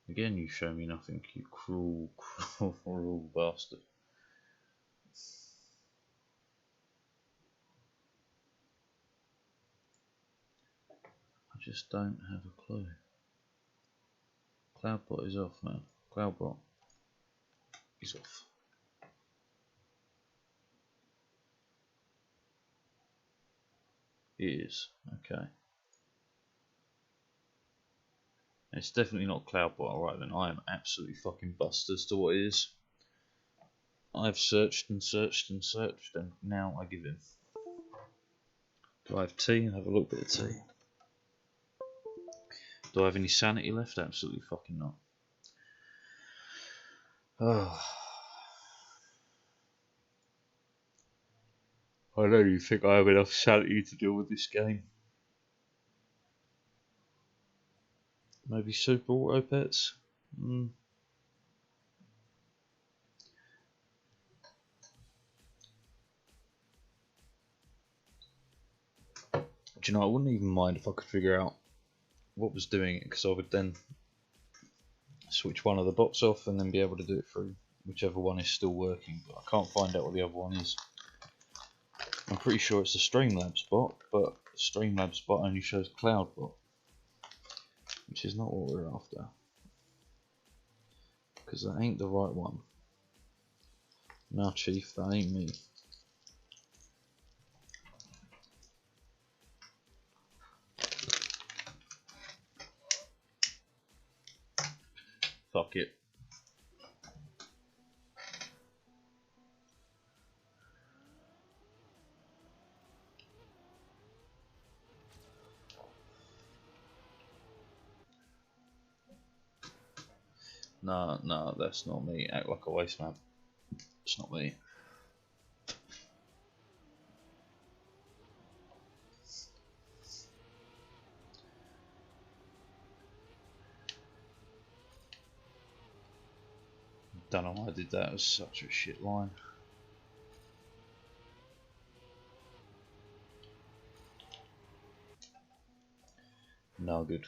Again, you show me nothing, you cruel, cruel bastard. I just don't have a clue. Cloudbot is off, man. Cloudbot is off. It is, okay. It's definitely not Cloudbot, alright then. I am absolutely fucking bust as to what it is. I've searched and searched and searched, and now I give in. Do I have tea? Have a little bit of tea. Do I have any sanity left? Absolutely fucking not. Oh. I don't even think I have enough sanity to deal with this game. Maybe Super Auto Pets? Do you know, I wouldn't even mind if I could figure out what was doing it, because I would then switch one of the bots off and then be able to do it through whichever one is still working, but I can't find out what the other one is. I'm pretty sure it's the Streamlabs bot, but the Streamlabs bot only shows Cloudbot, which is not what we're after, because that ain't the right one. Nah, Chief, that ain't me. Fuck it. Nah, that's not me. Act like a waste man. It's not me. Don't know why I did that. It was such a shit line. No good.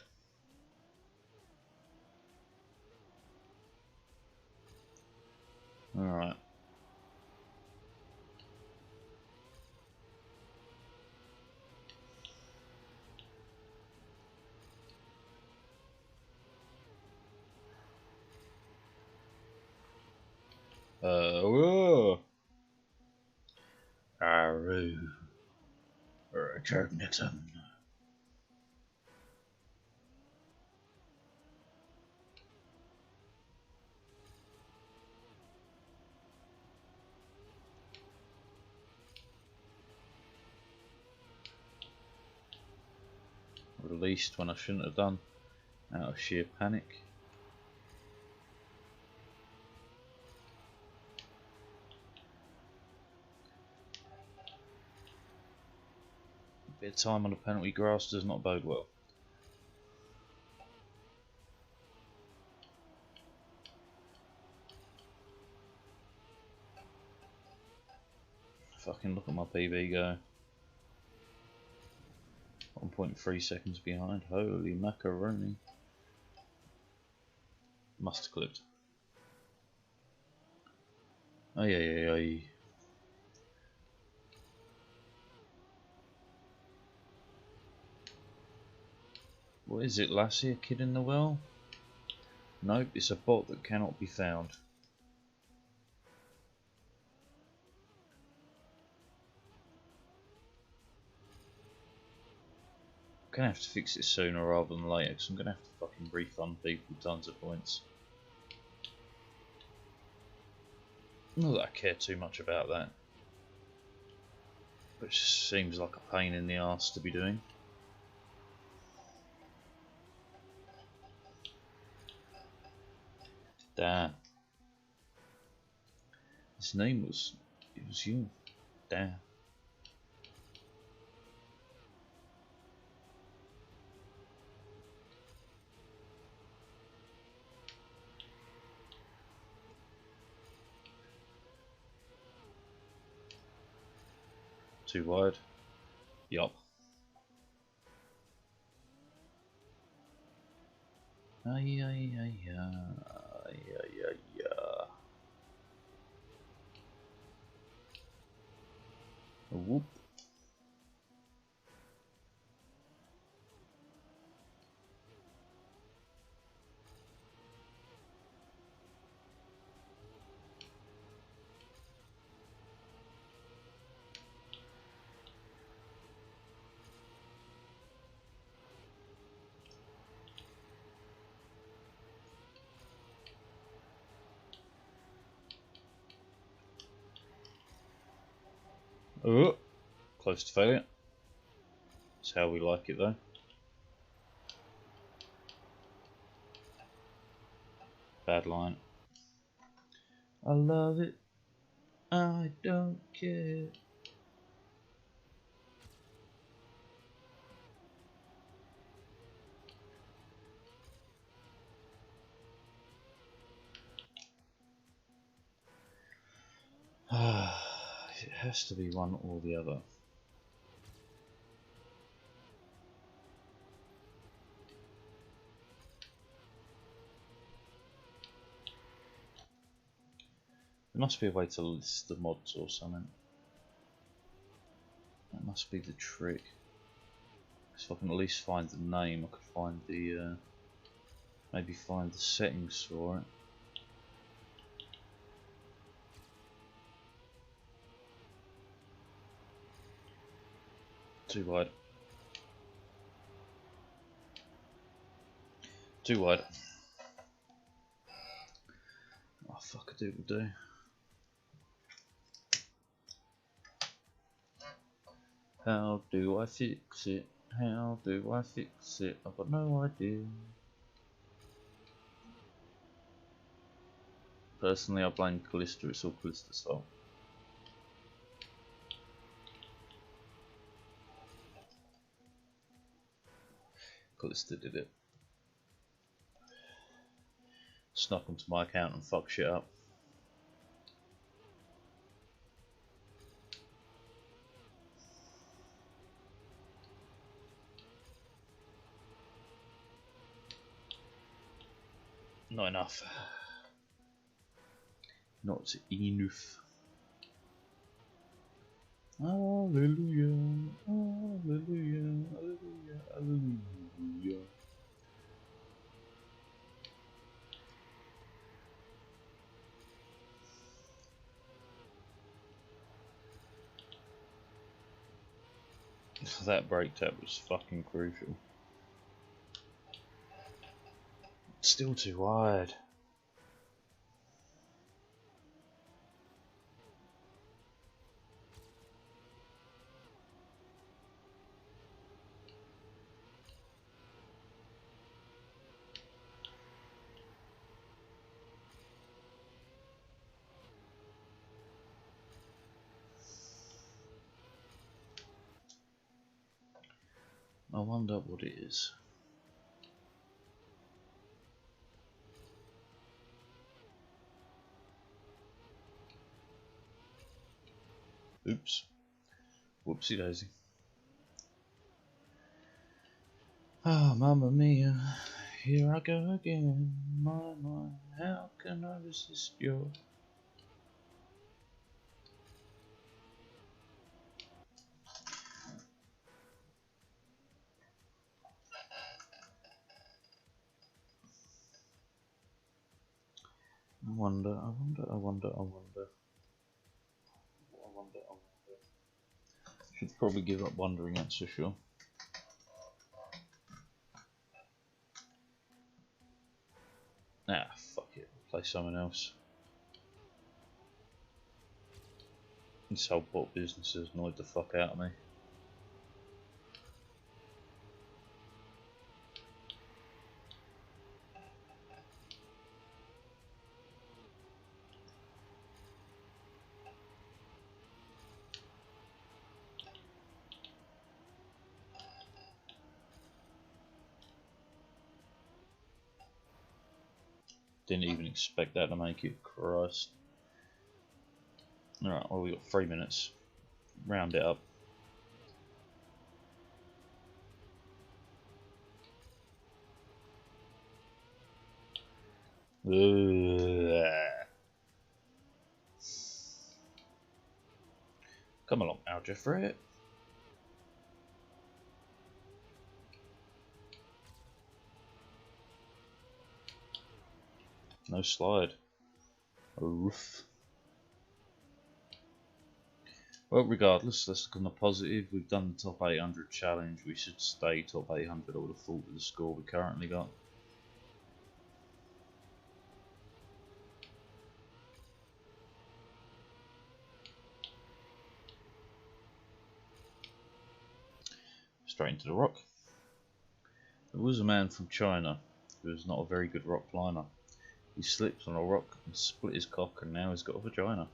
Alright. Whoa. Cognitum. Released when I shouldn't have done, out of sheer panic. A bit of time on the penalty grass does not bode well. Fucking look at my PB go. 1.3 seconds behind. Holy macaroni. Must have clipped. Ay ay ay ay. What is it, Lassie? A kid in the well? Nope, it's a bot that cannot be found. I'm gonna have to fix it sooner rather than later, because I'm gonna have to fucking refund people tons of points. Not that I care too much about that, but it just seems like a pain in the arse to be doing. Damn. His name was... it was you. Damn. Too wide. Yup. Ay ay ay ay ay ay ay. Whoop. Oh, close to failure. That's how we like it though. Bad line. I love it. I don't care. It has to be one or the other. There must be a way to list the mods or something. That must be the trick. If I can at least find the name, I could find the maybe find the settings for it. Too wide. Too wide. Oh fuck, a doodle do. How do I fix it? How do I fix it? I've got no idea. Personally, I blame Callista. It's all Callista's fault. Callista did it. Snuck onto my account and fuck shit up. Not enough. Not enough. Hallelujah, hallelujah, hallelujah, hallelujah. That brake tap was fucking crucial. Still too wide. I wonder what it is. Oops. Whoopsie daisy. Ah, mamma mia. Here I go again. My, how can I resist your... I wonder. Should probably give up wondering, that's for sure. Ah, fuck it. Play someone else. This whole pot business has annoyed the fuck out of me. Didn't even expect that to make it. Christ. Alright, well, we got 3 minutes. Round it up. Come along now, Jeffrey. No slide. Oof. Well, regardless, let's look on the positive. We've done the top 800 challenge. We should stay top 800, I would have thought, with the score we currently got. Straight into the rock. There was a man from China who was not a very good rock climber. He slipped on a rock and split his cock, and now he's got a vagina.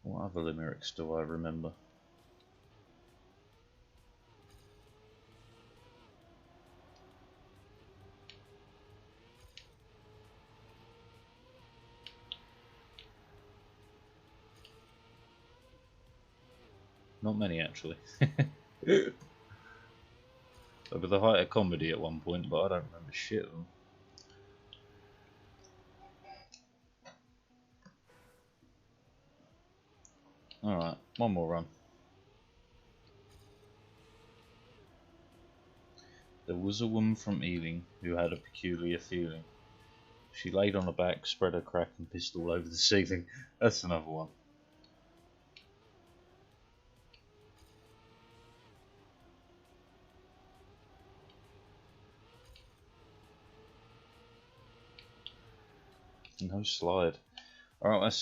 What other limericks do I remember? Not many, actually. Over the height of comedy at one point, but I don't remember shit of them. Alright, one more run. There was a woman from Ealing who had a peculiar feeling. She laid on her back, spread her crack, and pissed all over the ceiling. That's another one. No slide. Alright, that's